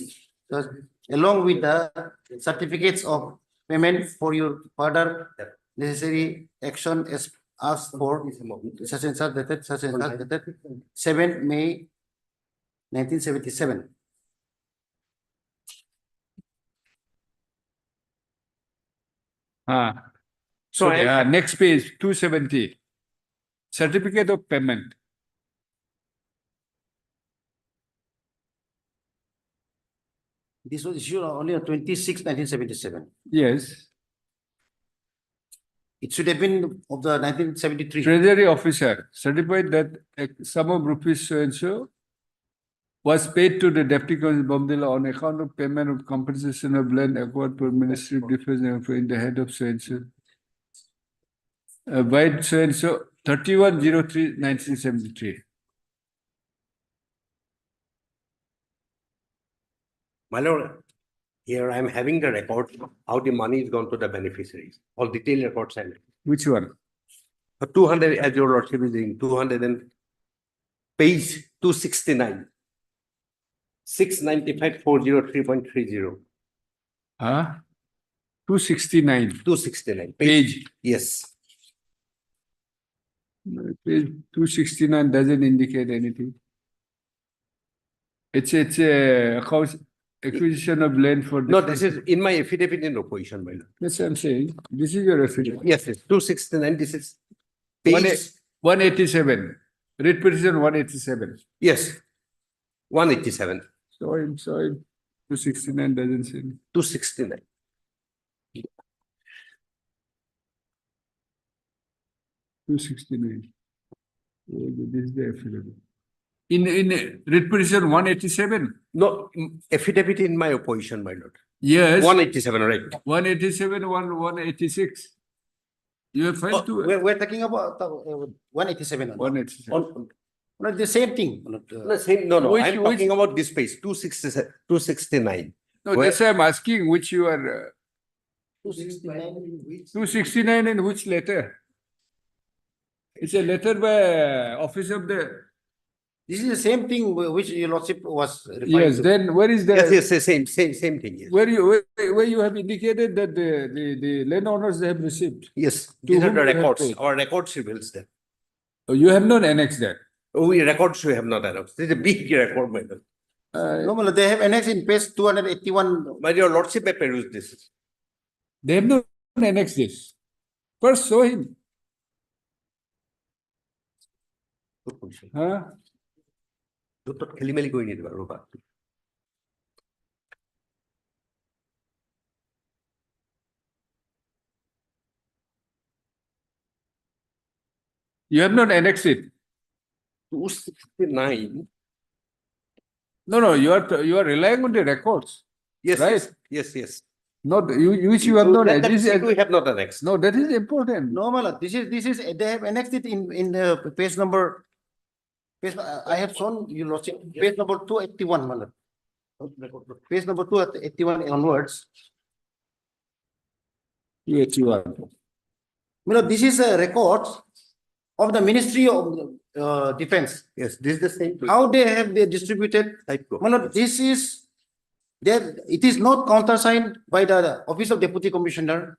Speaker 21: along with the certificates of payment for your further necessary action as asked for such and such dated 7 May 1977.
Speaker 2: So next page, 270. Certificate of payment.
Speaker 21: This was issued only on 26, 1977.
Speaker 2: Yes.
Speaker 21: It should have been of the 1973.
Speaker 2: Treasury officer certified that a sum of rupees so and so was paid to the Deputy Commissioner Bomdila on account of payment of compensation of land acquired for Ministry of Defense and in the head of so and so. By so and so 31/03/1973.
Speaker 7: My lord, here I am having the record how the money is gone to the beneficiaries. All detailed records and
Speaker 2: Which one?
Speaker 7: 200 as your lordship is in 200 and page 269. 695,403.30.
Speaker 2: 269.
Speaker 7: 269.
Speaker 2: Page.
Speaker 7: Yes.
Speaker 2: Page 269 doesn't indicate anything. It's a acquisition of land for.
Speaker 7: No, this is in my affidavit in opposition, my lord.
Speaker 2: That's what I'm saying. This is your affidavit.
Speaker 7: Yes, yes. 269. This is page
Speaker 2: 187. Writ petition 187.
Speaker 7: Yes. 187.
Speaker 2: Sorry. 269 doesn't say.
Speaker 7: 269.
Speaker 2: This is the affidavit. In writ petition 187?
Speaker 7: No, affidavit in my opposition, my lord.
Speaker 2: Yes.
Speaker 7: 187, right?
Speaker 2: 187, 186. You have filed to.
Speaker 21: We're talking about 187.
Speaker 2: 187.
Speaker 21: Not the same thing.
Speaker 7: No, same, no.
Speaker 2: Which-
Speaker 7: I'm talking about this page, 267, 269.
Speaker 2: No,
Speaker 7: Where-
Speaker 2: that's why I'm asking which you are.
Speaker 21: 269.
Speaker 2: 269 in which letter? It's a letter by office of the.
Speaker 21: This is the same thing which your lordship was referring
Speaker 2: Yes,
Speaker 21: to.
Speaker 2: then where is the?
Speaker 7: Yes, yes, same thing, yes.
Speaker 2: Where you have indicated that the landowners they have received.
Speaker 7: Yes,
Speaker 2: To
Speaker 7: these are
Speaker 2: whom
Speaker 7: the
Speaker 2: you have
Speaker 7: records.
Speaker 2: paid?
Speaker 7: Our records reveals that.
Speaker 2: Oh, you have not annexed that.
Speaker 7: Oh, we records we have not announced. This is a big record, my lord.
Speaker 21: No, my lord, they have annexed in page 281.
Speaker 7: But your lordship may peruse this.
Speaker 2: They have not annexed this. First show him. Huh?
Speaker 7: খেলিমেলি কৰি নিদিবা ৰবা
Speaker 2: You have not annexed it.
Speaker 7: 269
Speaker 2: No, you are relying on the records.
Speaker 7: Yes,
Speaker 2: Right.
Speaker 7: yes.
Speaker 2: Not, which you have not.
Speaker 7: Let them
Speaker 2: this
Speaker 7: see
Speaker 2: is-
Speaker 7: we have not annexed.
Speaker 2: No, that is important.
Speaker 21: No, my lord, this is, they have annexed it in the page number. I have shown you lordship, page number 281, my lord. Page number 281 onwards.
Speaker 2: 281.
Speaker 21: You know, this is a record of the Ministry of Defense.
Speaker 7: Yes, this is the same.
Speaker 21: How they distributed. My lord, this is there. It is not countersigned by the Office of Deputy Commissioner.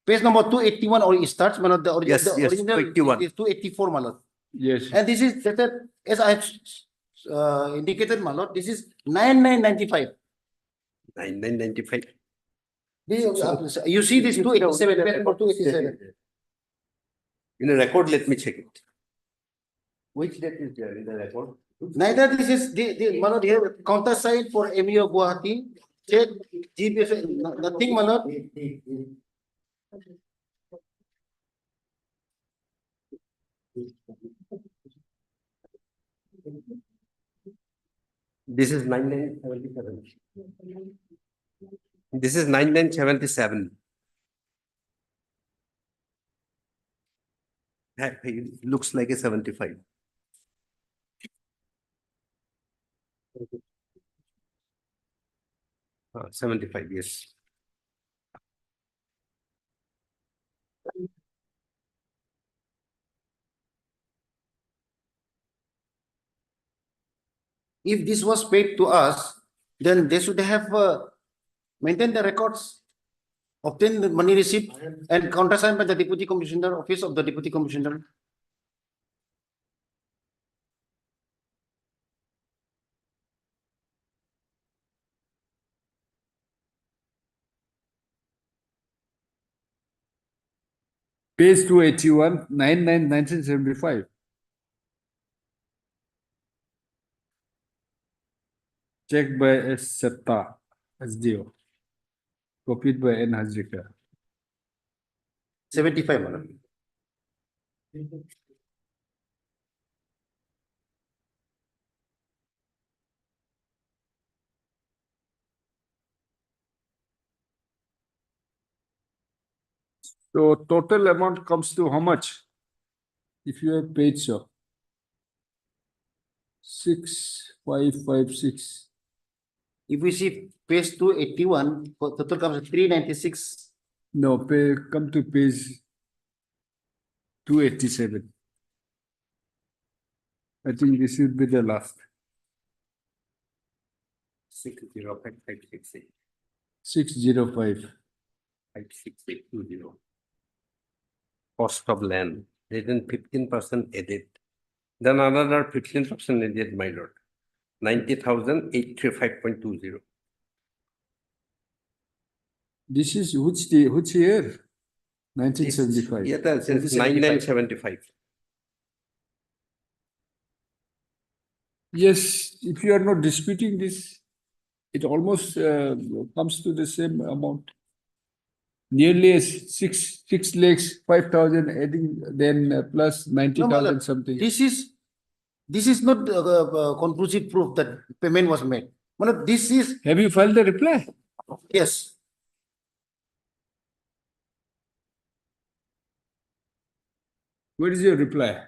Speaker 21: Page number 281 or it starts, my lord, the
Speaker 7: Yes,
Speaker 21: original
Speaker 7: 281.
Speaker 21: is 284, my lord.
Speaker 2: Yes.
Speaker 21: And this is that as I have indicated, my lord, this is 9995.
Speaker 7: 9995.
Speaker 21: You see this 287, page number 287.
Speaker 7: In the record, let me check it. Which date is there in the record?
Speaker 21: Neither this is my lord, here countersigned for MEO Guwahati. Check GPS, nothing, my lord.
Speaker 7: This is 9977. This is 9977. It looks like a 75. Okay. 75, yes.
Speaker 21: If this was paid to us, then they should have maintained the records, obtained the money receipt, and countersigned by the Deputy Commissioner, Office of the Deputy Commissioner.
Speaker 2: Page 281, 1975. Checked by S. Setta, SDO. Copied by N. Hazrika.
Speaker 21: 75, madam.
Speaker 2: So total amount comes to how much? If you have paid so. 6556.
Speaker 21: If we see page 281, total comes to 396.
Speaker 2: No, come to page 287. I think this should be the last.
Speaker 7: 60556.
Speaker 2: 605.
Speaker 7: 56820. Cost of land, then 15% added. Then another 15% added, my lord. 90,835.20.
Speaker 2: This is which year? 1975.
Speaker 7: Yeah, that's 9975.
Speaker 2: Yes, if you are not disputing this, it almost comes to the same amount. Nearly 6 lakhs 5,000 adding then plus 90,000 something.
Speaker 21: This is not conclusive proof that payment was made. Madam, this is.
Speaker 2: Have you filed the reply?
Speaker 21: Yes.
Speaker 2: Where is your reply?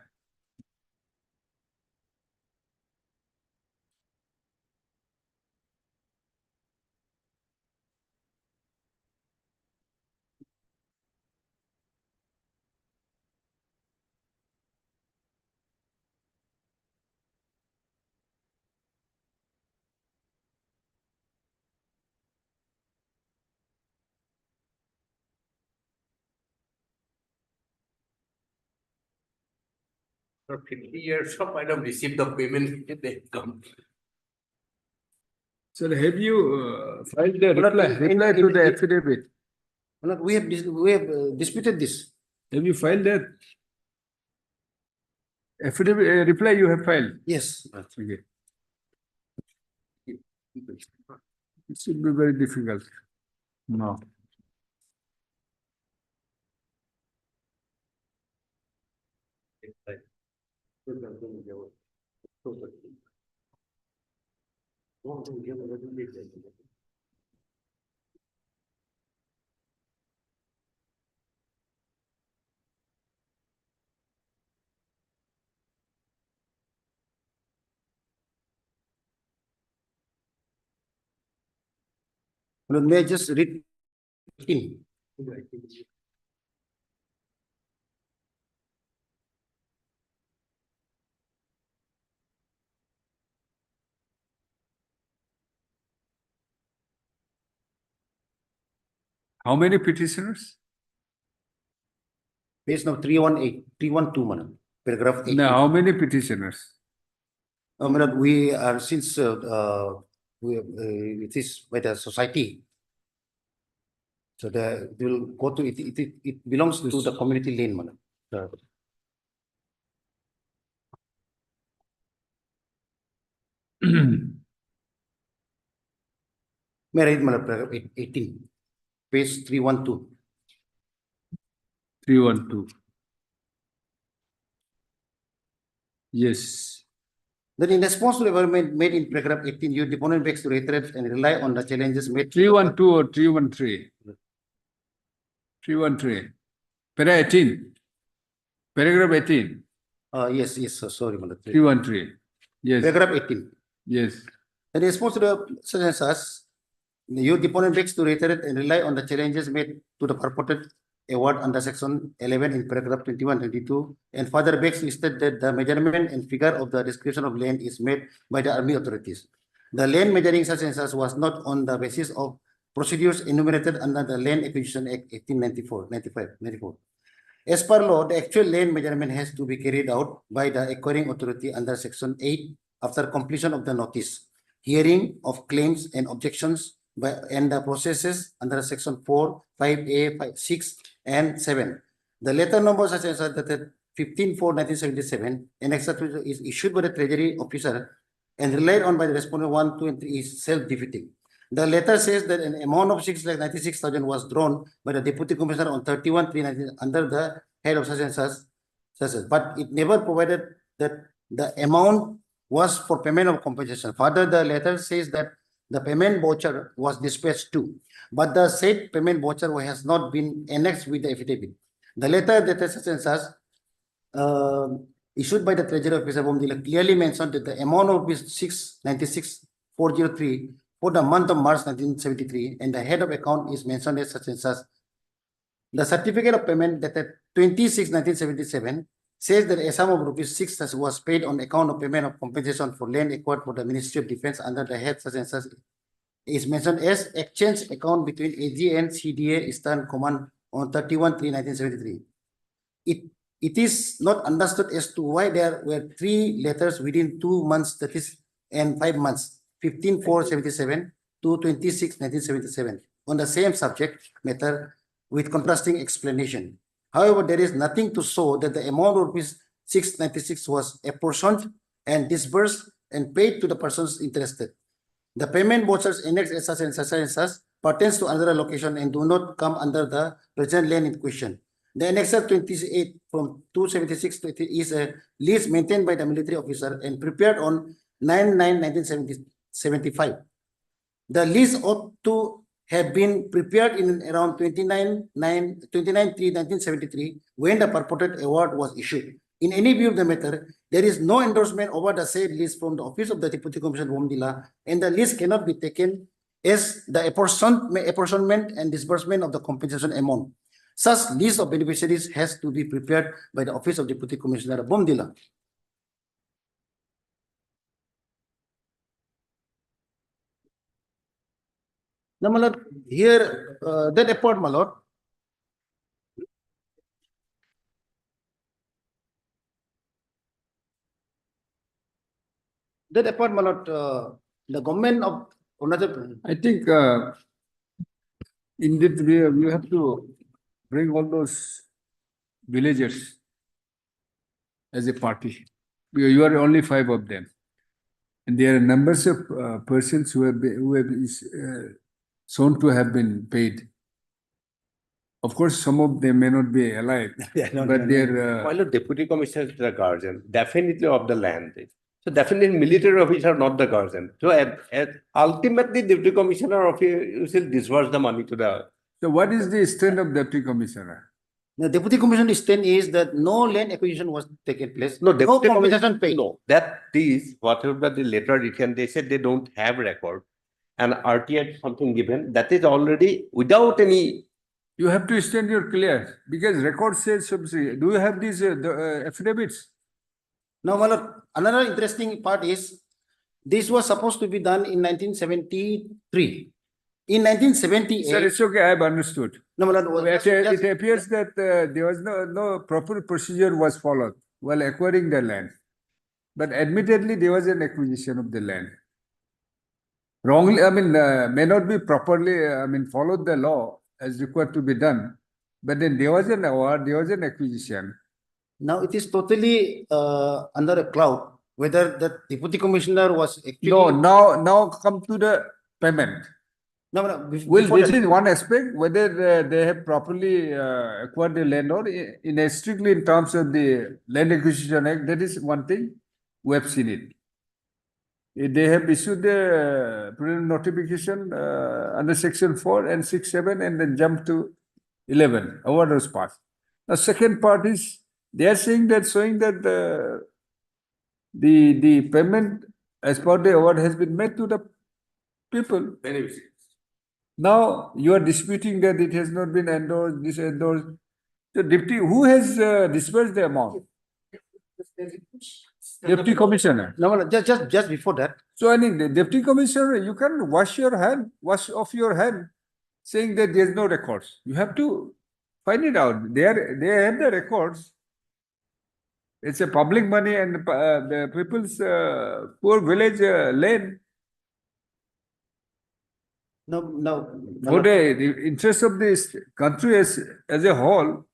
Speaker 7: For 50 years of I have received the payment, they come.
Speaker 2: Sir, have you filed the
Speaker 21: Madam,
Speaker 2: reply to the affidavit?
Speaker 21: Madam, we have disputed this.
Speaker 2: Have you filed that? Affidavit reply you have filed?
Speaker 21: Yes.
Speaker 2: Okay. It should be very difficult. No.
Speaker 21: May I just read in?
Speaker 2: How many petitioners?
Speaker 21: Page number 318, 312, madam. Paragraph 18.
Speaker 2: Now, how many petitioners?
Speaker 21: Madam, we are since it is by the society. So the it will go to it belongs to the community lane, madam. May I read, madam, paragraph 18, page 312.
Speaker 2: 312. Yes.
Speaker 21: Then in response to the development made in paragraph 18, your deponent begs to reiterate and rely on the challenges made.
Speaker 2: 312 or 313? 313. Para 18. Paragraph 18.
Speaker 21: Yes, so sorry, madam.
Speaker 2: 313. Yes.
Speaker 21: Paragraph 18.
Speaker 2: Yes.
Speaker 21: In response to the census, your deponent begs to reiterate and rely on the challenges made to the purported award under section 11 in paragraph 21, 22, and further begs to state that the measurement and figure of the description of land is made by the army authorities. The land measuring such census was not on the basis of procedures enumerated under the Land Acquisition Act 1894. As per law, the actual land measurement has to be carried out by the acquiring authority under section 8 after completion of the notice, hearing of claims and objections and the processes under section 4, 5A, 6, and 7. The letter number such as dated 15/4/1977 and etc. is issued by the Treasury officer and relied on by the respondent 1, 2, and 3 is self-defeating. The letter says that an amount of 6,96,000 was drawn by the Deputy Commissioner on 31/3/19 under the head of such and such, but it never provided that the amount was for payment of compensation. Further, the letter says that the payment voucher was dispatched to, but the said payment voucher has not been annexed with the affidavit. The letter dated such and such issued by the Treasury Officer clearly mentioned that the amount of 696,403 for the month of March 1973 and the head of account is mentioned as such and such. The certificate of payment dated 26/1977 says that a sum of ₹6 was paid on account of payment of compensation for land acquired for the Ministry of Defense under the head such and such is mentioned as exchange account between AG and CDA Eastern Command on 31/3/1973. It is not understood as to why there were 3 letters within 2 months, that is, and 5 months, 15/4/77 to 26/1977 on the same subject matter with contrasting explanation. However, there is nothing to show that the amount of ₹696 was apportioned and disbursed and paid to the persons interested. The payment vouchers annexed as such and such pertains to another location and do not come under the present land in question. The annexer 28 from 276 is a lease maintained by the military officer and prepared on 9/9/1975. The lease ought to have been prepared in around 29/3/1973 when the purported award was issued. In any view of the matter, there is no endorsement over the said lease from the Office of the Deputy Commissioner Bomdila, and the lease cannot be taken as the apportionment and disbursement of the compensation amount. Such list of beneficiaries has to be prepared by the Office of Deputy Commissioner Bomdila. Now, my lord, here that apart, my lord. That apart, my lord, the government of another.
Speaker 2: I think indeed we have to bring all those villagers as a party. You are only 5 of them, and there are numbers of persons who have shown to have been paid. Of course, some of them may not be alive, but they're
Speaker 7: While the deputy commissioner is the guardian, definitely of the land. So definitely military officer, not the guardian. So ultimately, deputy commissioner office will disburse the money to the.
Speaker 2: So what is the stand of deputy commissioner?
Speaker 21: The deputy commissioner stand is that no land acquisition was taken place.
Speaker 7: No,
Speaker 21: No
Speaker 7: deputy
Speaker 21: compensation paid.
Speaker 7: No, that is whatever the letter written, they said they don't have record. And RTI something given, that is already without any.
Speaker 2: You have to stand your clear because record says subsidy. Do you have these affidavits?
Speaker 21: Now, my lord, another interesting part is this was supposed to be done in 1973. In 1978.
Speaker 2: Sir, it's okay. I have understood.
Speaker 21: No, my lord,
Speaker 2: It appears that there was no proper procedure was followed while acquiring the land. But admittedly, there was an acquisition of the land. Wrongly, I mean, may not be properly, followed the law as required to be done. But then there was an award, there was an acquisition.
Speaker 21: Now it is totally under a cloud whether the deputy commissioner was actually.
Speaker 2: No, now come to the payment.
Speaker 21: No,
Speaker 2: Well, this is one aspect, whether they have properly acquired the land or strictly in terms of the Land Acquisition Act, that is one thing, we have seen it. They have issued the notification under section 4 and 6, 7 and then jump to 11, award was passed. The second part is, they are saying that, showing that the payment as per the award has been made to the people. Now you are disputing that it has not been endorsed, this endorsed. So deputy, who has disbursed the amount? Deputy commissioner.
Speaker 21: No, just before that.
Speaker 2: So I mean, the deputy commissioner, you can wash off your hand, saying that there is no records. You have to find it out. They have the records. It's a public money and the people's poor village land.
Speaker 21: No.
Speaker 2: For the interest of this country as a whole,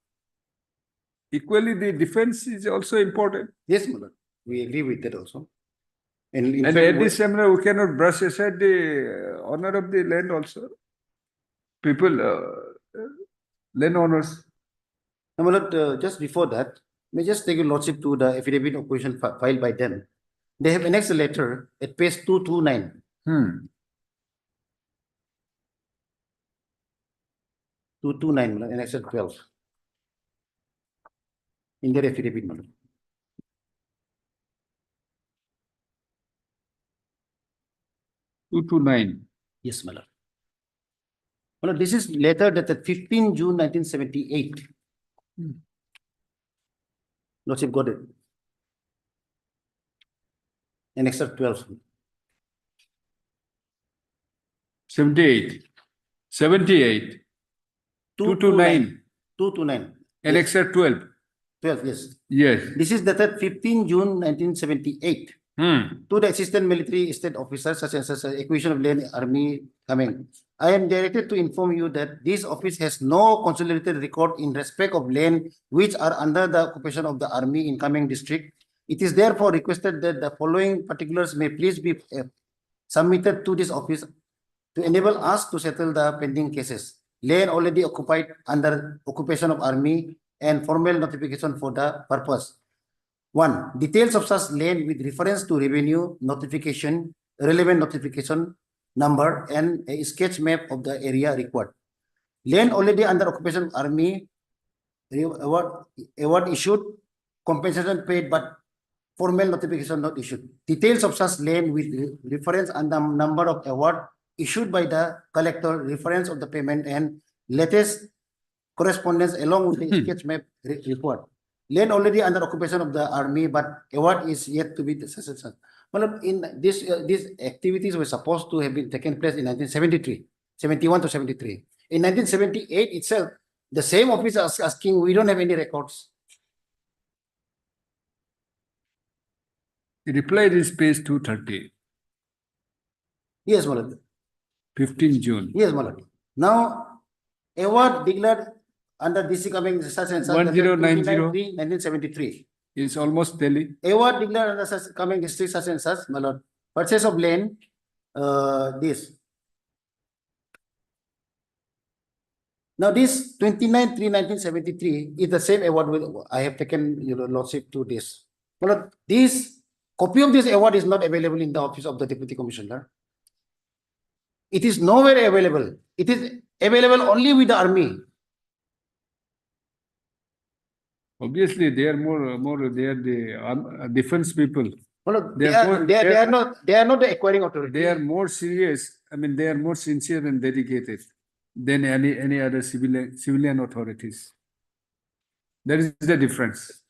Speaker 2: equally the defense is also important.
Speaker 21: Yes, Mullah. We agree with that also. And
Speaker 2: at this seminar, we cannot brush aside the honor of the land also. People, land owners.
Speaker 21: No, Mullah, just before that, may just take a lordship to the affidavit of opposition filed by them. They have annexed a letter at page 229. 229, annexed 12. In their affidavit, Mullah. Yes, Mullah. Mullah, this is letter dated 15 June 1978. Lordship got it. Annex 12.
Speaker 2: 78. 229.
Speaker 21: 229.
Speaker 2: Annex 12.
Speaker 21: 12, yes.
Speaker 2: Yes.
Speaker 21: This is dated 15 June 1978. To the assistant military state officers such as acquisition of land, army coming. I am directed to inform you that this office has no consolidated record in respect of land which are under the occupation of the army in coming district. It is therefore requested that the following particulars may please be submitted to this office to enable us to settle the pending cases. Land already occupied under occupation of army and formal notification for the purpose. 1. Details of such land with reference to revenue notification, relevant notification number, and a sketch map of the area required. Land already under occupation of army, award issued, compensation paid, but formal notification not issued. Details of such land with reference and the number of award issued by the collector, reference of the payment, and latest correspondence along with the sketch map report. Land already under occupation of the army, but award is yet to be successful. Well, in these activities were supposed to have been taken place in 1973, 71 to 73. In 1978 itself, the same office is asking, we don't have any records.
Speaker 2: The reply is page 230.
Speaker 21: Yes, Malad.
Speaker 2: 15 June.
Speaker 21: Yes, Malad. Now, award declared under DC coming such and such
Speaker 2: 1090
Speaker 21: 1973
Speaker 2: is almost daily.
Speaker 21: Award declared under such coming district such and such, my lord. Purchase of land, this. Now this 29/3/1973 is the same award with I have taken your lordship to this. My lord, this copy of this award is not available in the office of the Deputy Commissioner. It is nowhere available. It is available only with the army.
Speaker 2: Obviously, they are they are the defense people.
Speaker 21: Well,
Speaker 2: They are
Speaker 21: they are not the acquiring authority.
Speaker 2: They are more serious. I mean, they are more sincere and dedicated than any other civilian authorities. That is the difference.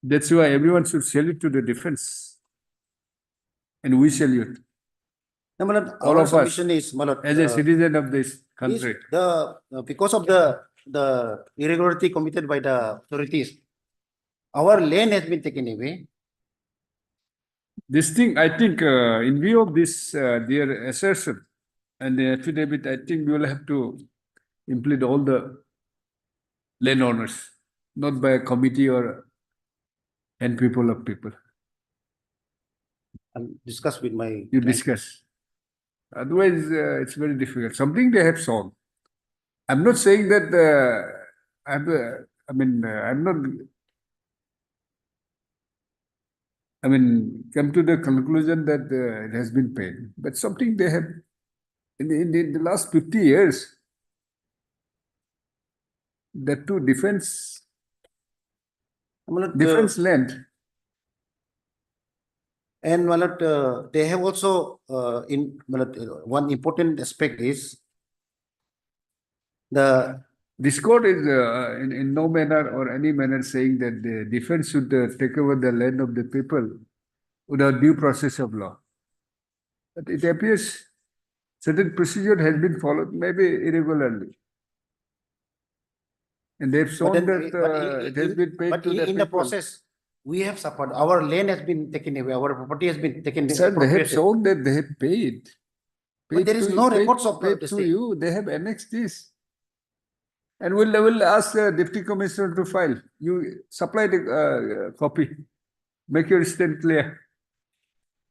Speaker 2: That's why everyone should salute to the defense. And we salute.
Speaker 21: No, my lord,
Speaker 2: All
Speaker 21: our
Speaker 2: of us,
Speaker 21: submission is, my lord,
Speaker 2: as a citizen of this
Speaker 21: is
Speaker 2: country.
Speaker 21: because of the irregularity committed by the authorities, our land has been taken away.
Speaker 2: This thing, I think, in view of this, their assertion and the affidavit, I think we will have to implement all the landowners, not by a committee or and people of people.
Speaker 21: I'll discuss with my.
Speaker 2: You
Speaker 21: client.
Speaker 2: discuss. Otherwise, it's very difficult. Something they have solved. I'm not saying that I'm not. I mean, come to the conclusion that it has been paid, but something they have in the last 50 years. That too, defense land.
Speaker 21: And my lord, they have also my lord, one important aspect is
Speaker 2: this court is in no manner or any manner saying that the defense should take over the land of the people without due process of law. But it appears certain procedure has been followed, maybe irregularly. And they've shown that it has been paid to the people.
Speaker 21: In the process, we have suffered. Our land has been taken away. Our property has been taken.
Speaker 2: Sir, they have shown that they have paid.
Speaker 21: But there is no records of
Speaker 2: paid to you. They have annexed this. And we'll ask the Deputy Commissioner to file. You supply the copy. Make your stand clear.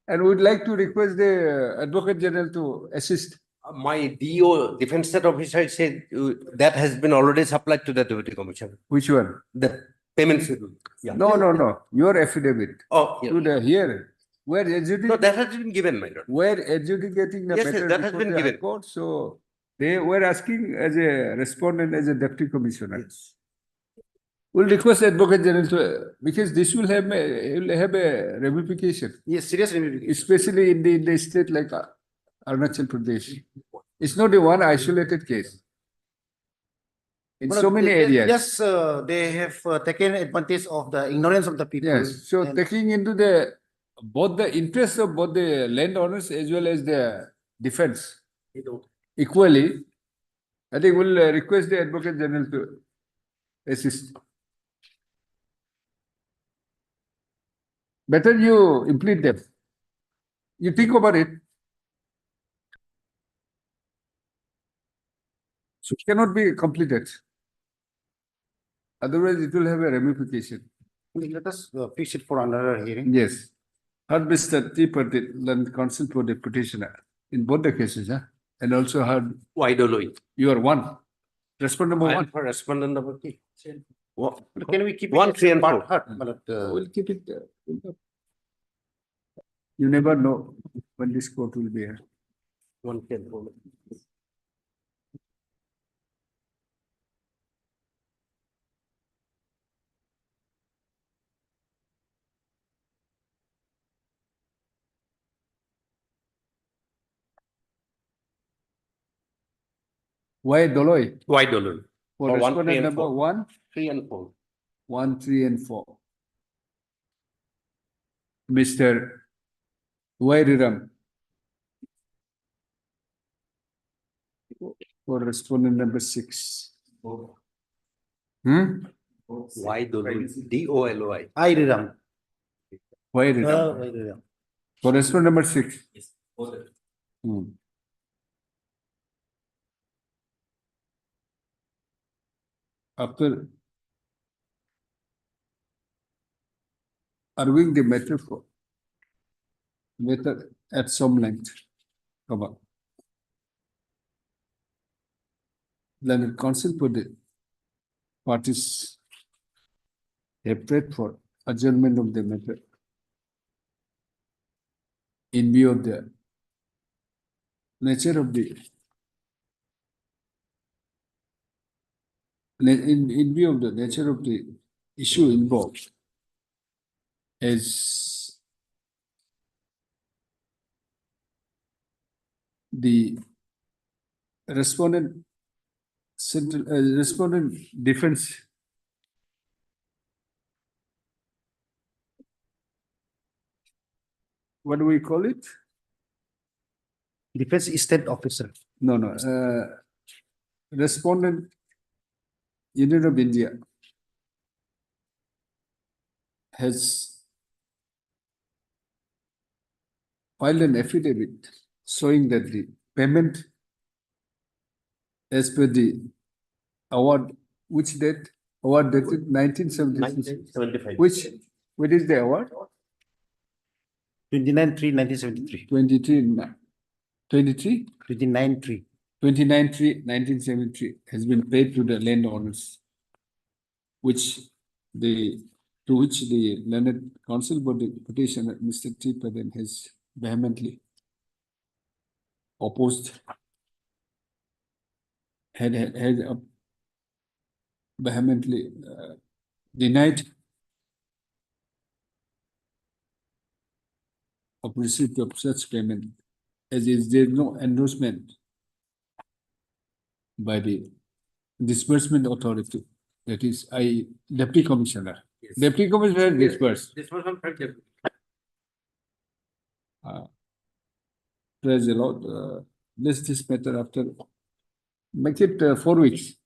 Speaker 2: And we'd like to request the Advocate General to assist.
Speaker 7: My DO, Defense State Officer, said that has been already supplied to the Deputy Commissioner.
Speaker 2: Which one?
Speaker 7: The payment schedule. Yeah.
Speaker 2: No. Your affidavit.
Speaker 7: Oh, yeah.
Speaker 2: To the here. Where adjudicating.
Speaker 7: No, that has been given, my lord.
Speaker 2: Where adjudicating the
Speaker 7: Yes,
Speaker 2: matter
Speaker 7: that has
Speaker 2: before
Speaker 7: been
Speaker 2: the
Speaker 7: given.
Speaker 2: High Court. So they were asking as a respondent, as a Deputy Commissioner.
Speaker 7: Yes.
Speaker 2: We'll request Advocate General to, because this will have a ramification.
Speaker 21: Yes, serious ramification.
Speaker 2: Especially in the state like Arunachal Pradesh. It's not a one isolated case. In so many areas.
Speaker 21: Yes, they have taken advantage of the ignorance of the people.
Speaker 2: Yes, so taking into both the interests of both the landowners as well as the defense equally, I think we'll request the Advocate General to assist. Better you implement them. You think about it. So it cannot be completed. Otherwise, it will have a ramification.
Speaker 21: Let us fix it for another hearing.
Speaker 2: Yes. Heard Mr. T. Patil, Land Counsel for the petitioner in both the cases, huh? And also heard.
Speaker 7: Widely.
Speaker 2: You are one. Respondent number one.
Speaker 7: For respondent number three.
Speaker 21: Can we keep it
Speaker 7: 1, 3, and 4?
Speaker 2: We'll keep it. You never know when this court will be here.
Speaker 7: 1 can hold.
Speaker 2: Why Doloi?
Speaker 7: Why Doloi?
Speaker 2: For
Speaker 7: For 1, 3,
Speaker 2: respondent
Speaker 7: and
Speaker 2: number
Speaker 7: 4.
Speaker 2: 1,
Speaker 7: 3 and 4.
Speaker 2: 1, 3, and 4. Mr. Wairiram. For respondent number 6.
Speaker 7: Why Doloi? DOLOI.
Speaker 21: Wairiram.
Speaker 2: Wairiram. For respondent number 6.
Speaker 7: Yes.
Speaker 2: After arguing the matter at some length, Learned counsel for the parties have prayed for adjournment of the matter in view of the nature of the in view of the nature of the issue involved, as the respondent defense what do we call it?
Speaker 21: Defense state officer.
Speaker 2: No, respondent Union of India has filed an affidavit showing that the payment as per the award, which date? Award dated 1976. Which is the award?
Speaker 21: 29/3/1973.
Speaker 2: 23?
Speaker 21: 29/3.
Speaker 2: 29/3/1973 has been paid to the landowners, to which the learned counsel for the petitioner, Mr. T. Padan, has vehemently opposed, had vehemently denied of receipt of such payment, as is there no endorsement by the disbursement authority, that is Deputy Commissioner. Deputy Commissioner disbursed. Praise the Lord. This matter after, make it 4 weeks,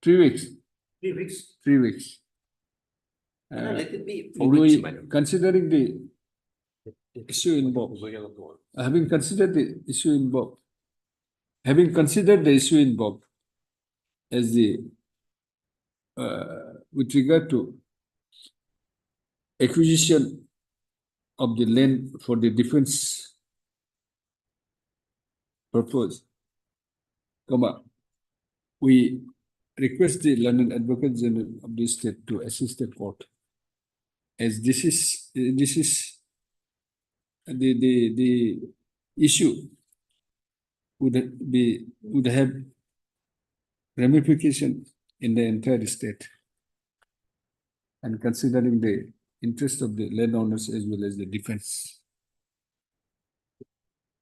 Speaker 2: 3 weeks.
Speaker 7: 3 weeks.
Speaker 2: 3 weeks.
Speaker 7: Let it be 4 weeks, madam.
Speaker 2: Considering the issue involved, having considered the issue involved, as the with regard to acquisition of the land for the defense purpose, we request the London Advocate General of the state to assist the court, as this is the issue would have ramification in the entire state, and considering the interest of the landowners as well as the defense.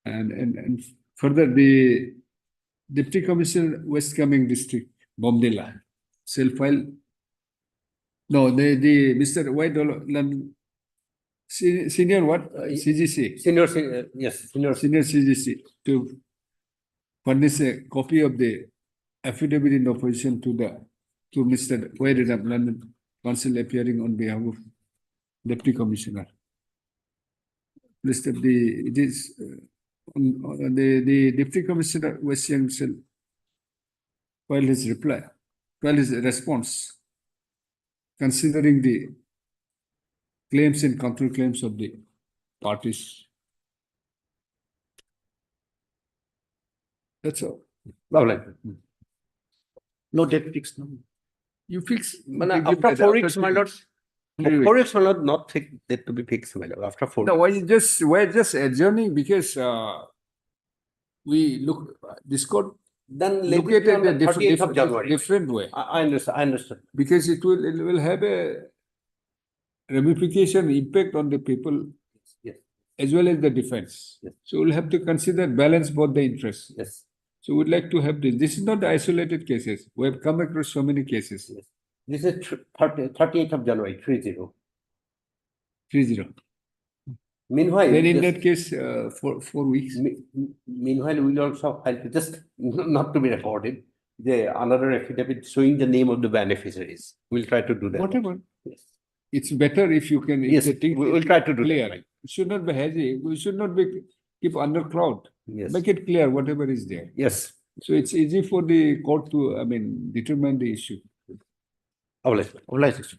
Speaker 2: And further, the Deputy Commissioner West Caming District, Bomdila, shall file. No, the Mr. White London senior what? CGC. Senior CGC to furnish a copy of the affidavit in opposition to Mr. White London Counsel appearing on behalf of Deputy Commissioner. List of the Deputy Commissioner West Young shall file his response, considering the claims and counterclaims of the parties. That's all.
Speaker 7: Lovely.
Speaker 21: No date fixed. No.
Speaker 2: You fix.
Speaker 7: After 4 weeks, my lords. 4 weeks, my lord, not that to be fixed, my lord. After 4
Speaker 2: No,
Speaker 7: weeks.
Speaker 2: we're just adjourning because we look, this court
Speaker 7: Then
Speaker 2: look
Speaker 7: let
Speaker 2: at
Speaker 7: it be
Speaker 2: it
Speaker 7: on the 30th of January.
Speaker 2: different way.
Speaker 7: I understand.
Speaker 2: Because it will have a ramification impact on the people,
Speaker 7: Yes.
Speaker 2: as well as the defense.
Speaker 7: Yes.
Speaker 2: So we'll have to consider balance both the interests.
Speaker 7: Yes.
Speaker 2: So we'd like to have this. This is not the isolated cases. We have come across so many cases.
Speaker 7: Yes. This is 30th of January, 30.
Speaker 2: 30.
Speaker 7: Meanwhile,
Speaker 2: Then in
Speaker 7: just-
Speaker 2: that case, for 4 weeks.
Speaker 7: Meanwhile, we'll also file, just not to be recorded, another affidavit showing the name of the beneficiaries. We'll try to do that.
Speaker 2: Whatever.
Speaker 7: Yes.
Speaker 2: It's better if you can.
Speaker 7: Yes,
Speaker 2: if the thing
Speaker 7: we
Speaker 2: is
Speaker 7: will try to do
Speaker 2: clear.
Speaker 7: that.
Speaker 2: It should not be hazy. We should not be keep under cloud.
Speaker 7: Yes.
Speaker 2: Make it clear whatever is there.
Speaker 7: Yes.
Speaker 2: So it's easy for the court to, determine the issue.
Speaker 7: Obliged.